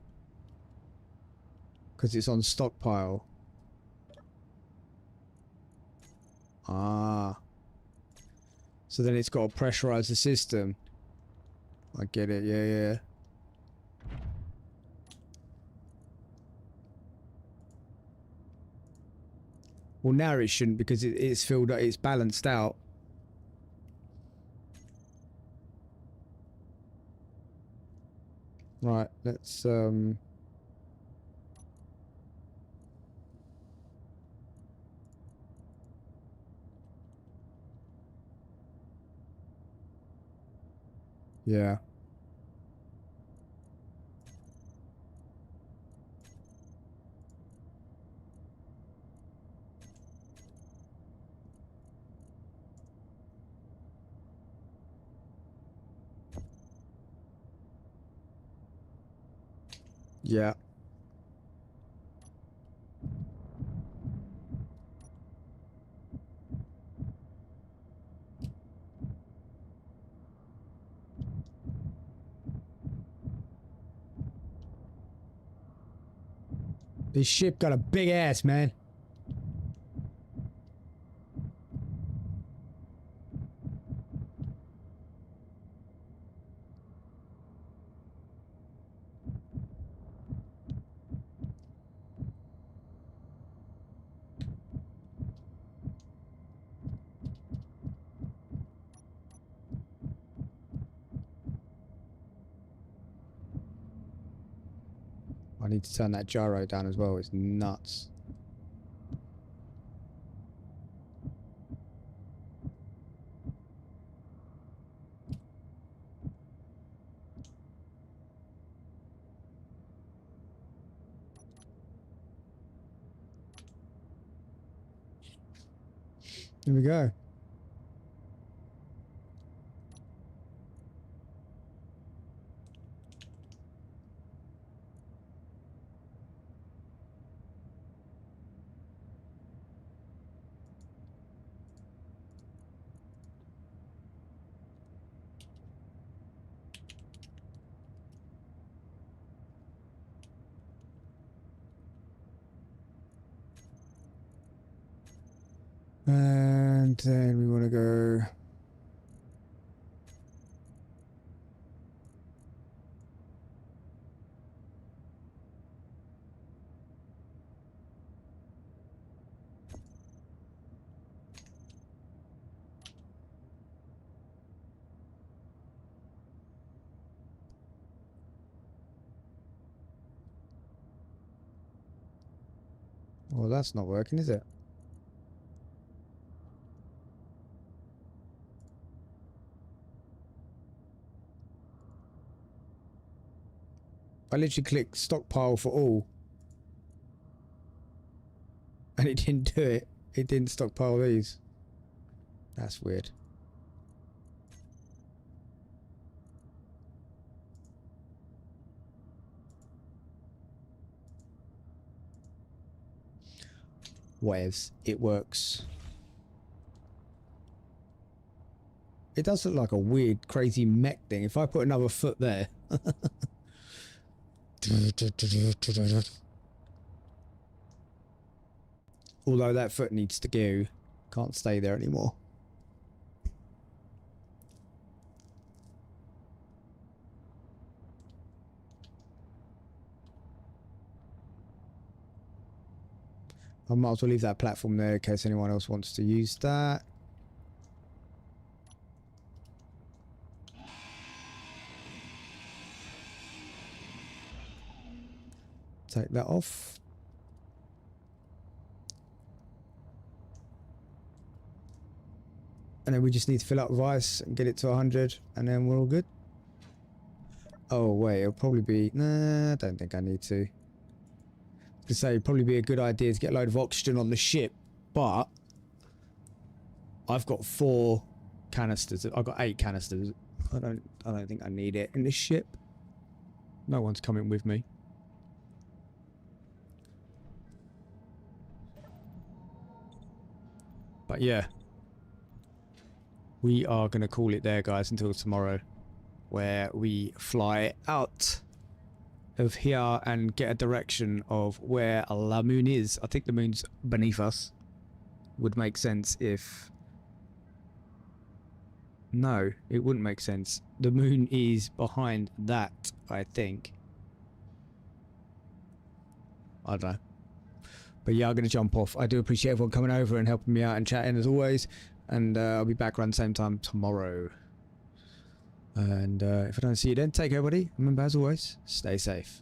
Because it's on stockpile. Ah. So then it's got to pressurize the system. I get it, yeah, yeah. Well, now it shouldn't because it's filled up, it's balanced out. Right, let's yeah. Yeah. This ship got a big ass, man. I need to turn that gyro down as well. It's nuts. Here we go. And then we want to go... Well, that's not working, is it? I literally clicked stockpile for all. And it didn't do it. It didn't stockpile these. That's weird. Whereas it works. It does look like a weird, crazy mech thing. If I put another foot there. Although that foot needs to go. Can't stay there anymore. I might as well leave that platform there in case anyone else wants to use that. Take that off. And then we just need to fill up with ice and get it to 100 and then we're all good. Oh wait, it'll probably be... Nah, I don't think I need to. To say it'd probably be a good idea to get a load of oxygen on the ship, but I've got 4 canisters. I've got 8 canisters. I don't think I need it in this ship. No one's coming with me. But yeah, we are going to call it there, guys, until tomorrow, where we fly out of here and get a direction of where the moon is. I think the moon's beneath us. Would make sense if... No, it wouldn't make sense. The moon is behind that, I think. I don't know. But yeah, I'm going to jump off. I do appreciate everyone coming over and helping me out and chatting as always. And I'll be back around the same time tomorrow. And if I don't see you then, take care, everybody. Remember, as always, stay safe.